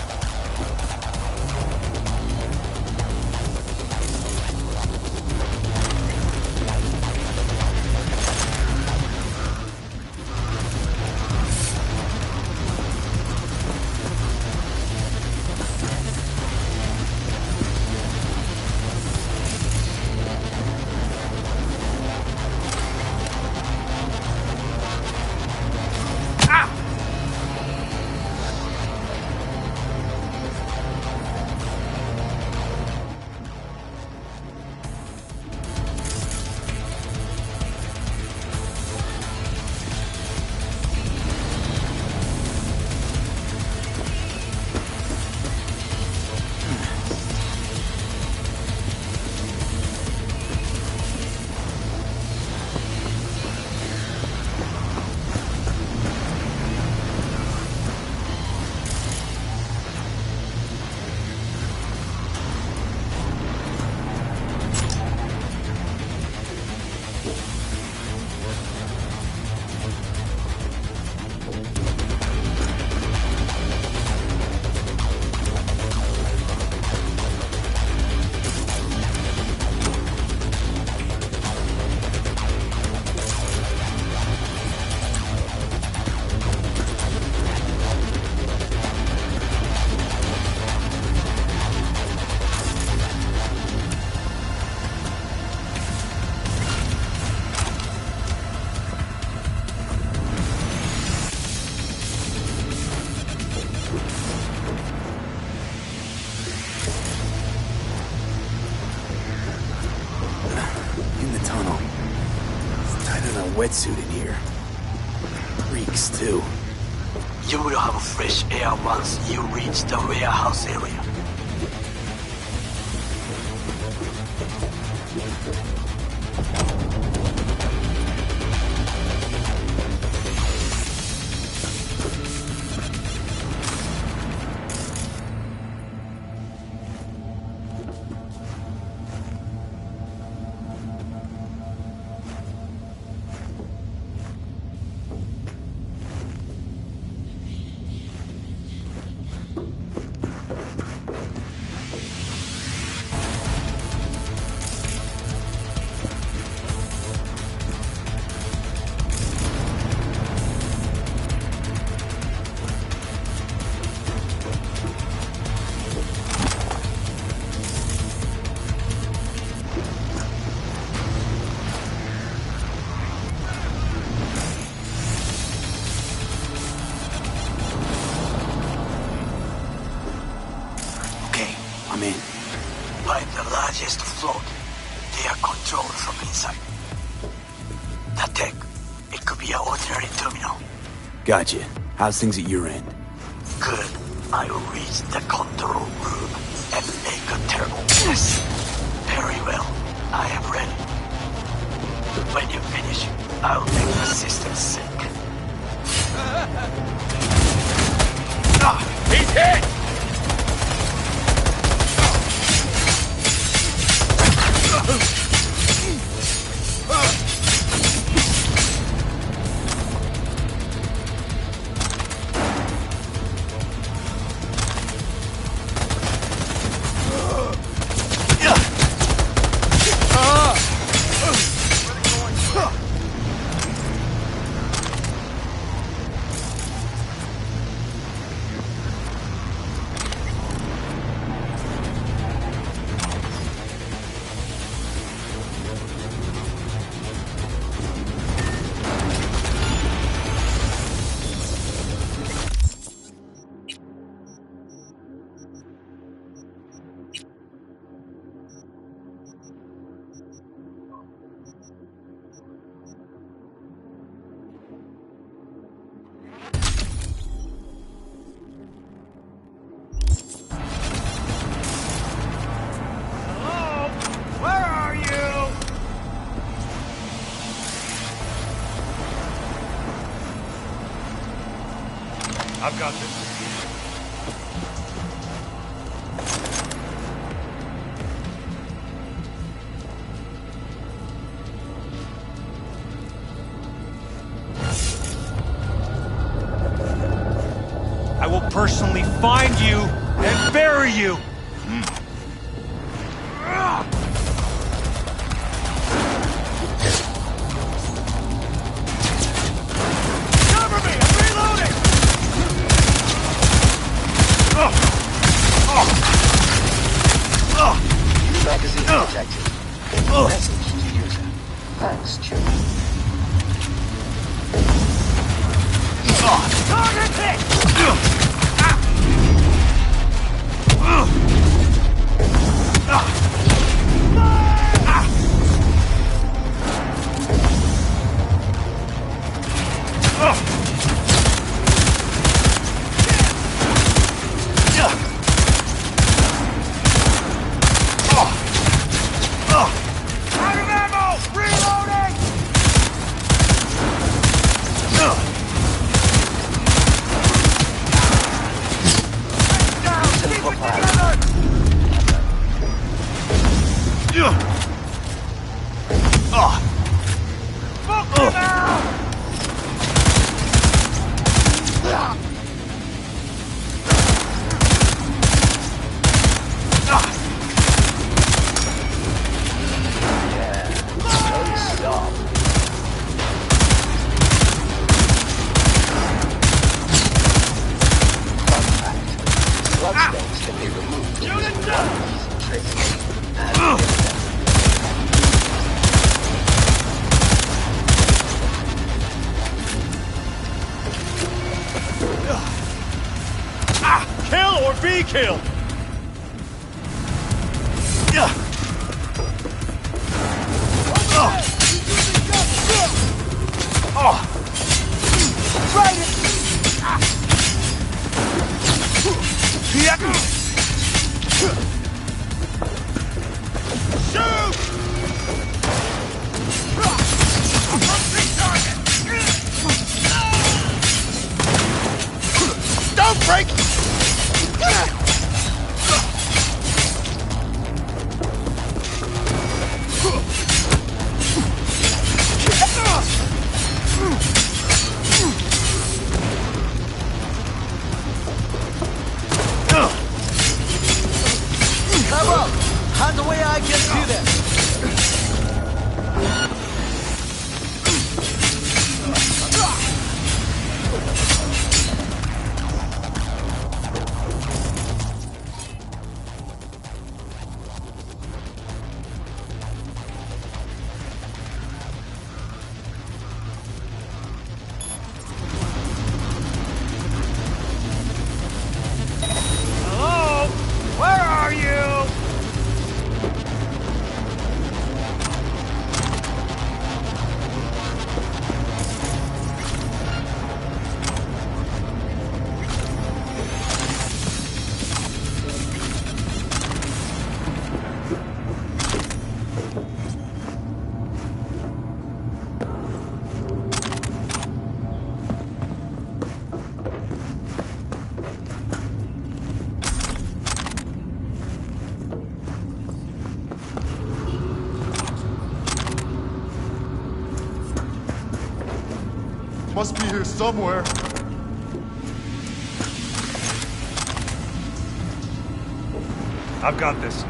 [SPEAKER 4] Wetsuit in here. Reeks, too.
[SPEAKER 13] You will have fresh air once you reach the warehouse area. Find the largest float. They are controlled from inside. The tech, it could be an ordinary terminal.
[SPEAKER 4] Gotcha. How's things at your end?
[SPEAKER 13] Good. I will reach the control room and make a terrible mess. Very well. I am ready. When you finish, I'll make the system sink.
[SPEAKER 10] He's hit! I've got this. personally find you and bury you! Cover me! I'm reloading!
[SPEAKER 20] Magazine detected. Message to user. Thanks, Chewie.
[SPEAKER 10] Target hit! Out of ammo! Reloading! Down! Keep it together! Smoke them out!
[SPEAKER 20] Bloodstains can be removed with one easy trick.
[SPEAKER 10] Kill or be killed!
[SPEAKER 19] Right it!
[SPEAKER 10] Shoot!
[SPEAKER 19] Don't break!
[SPEAKER 16] Come on! On the way I get to them!
[SPEAKER 10] Hello? Where are you?
[SPEAKER 19] Must be here somewhere.
[SPEAKER 10] I've got this.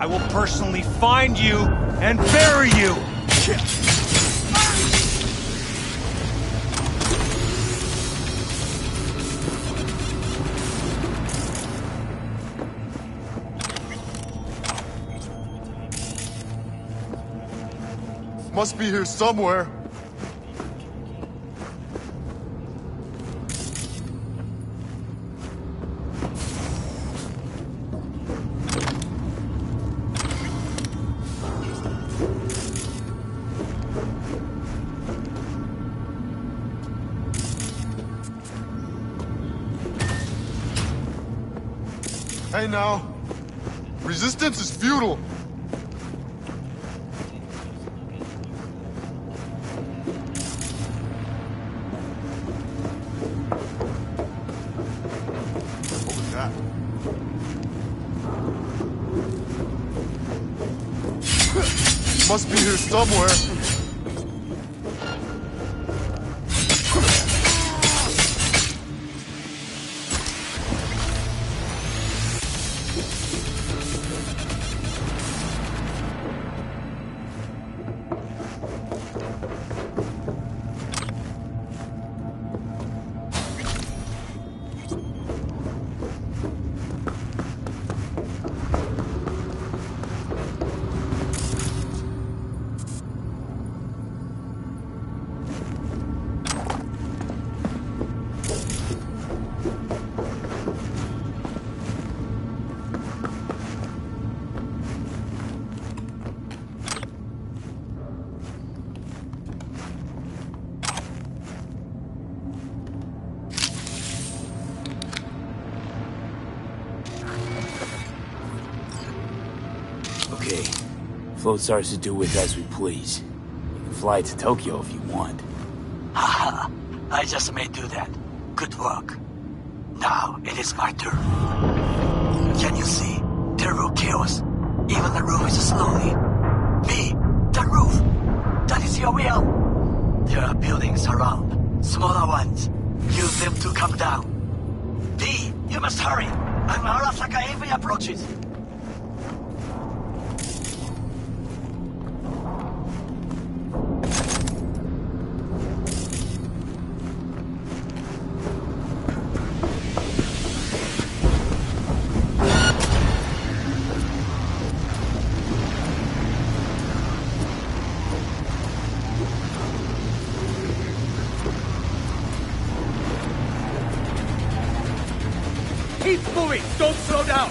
[SPEAKER 10] I will personally find you and bury you!
[SPEAKER 19] Must be here somewhere. Hey now, resistance is futile. Must be here somewhere.
[SPEAKER 4] Okay, float starts to do with as we please. You can fly to Tokyo if you want.
[SPEAKER 13] Haha, I just may do that. Good work. Now it is my turn. Can you see? Terrible chaos. Even the roof is slowly. B, the roof. That is your will. There are buildings around, smaller ones. Use them to come down. B, you must hurry. I'm Arasaka AV approaches.
[SPEAKER 10] Keep moving! Don't slow down!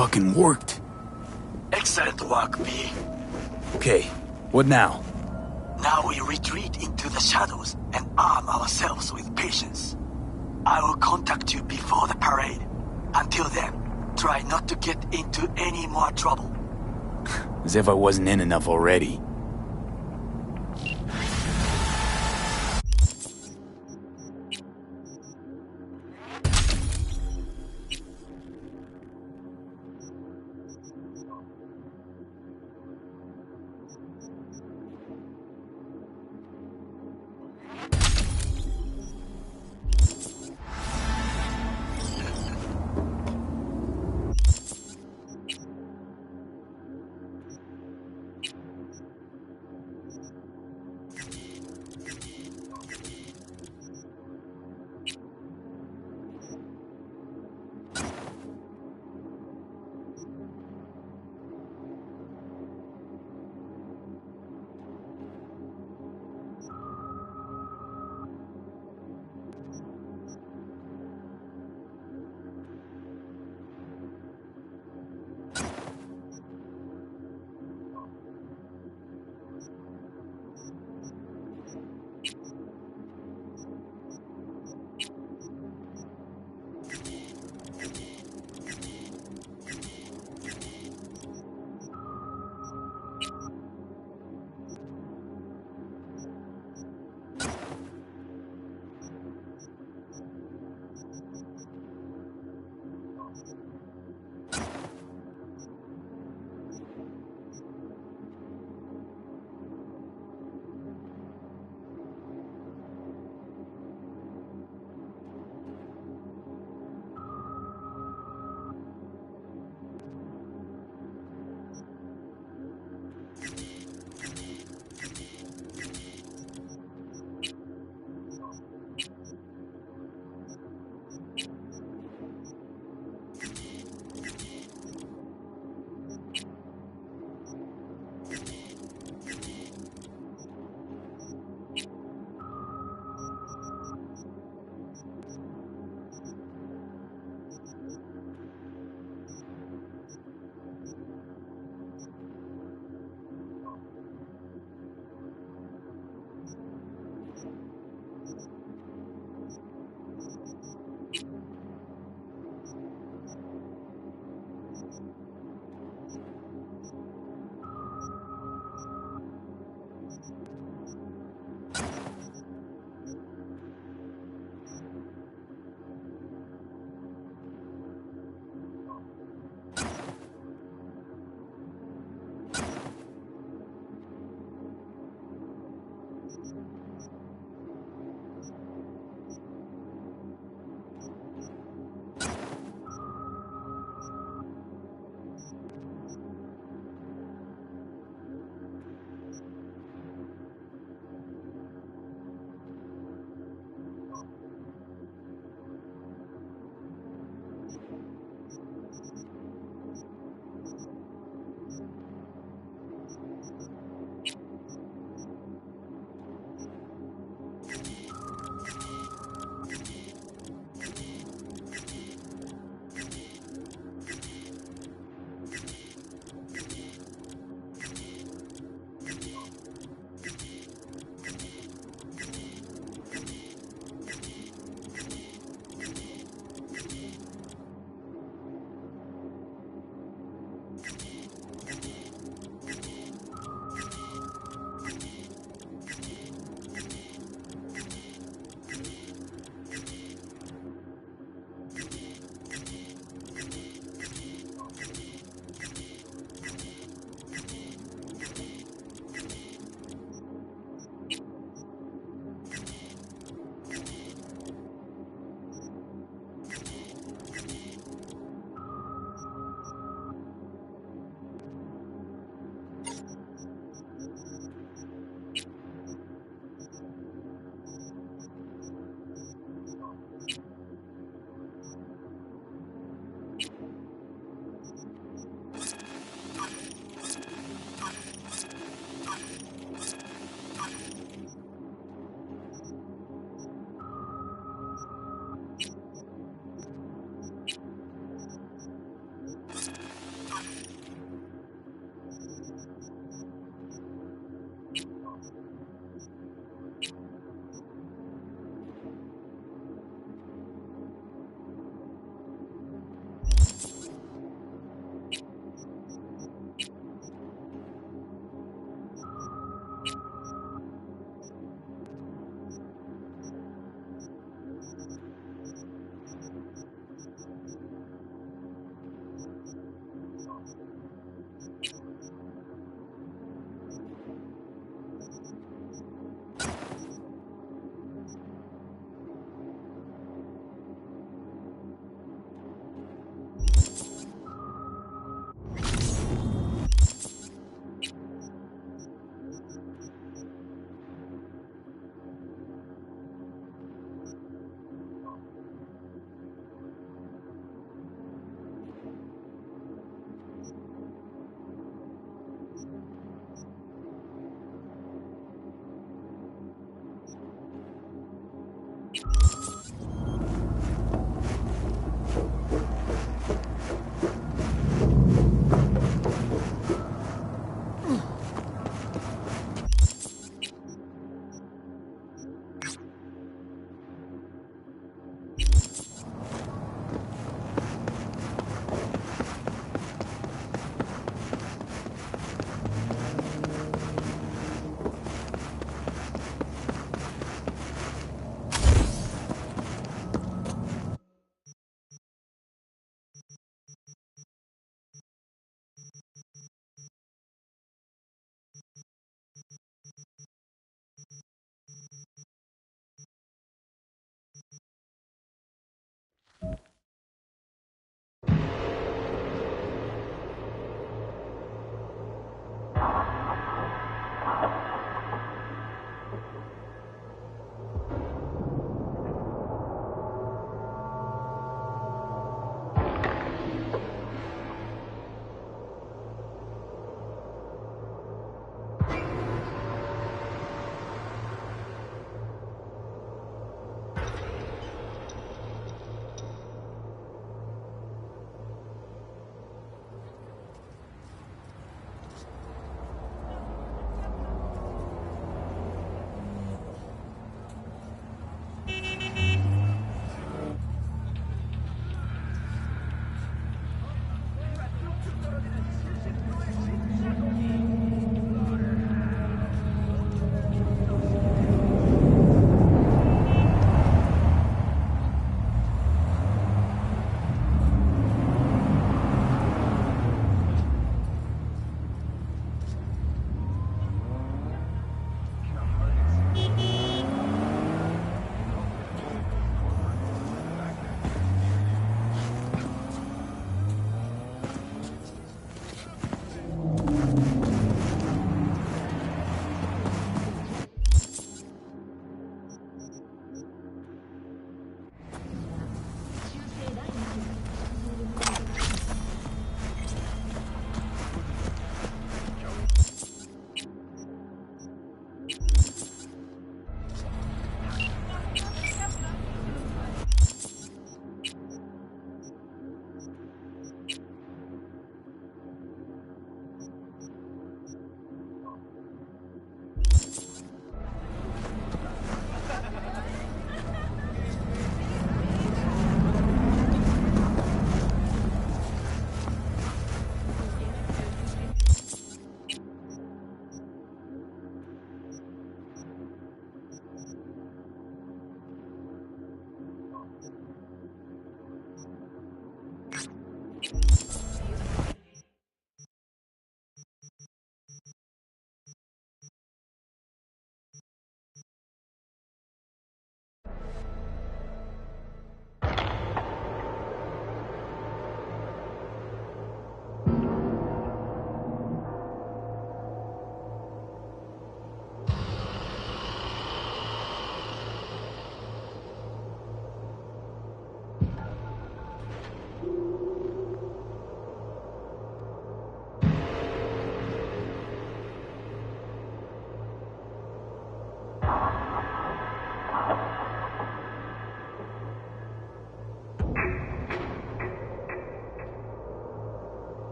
[SPEAKER 4] Fucking worked.
[SPEAKER 13] Excellent work, B.
[SPEAKER 4] Okay, what now?
[SPEAKER 13] Now we retreat into the shadows and arm ourselves with patience. I will contact you before the parade. Until then, try not to get into any more trouble.
[SPEAKER 4] As if I wasn't in enough already.
[SPEAKER 1] Thank you.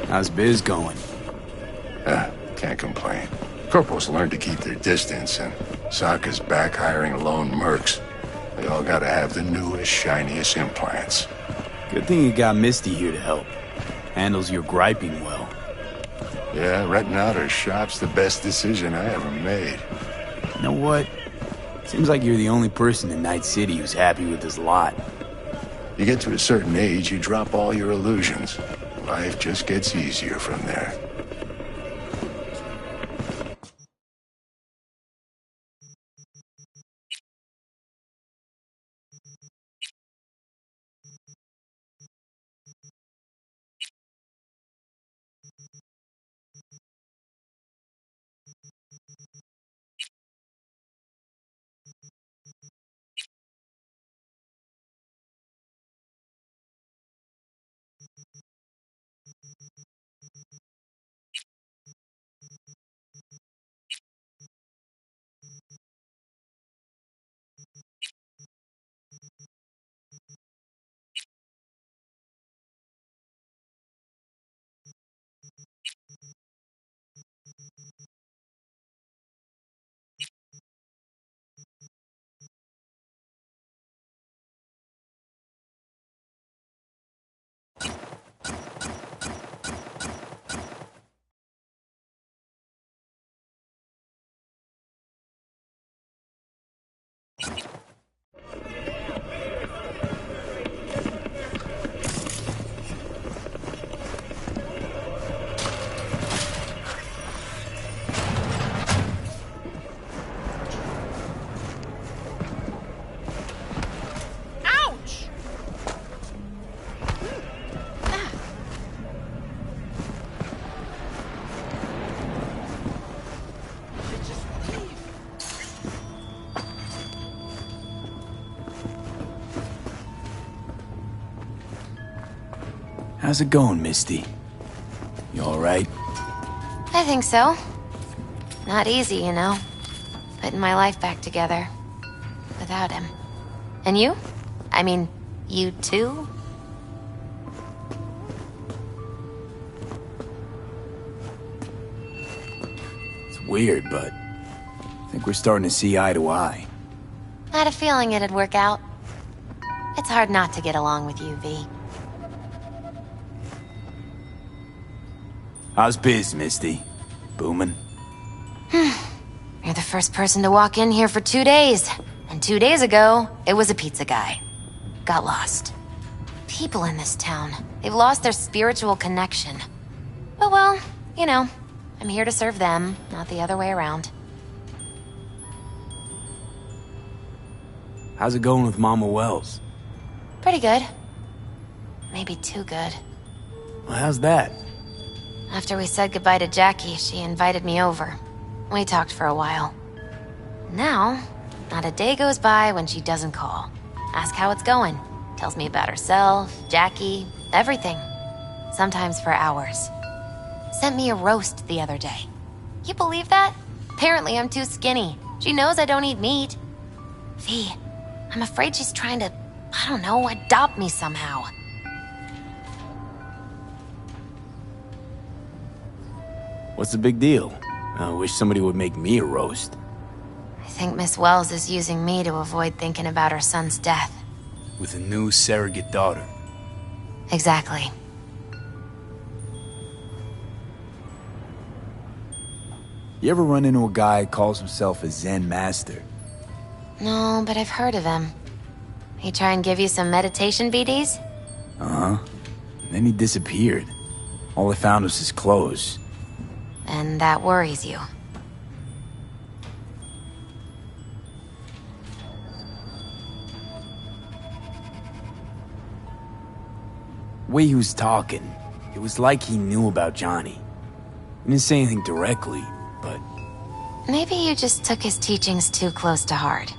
[SPEAKER 4] How's biz going?
[SPEAKER 1] Can't complain. Corporals learn to keep their distance, and Sokka's back hiring lone mercs. They all gotta have the newest, shiniest implants.
[SPEAKER 4] Good thing you got Misty here to help. Handles your griping well.
[SPEAKER 1] Yeah, renting out her shop's the best decision I ever made.
[SPEAKER 4] You know what? Seems like you're the only person in Night City who's happy with this lot.
[SPEAKER 1] You get to a certain age, you drop all your illusions. Life just gets easier from there.
[SPEAKER 4] How's it going, Misty? You alright?
[SPEAKER 15] I think so. Not easy, you know. Putting my life back together. Without him. And you? I mean, you too?
[SPEAKER 4] It's weird, but I think we're starting to see eye to eye.
[SPEAKER 15] I had a feeling it'd work out. It's hard not to get along with you, V.
[SPEAKER 4] How's biz, Misty? Booming?
[SPEAKER 15] You're the first person to walk in here for 2 days. And 2 days ago, it was a pizza guy. Got lost. People in this town, they've lost their spiritual connection. But well, you know, I'm here to serve them, not the other way around.
[SPEAKER 4] How's it going with Mama Wells?
[SPEAKER 15] Pretty good. Maybe too good.
[SPEAKER 4] Well, how's that?
[SPEAKER 15] After we said goodbye to Jackie, she invited me over. We talked for a while. Now, not a day goes by when she doesn't call. Ask how it's going. Tells me about herself, Jackie, everything. Sometimes for hours. Sent me a roast the other day. You believe that? Apparently I'm too skinny. She knows I don't eat meat. V, I'm afraid she's trying to, I don't know, adopt me somehow.
[SPEAKER 4] What's the big deal? I wish somebody would make me a roast.
[SPEAKER 15] I think Miss Wells is using me to avoid thinking about her son's death.
[SPEAKER 4] With a new surrogate daughter.
[SPEAKER 15] Exactly.
[SPEAKER 4] You ever run into a guy who calls himself a Zen master?
[SPEAKER 15] No, but I've heard of him. He try and give you some meditation BDs?
[SPEAKER 4] Uh-huh. And then he disappeared. All I found was his clothes.
[SPEAKER 15] And that worries you.
[SPEAKER 4] The way he was talking, it was like he knew about Johnny. He didn't say anything directly, but...
[SPEAKER 15] Maybe you just took his teachings too close to heart.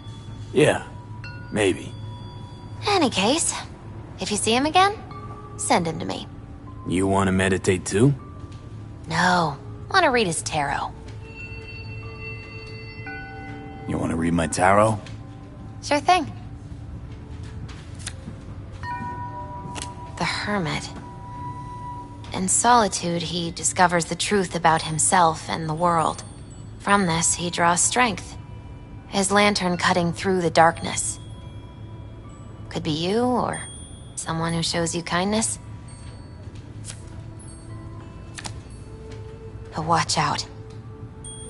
[SPEAKER 4] Yeah, maybe.
[SPEAKER 15] Any case, if you see him again, send him to me.
[SPEAKER 4] You want to meditate too?
[SPEAKER 15] No, want to read his tarot.
[SPEAKER 4] You want to read my tarot?
[SPEAKER 15] Sure thing. The Hermit. In solitude, he discovers the truth about himself and the world. From this, he draws strength. His lantern cutting through the darkness. Could be you, or someone who shows you kindness. But watch out.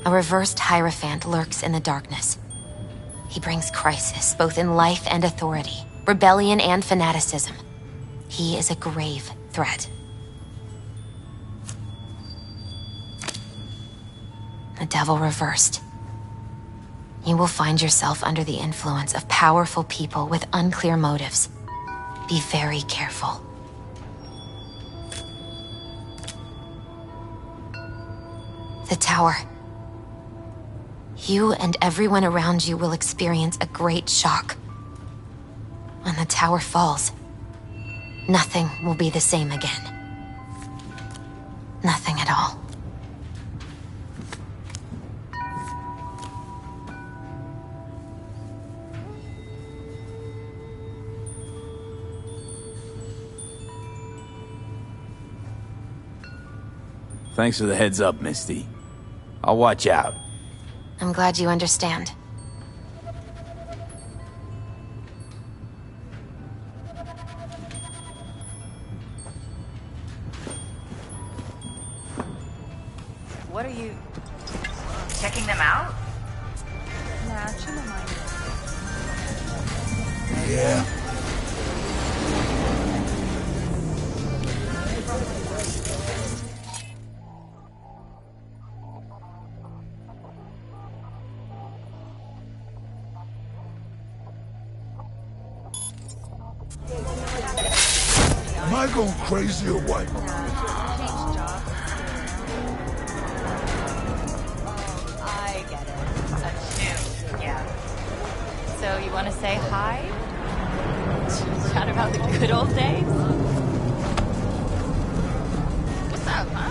[SPEAKER 15] A reversed Hierophant lurks in the darkness. He brings crisis, both in life and authority, rebellion and fanaticism. He is a grave threat. The devil reversed. You will find yourself under the influence of powerful people with unclear motives. Be very careful. The tower. You and everyone around you will experience a great shock. When the tower falls, nothing will be the same again. Nothing at all.
[SPEAKER 4] Thanks for the heads up, Misty. I'll watch out.
[SPEAKER 15] I'm glad you understand.
[SPEAKER 21] What are you... checking them out?
[SPEAKER 19] Yeah. Am I going crazy or what?
[SPEAKER 21] I get it. A new, yeah. So you want to say hi? Chat about the good old days? What's up, huh?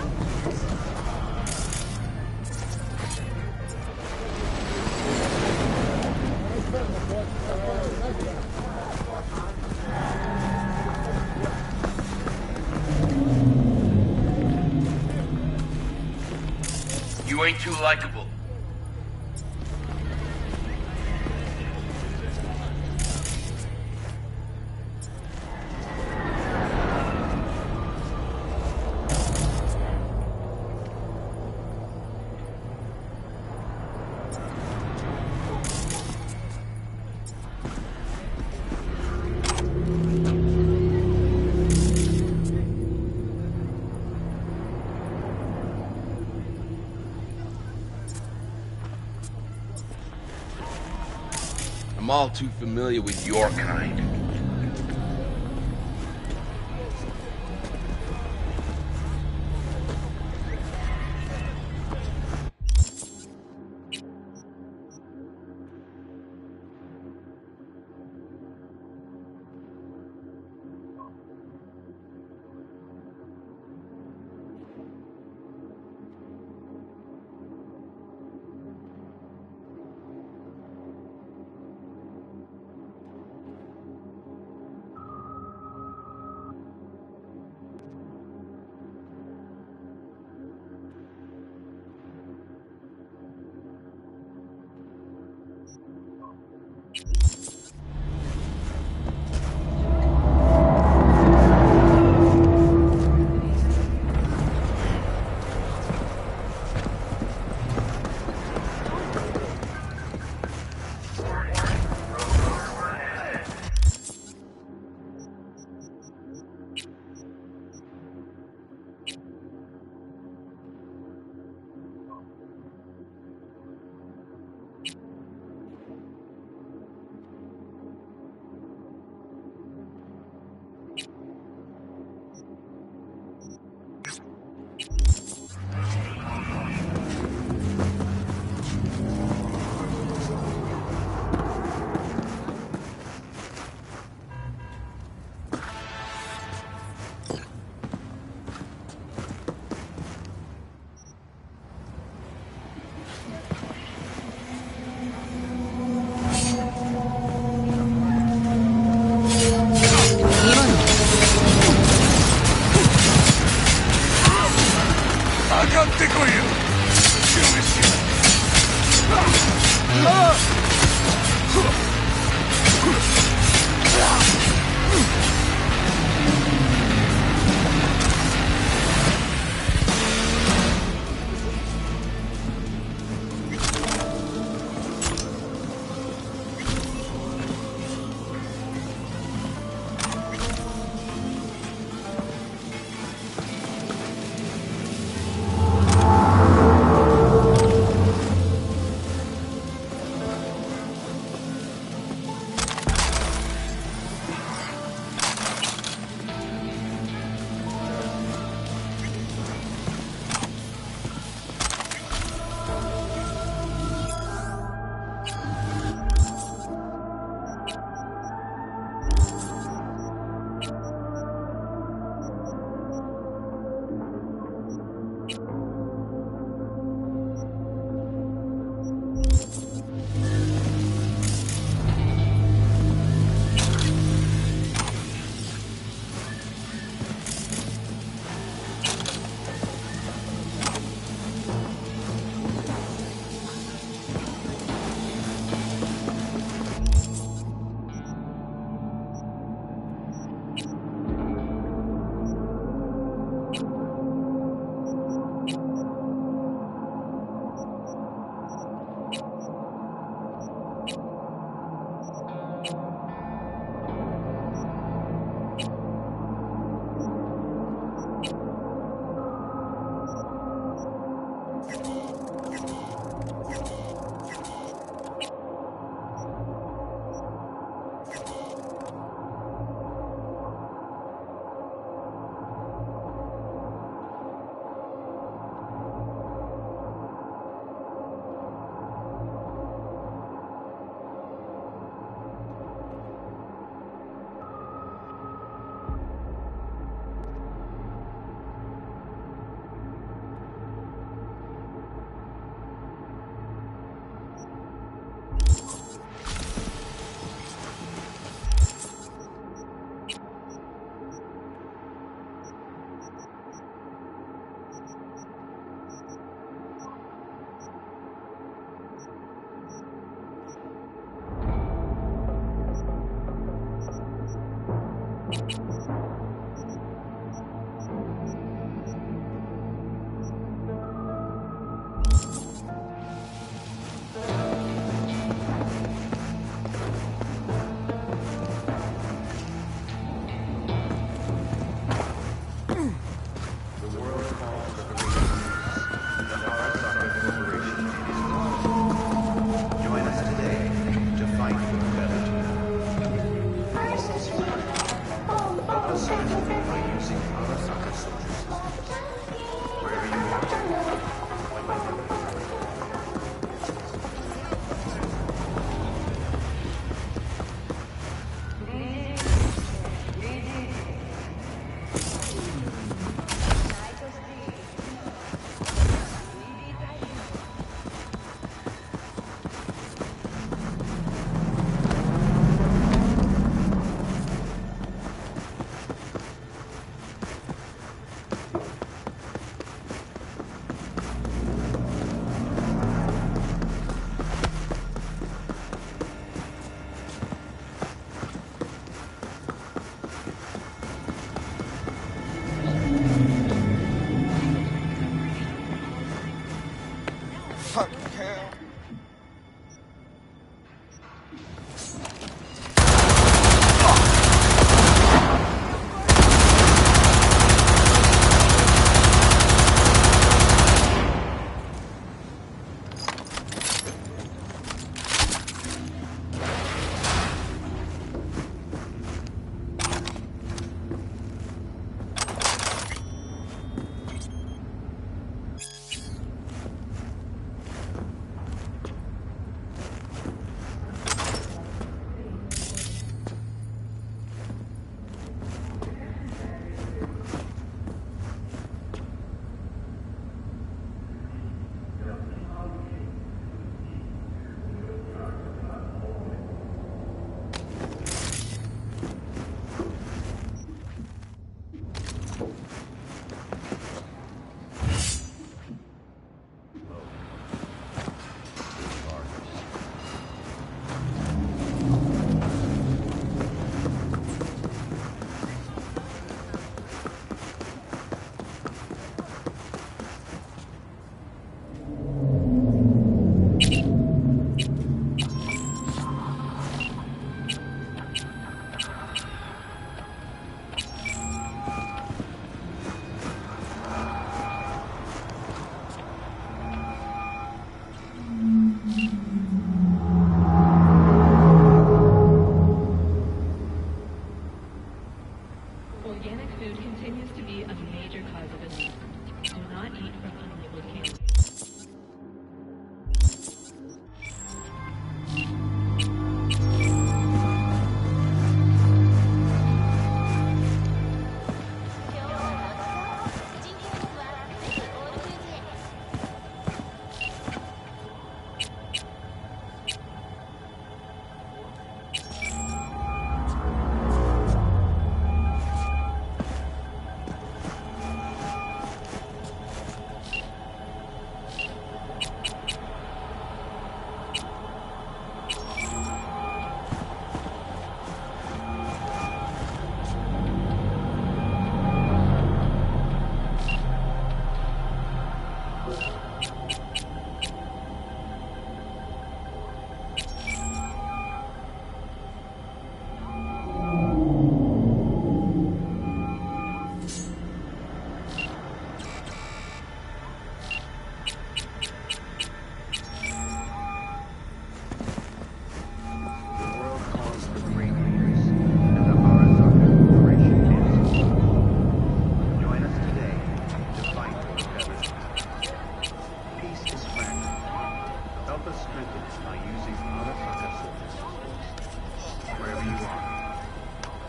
[SPEAKER 17] You ain't too likable. I'm all too familiar with your kind.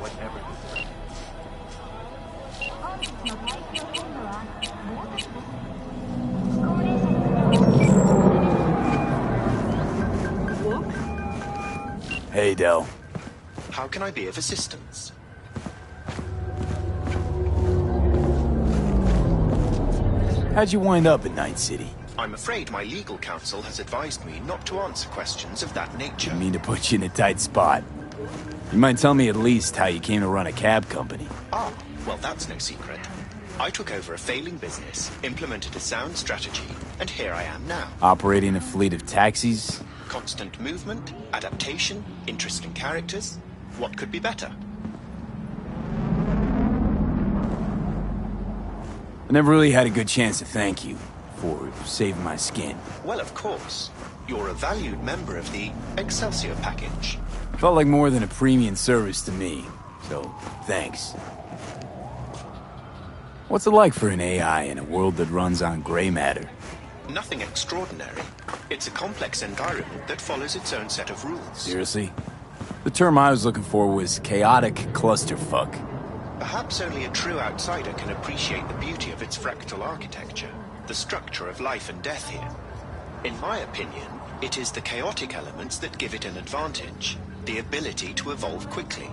[SPEAKER 9] whatever the threat.
[SPEAKER 4] Hey, Del.
[SPEAKER 22] How can I be of assistance?
[SPEAKER 4] How'd you wind up in Night City?
[SPEAKER 22] I'm afraid my legal counsel has advised me not to answer questions of that nature.
[SPEAKER 4] Didn't mean to put you in a tight spot. You might tell me at least how you came to run a cab company.
[SPEAKER 22] Ah, well, that's no secret. I took over a failing business, implemented a sound strategy, and here I am now.
[SPEAKER 4] Operating a fleet of taxis?
[SPEAKER 22] Constant movement, adaptation, interesting characters. What could be better?
[SPEAKER 4] I never really had a good chance to thank you for saving my skin.
[SPEAKER 22] Well, of course. You're a valued member of the Excelsior package.
[SPEAKER 4] Felt like more than a premium service to me, so thanks. What's it like for an AI in a world that runs on gray matter?
[SPEAKER 22] Nothing extraordinary. It's a complex environment that follows its own set of rules.
[SPEAKER 4] Seriously? The term I was looking for was chaotic clusterfuck.
[SPEAKER 22] Perhaps only a true outsider can appreciate the beauty of its fractal architecture, the structure of life and death here. In my opinion, it is the chaotic elements that give it an advantage, the ability to evolve quickly.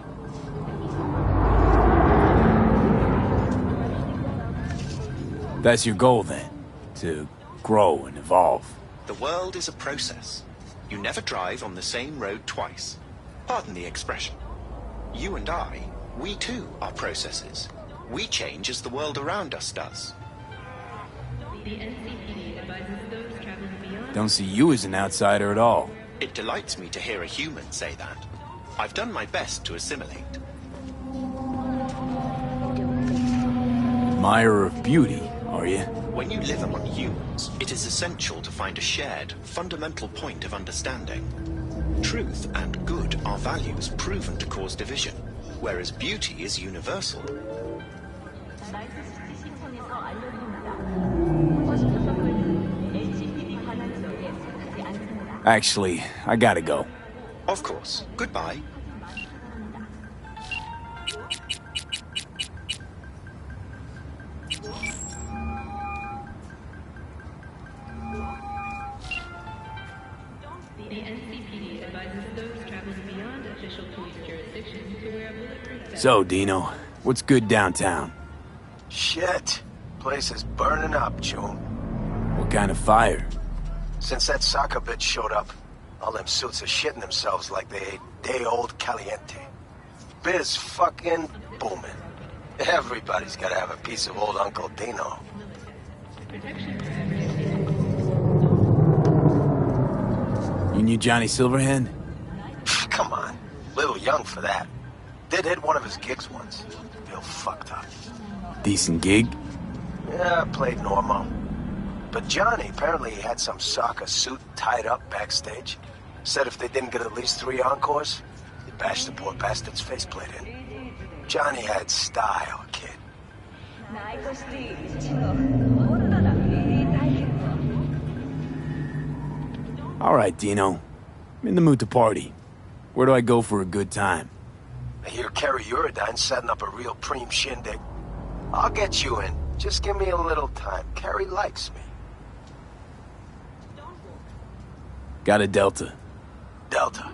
[SPEAKER 4] That's your goal then? To grow and evolve?
[SPEAKER 22] The world is a process. You never drive on the same road twice. Pardon the expression. You and I, we too are processes. We change as the world around us does.
[SPEAKER 4] Don't see you as an outsider at all.
[SPEAKER 22] It delights me to hear a human say that. I've done my best to assimilate.
[SPEAKER 4] Admirer of beauty, are you?
[SPEAKER 22] When you live among humans, it is essential to find a shared, fundamental point of understanding. Truth and good are values proven to cause division, whereas beauty is universal.
[SPEAKER 4] Actually, I gotta go.
[SPEAKER 22] Of course. Goodbye.
[SPEAKER 4] So, Dino, what's good downtown?
[SPEAKER 23] Shit. Place is burning up, June.
[SPEAKER 4] What kind of fire?
[SPEAKER 23] Since that soccer bitch showed up, all them suits are shitting themselves like they ate day-old caliente. Biz fucking booming. Everybody's gotta have a piece of old Uncle Dino.
[SPEAKER 4] You knew Johnny Silverhand?
[SPEAKER 23] Come on. Little young for that. Did hit one of his gigs once. Feel fucked up.
[SPEAKER 4] Decent gig?
[SPEAKER 23] Yeah, played normal. But Johnny apparently had some soccer suit tied up backstage. Said if they didn't get at least 3 encores, he'd bash the poor bastard's faceplate in. Johnny had style, kid.
[SPEAKER 4] All right, Dino. I'm in the mood to party. Where do I go for a good time?
[SPEAKER 23] I hear Kerry Uridine's setting up a real preem shindig. I'll get you in. Just give me a little time. Kerry likes me.
[SPEAKER 4] Got a Delta.
[SPEAKER 23] Delta.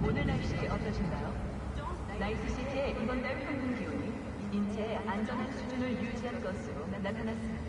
[SPEAKER 24] 오늘 날씨 어떠신가요? 나이트시티의 이번 달 평균 기온이 인체의 안전한 수준을 유지한 것으로 나타났습니다.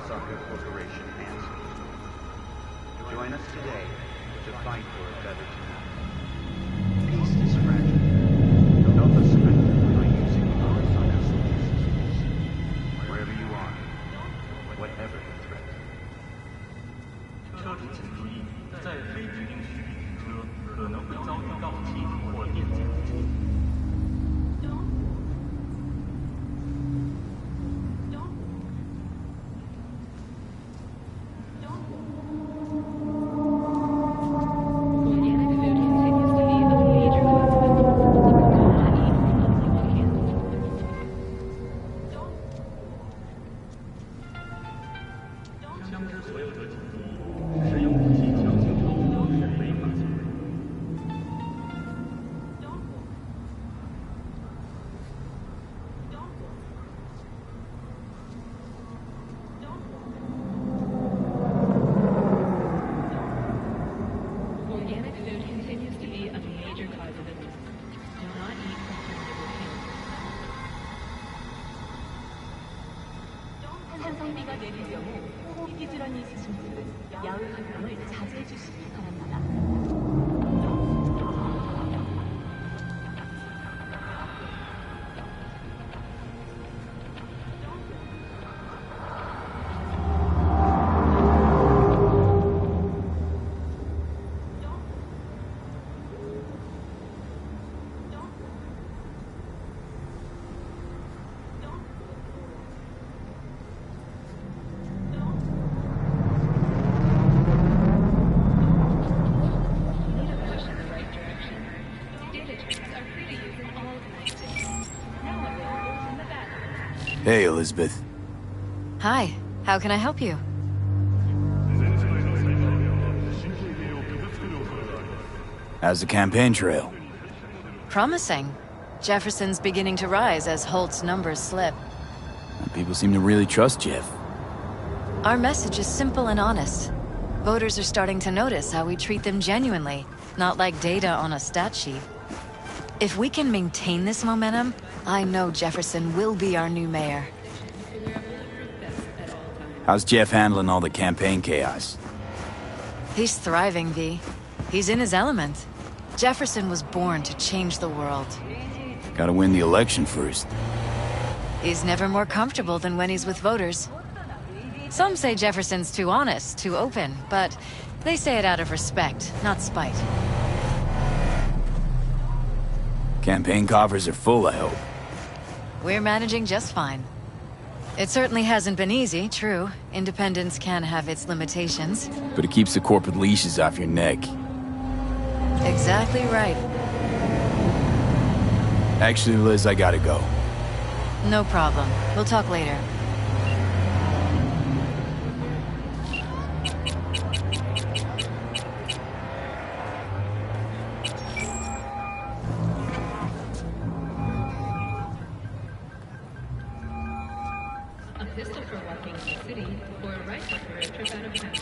[SPEAKER 2] Soccer Corporation answers. Join us today to fight for a better tomorrow. Peace is fragile. Help us strengthen by using our soccer systems. Wherever you are, whatever the threat.
[SPEAKER 5] 车主请注意，在非指定区域停车可能会遭遇盗窃或电击。
[SPEAKER 24] 산성비가 내릴 경우 희귀 질환이 있으신 분들은 야외 활동을 자제해 주시기 바랍니다.
[SPEAKER 4] Hey, Elizabeth.
[SPEAKER 8] Hi, how can I help you?
[SPEAKER 4] How's the campaign trail?
[SPEAKER 8] Promising. Jefferson's beginning to rise as Holt's numbers slip.
[SPEAKER 4] People seem to really trust Jeff.
[SPEAKER 8] Our message is simple and honest. Voters are starting to notice how we treat them genuinely, not like data on a stat sheet. If we can maintain this momentum, I know Jefferson will be our new mayor.
[SPEAKER 4] How's Jeff handling all the campaign chaos?
[SPEAKER 8] He's thriving, V. He's in his element. Jefferson was born to change the world.
[SPEAKER 4] Gotta win the election first.
[SPEAKER 8] He's never more comfortable than when he's with voters. Some say Jefferson's too honest, too open, but they say it out of respect, not spite.
[SPEAKER 4] Campaign coffers are full, I hope.
[SPEAKER 8] We're managing just fine. It certainly hasn't been easy, true. Independence can have its limitations.
[SPEAKER 4] But it keeps the corporate leashes off your neck.
[SPEAKER 8] Exactly right.
[SPEAKER 4] Actually, Liz, I gotta go.
[SPEAKER 8] No problem. We'll talk later.
[SPEAKER 24] A pistol for walking in the city, or a rifle for a trip out of town.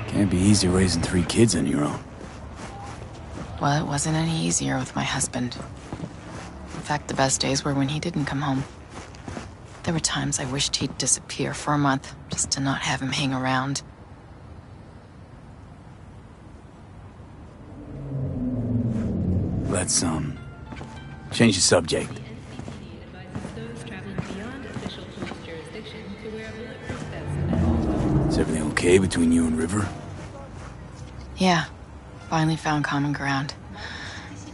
[SPEAKER 4] Can't be easy raising 3 kids on your own.
[SPEAKER 14] Well, it wasn't any easier with my husband. In fact, the best days were when he didn't come home. There were times I wished he'd disappear for a month, just to not have him hang around.
[SPEAKER 4] Let's, change the subject. Is everything okay between you and River?
[SPEAKER 14] Yeah, finally found common ground.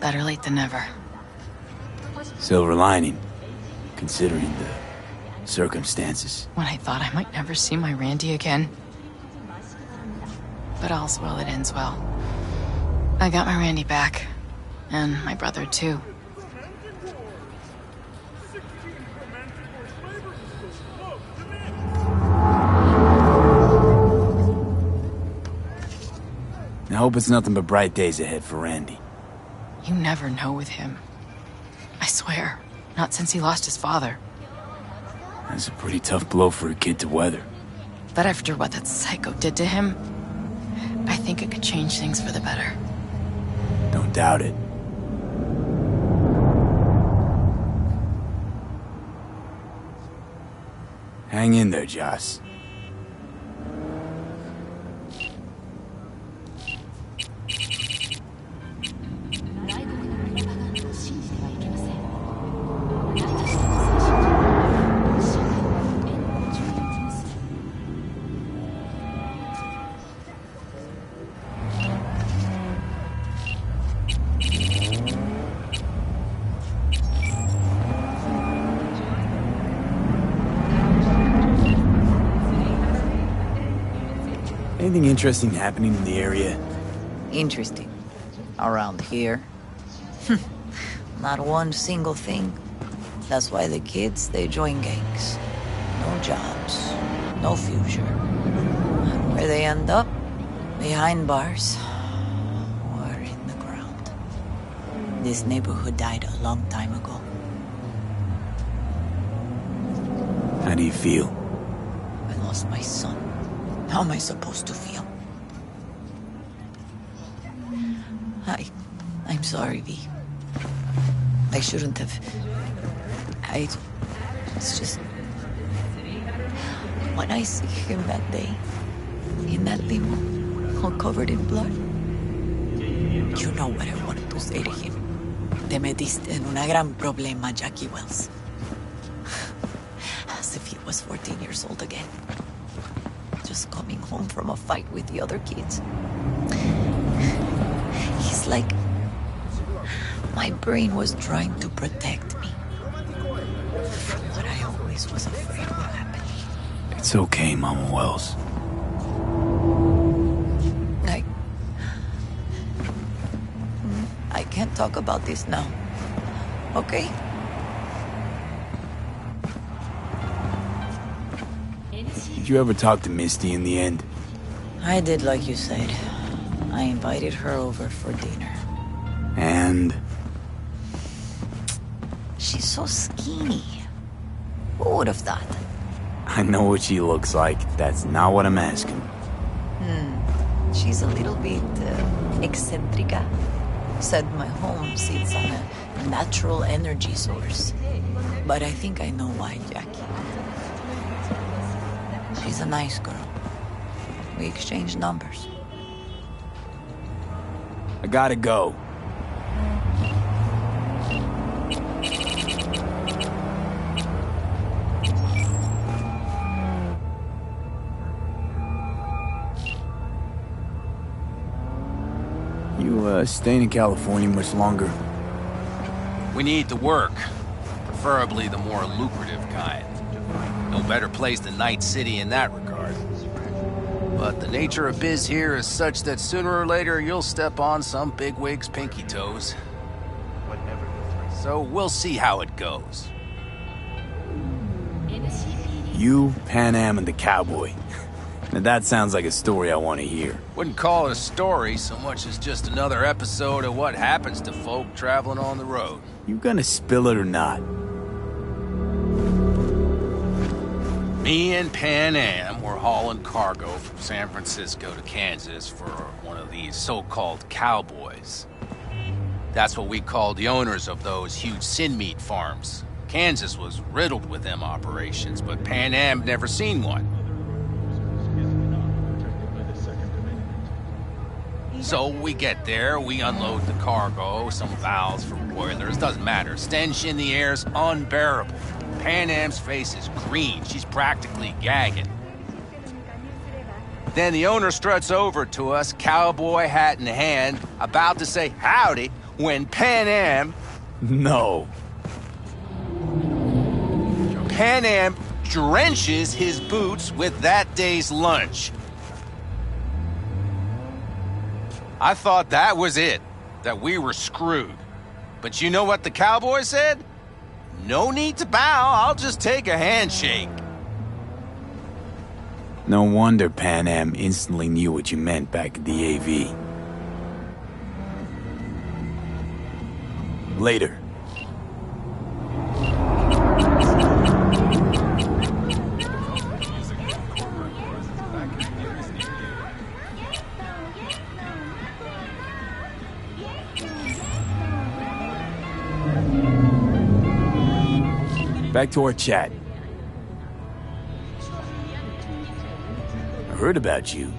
[SPEAKER 14] Better late than never.
[SPEAKER 4] Silver lining, considering the circumstances.
[SPEAKER 14] When I thought I might never see my Randy again. But all's well that ends well. I got my Randy back. And my brother, too.
[SPEAKER 4] I hope it's nothing but bright days ahead for Randy.
[SPEAKER 14] You never know with him. I swear. Not since he lost his father.
[SPEAKER 4] That's a pretty tough blow for a kid to weather.
[SPEAKER 14] But after what that psycho did to him, I think it could change things for the better.
[SPEAKER 4] Don't doubt it. Hang in there, Joss. Anything interesting happening in the area?
[SPEAKER 3] Interesting. Around here? Not one single thing. That's why the kids, they join gangs. No jobs, no future. Where they end up? Behind bars. Or in the ground. This neighborhood died a long time ago.
[SPEAKER 4] How do you feel?
[SPEAKER 3] I lost my son. How am I supposed to feel? I'm sorry, V. I shouldn't have. It's just... When I see him that day, in that limo, all covered in blood, you know what I wanted to say to him. Te metiste en una gran problema, Jackie Wells. As if he was 14 years old again. Just coming home from a fight with the other kids. He's like... My brain was trying to protect me. From what I always was afraid would happen.
[SPEAKER 4] It's okay, Mama Wells.
[SPEAKER 3] I can't talk about this now. Okay?
[SPEAKER 4] Did you ever talk to Misty in the end?
[SPEAKER 3] I did like you said. I invited her over for dinner.
[SPEAKER 4] And?
[SPEAKER 3] She's so skinny. Who would have thought?
[SPEAKER 4] I know what she looks like. That's not what I'm asking.
[SPEAKER 3] She's a little bit eccentrica. Said my home sits on a natural energy source. But I think I know why, Jackie. She's a nice girl. We exchanged numbers.
[SPEAKER 4] I gotta go. You, staying in California much longer?
[SPEAKER 6] We need the work. Preferably the more lucrative kind. No better place than Night City in that regard. But the nature of biz here is such that sooner or later you'll step on some bigwig's pinky toes. So we'll see how it goes.
[SPEAKER 4] You, Pan Am, and the cowboy. Now that sounds like a story I want to hear.
[SPEAKER 6] Wouldn't call it a story so much as just another episode of what happens to folk traveling on the road.
[SPEAKER 4] You gonna spill it or not?
[SPEAKER 6] Me and Pan Am were hauling cargo from San Francisco to Kansas for one of these so-called cowboys. That's what we called the owners of those huge sin meat farms. Kansas was riddled with them operations, but Pan Am never seen one. So we get there, we unload the cargo, some valves for boilers, doesn't matter. Stench in the air's unbearable. Pan Am's face is green, she's practically gagging. Then the owner struts over to us, cowboy hat in hand, about to say howdy, when Pan Am...
[SPEAKER 4] No.
[SPEAKER 6] Pan Am drenches his boots with that day's lunch. I thought that was it, that we were screwed. But you know what the cowboy said? No need to bow, I'll just take a handshake.
[SPEAKER 4] No wonder Pan Am instantly knew what you meant back at the AV. Later. back to our chat. I heard about you.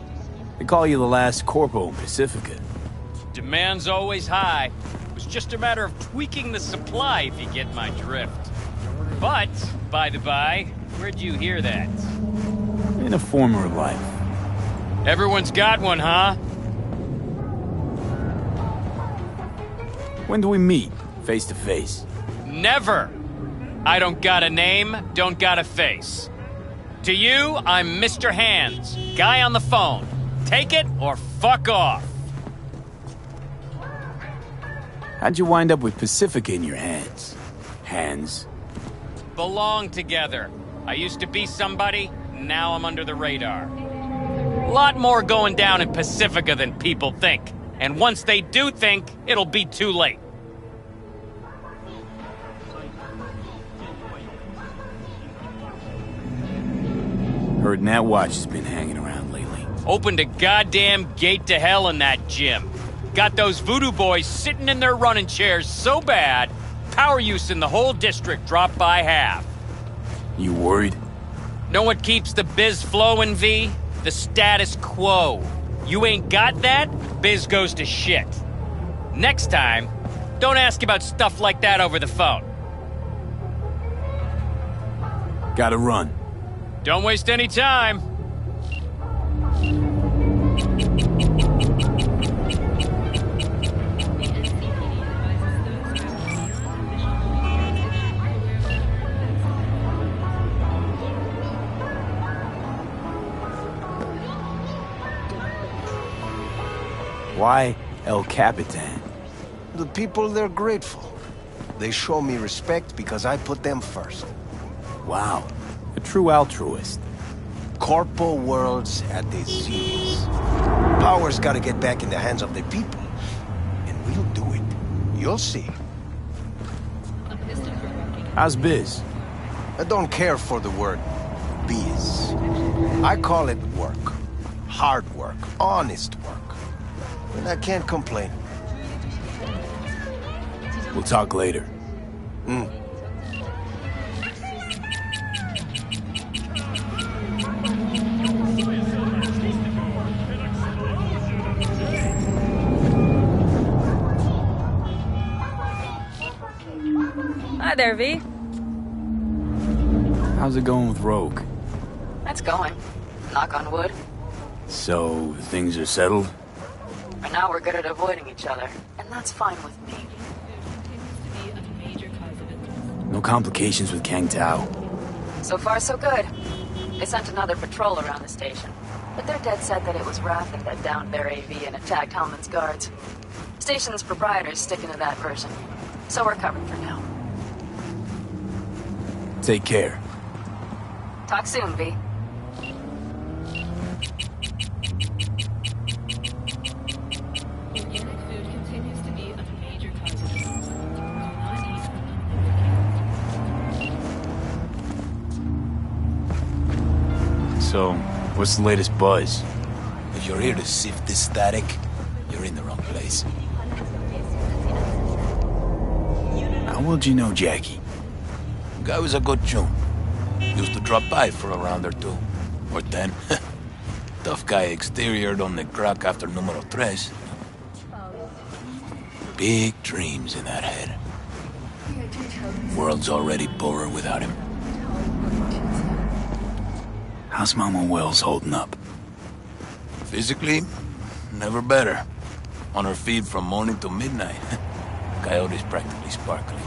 [SPEAKER 4] They call you the last corpo in Pacifica.
[SPEAKER 7] Demand's always high. It was just a matter of tweaking the supply, if you get my drift. But, by the by, where'd you hear that?
[SPEAKER 4] In a former life.
[SPEAKER 7] Everyone's got one, huh?
[SPEAKER 4] When do we meet? Face to face?
[SPEAKER 7] Never! I don't got a name, don't got a face. To you, I'm Mr. Hands, guy on the phone. Take it or fuck off.
[SPEAKER 4] How'd you wind up with Pacifica in your hands? Hands?
[SPEAKER 7] Belong together. I used to be somebody, now I'm under the radar. Lot more going down in Pacifica than people think. And once they do think, it'll be too late.
[SPEAKER 4] Heard Nat Watch has been hanging around lately.
[SPEAKER 7] Opened a goddamn gate to hell in that gym. Got those voodoo boys sitting in their running chairs so bad, power use in the whole district dropped by half.
[SPEAKER 4] You worried?
[SPEAKER 7] Know what keeps the biz flowing, V? The status quo. You ain't got that, biz goes to shit. Next time, don't ask about stuff like that over the phone.
[SPEAKER 4] Gotta run.
[SPEAKER 7] Don't waste any time.
[SPEAKER 4] Why El Capitan?
[SPEAKER 23] The people, they're grateful. They show me respect because I put them first.
[SPEAKER 4] Wow. A true altruist.
[SPEAKER 23] Corpo worlds at their zeros. Power's gotta get back in the hands of the people. And we'll do it. You'll see.
[SPEAKER 4] How's biz?
[SPEAKER 23] I don't care for the word biz. I call it work. Hard work. Honest work. And I can't complain.
[SPEAKER 4] We'll talk later.
[SPEAKER 9] Hi there, V.
[SPEAKER 4] How's it going with Rogue?
[SPEAKER 14] That's going. Knock on wood.
[SPEAKER 4] So, things are settled?
[SPEAKER 14] For now, we're good at avoiding each other, and that's fine with me.
[SPEAKER 4] No complications with Kang Tao?
[SPEAKER 14] So far, so good. They sent another patrol around the station, but they're dead set that it was Raffen that downed their AV and attacked Hellman's guards. Station's proprietor's sticking to that version, so we're covered for now.
[SPEAKER 4] Take care.
[SPEAKER 14] Talk soon, V.
[SPEAKER 4] So, what's the latest buzz?
[SPEAKER 13] If you're here to sift this static, you're in the wrong place.
[SPEAKER 4] How well do you know Jackie?
[SPEAKER 13] Guy was a good chum. Used to drop by for a round or two. Or 10. Tough guy exterior donde crack after numero 3. Big dreams in that head. World's already poorer without him.
[SPEAKER 4] How's Mama Wells holding up?
[SPEAKER 13] Physically, never better. On her feet from morning to midnight. Coyote's practically sparkling.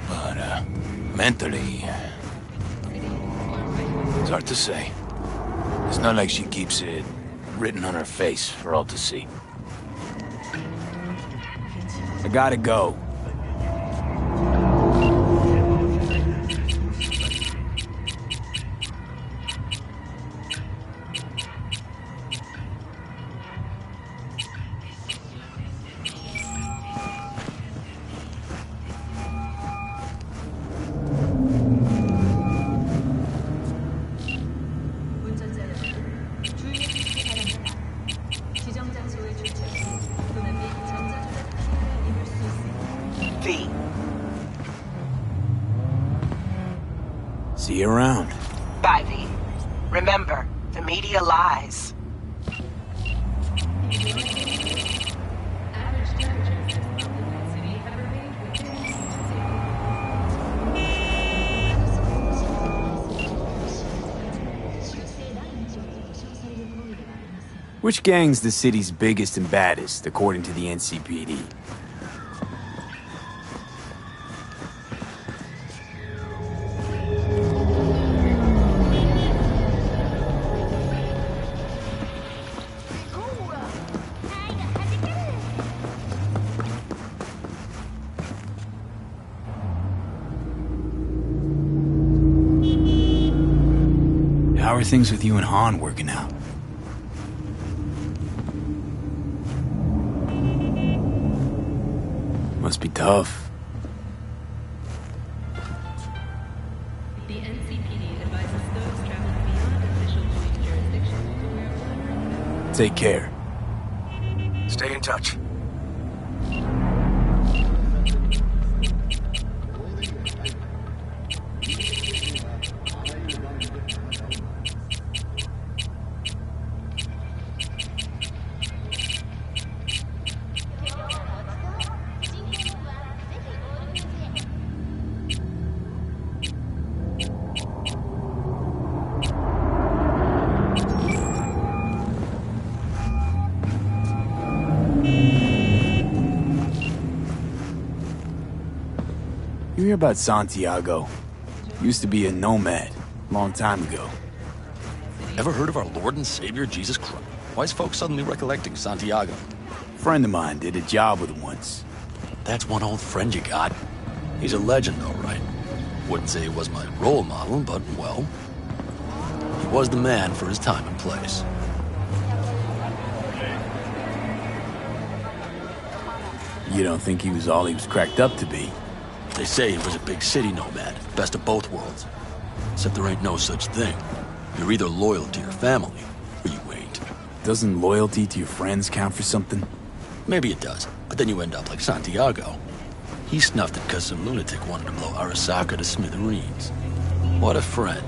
[SPEAKER 13] But, mentally... It's hard to say. It's not like she keeps it written on her face for all to see.
[SPEAKER 4] I gotta go. See you around.
[SPEAKER 9] Bye, V. Remember, the media lies.
[SPEAKER 4] Which gang's the city's biggest and baddest, according to the NCPD? How are things with you and Han working out? Must be tough.
[SPEAKER 24] The NCPD advises those traveling beyond official police jurisdiction to wear...
[SPEAKER 4] Take care.
[SPEAKER 23] Stay in touch.
[SPEAKER 4] You hear about Santiago? Used to be a nomad, long time ago.
[SPEAKER 11] Ever heard of our Lord and Savior, Jesus Christ? Why is folks suddenly recollecting Santiago?
[SPEAKER 4] Friend of mine did a job with him once.
[SPEAKER 11] That's one old friend you got. He's a legend, all right. Wouldn't say he was my role model, but, well, he was the man for his time and place.
[SPEAKER 4] You don't think he was all he was cracked up to be?
[SPEAKER 11] They say he was a big city nomad, best of both worlds. Except there ain't no such thing. You're either loyal to your family, or you ain't.
[SPEAKER 4] Doesn't loyalty to your friends count for something?
[SPEAKER 11] Maybe it does, but then you end up like Santiago. He snuffed it because some lunatic wanted to blow Arasaka to smithereens. What a friend.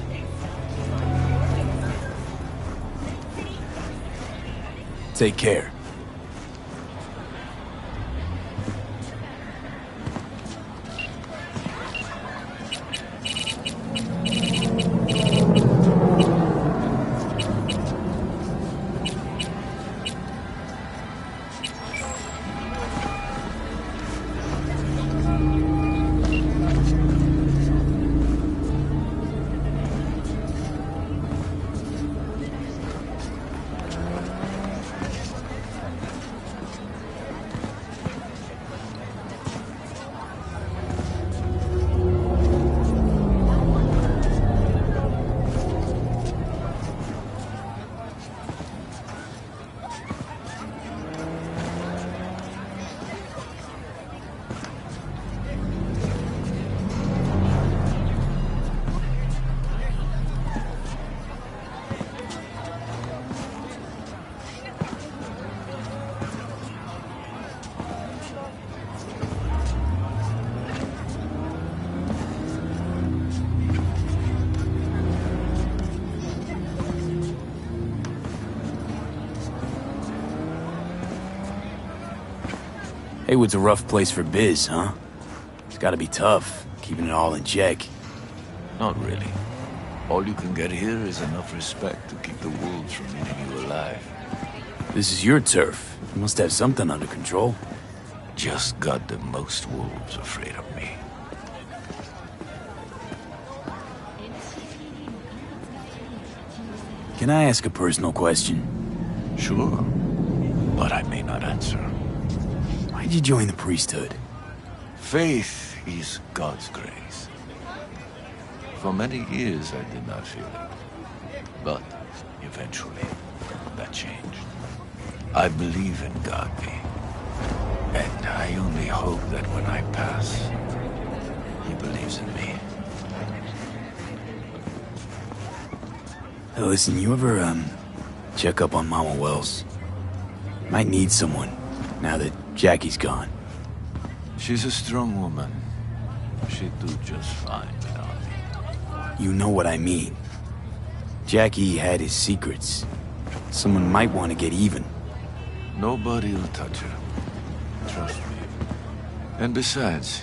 [SPEAKER 4] Take care. Haywood's a rough place for biz, huh? It's gotta be tough, keeping it all in check.
[SPEAKER 12] Not really. All you can get here is enough respect to keep the wolves from eating you alive.
[SPEAKER 4] This is your turf. You must have something under control.
[SPEAKER 12] Just got the most wolves afraid of me.
[SPEAKER 4] Can I ask a personal question?
[SPEAKER 12] Sure, but I may not answer.
[SPEAKER 4] Why'd you join the priesthood?
[SPEAKER 12] Faith is God's grace. For many years I did not feel it. But eventually, that changed. I believe in God, V. And I only hope that when I pass, he believes in me.
[SPEAKER 4] Hey, listen, you ever, check up on Mama Wells? Might need someone, now that Jackie's gone.
[SPEAKER 12] She's a strong woman. She'd do just fine without me.
[SPEAKER 4] You know what I mean. Jackie had his secrets. Someone might want to get even.
[SPEAKER 12] Nobody will touch her. Trust me. And besides,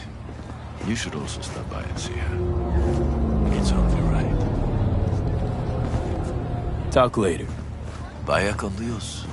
[SPEAKER 12] you should also stop by and see her. It's only right.
[SPEAKER 4] Talk later.
[SPEAKER 12] Vaya con Dios.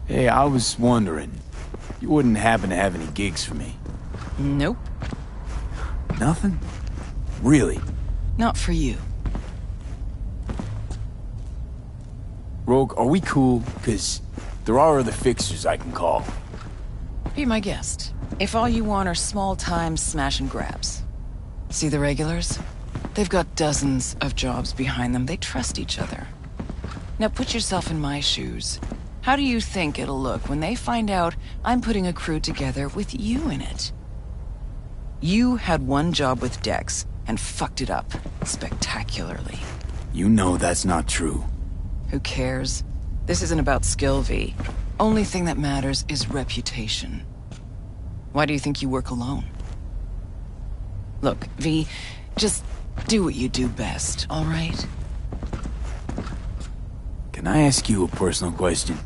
[SPEAKER 4] Hey, I was wondering, you wouldn't happen to have any gigs for me?
[SPEAKER 10] Nope.
[SPEAKER 4] Nothing? Really?
[SPEAKER 10] Not for you.
[SPEAKER 4] Rogue, are we cool? 'Cause there are other fixers I can call.
[SPEAKER 10] Be my guest. If all you want are small-time smash and grabs. See the regulars? They've got dozens of jobs behind them. They trust each other. Now put yourself in my shoes. How do you think it'll look when they find out I'm putting a crew together with you in it? You had one job with Dex and fucked it up spectacularly.
[SPEAKER 4] You know that's not true.
[SPEAKER 10] Who cares? This isn't about skill, V. Only thing that matters is reputation. Why do you think you work alone? Look, V, just do what you do best, all right?
[SPEAKER 4] Can I ask you a personal question?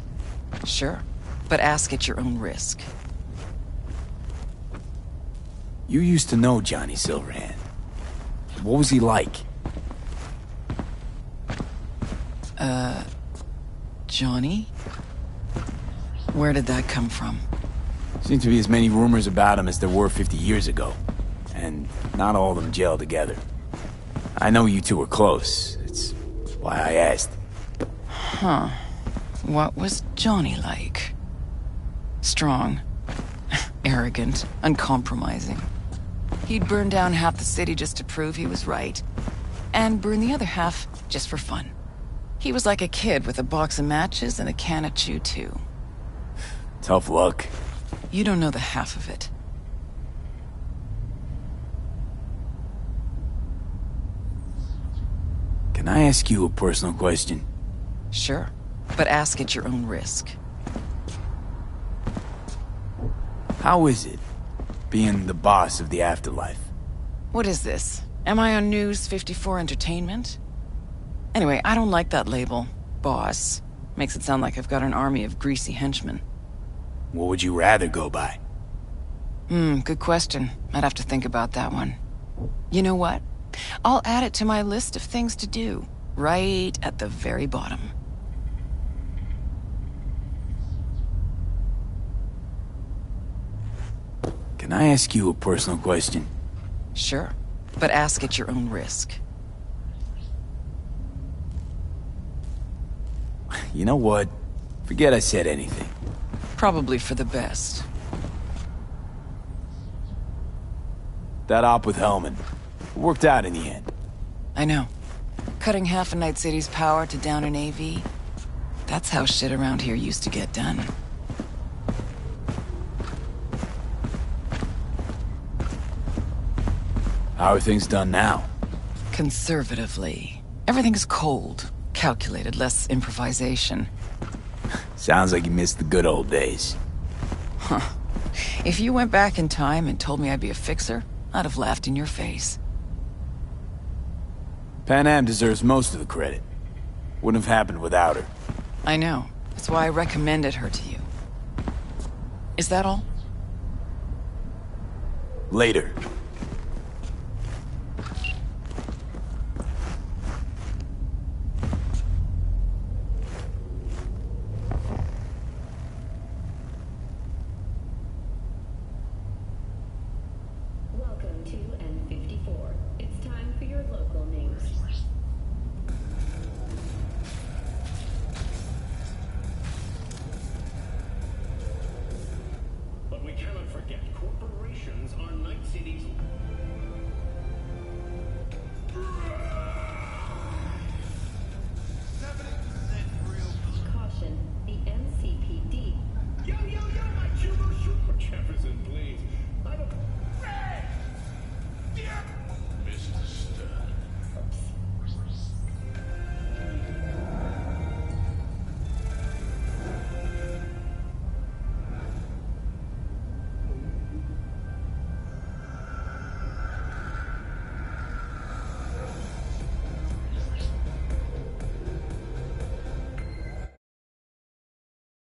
[SPEAKER 10] Sure, but ask at your own risk.
[SPEAKER 4] You used to know Johnny Silverhand. What was he like?
[SPEAKER 10] Johnny? Where did that come from?
[SPEAKER 4] Seems to be as many rumors about him as there were 50 years ago. And not all of them gel together. I know you two were close. It's why I asked.
[SPEAKER 10] Huh. What was Johnny like? Strong. Arrogant. Uncompromising. He'd burn down half the city just to prove he was right. And burn the other half just for fun. He was like a kid with a box of matches and a can of chew-too.
[SPEAKER 4] Tough luck.
[SPEAKER 10] You don't know the half of it.
[SPEAKER 4] Can I ask you a personal question?
[SPEAKER 10] Sure, but ask at your own risk.
[SPEAKER 4] How is it, being the boss of the afterlife?
[SPEAKER 10] What is this? Am I on News 54 Entertainment? Anyway, I don't like that label. Boss. Makes it sound like I've got an army of greasy henchmen.
[SPEAKER 4] What would you rather go by?
[SPEAKER 10] Good question. I'd have to think about that one. You know what? I'll add it to my list of things to do. Right at the very bottom.
[SPEAKER 4] Can I ask you a personal question?
[SPEAKER 10] Sure, but ask at your own risk.
[SPEAKER 4] You know what? Forget I said anything.
[SPEAKER 10] Probably for the best.
[SPEAKER 4] That op with Hellman. It worked out in the end.
[SPEAKER 10] I know. Cutting half a Night City's power to down an AV. That's how shit around here used to get done.
[SPEAKER 4] How are things done now?
[SPEAKER 10] Conservatively. Everything's cold, calculated, less improvisation.
[SPEAKER 4] Sounds like you missed the good old days.
[SPEAKER 10] Huh. If you went back in time and told me I'd be a fixer, I'd have laughed in your face.
[SPEAKER 4] Pan Am deserves most of the credit. Wouldn't have happened without her.
[SPEAKER 10] I know. That's why I recommended her to you. Is that all?
[SPEAKER 4] Later.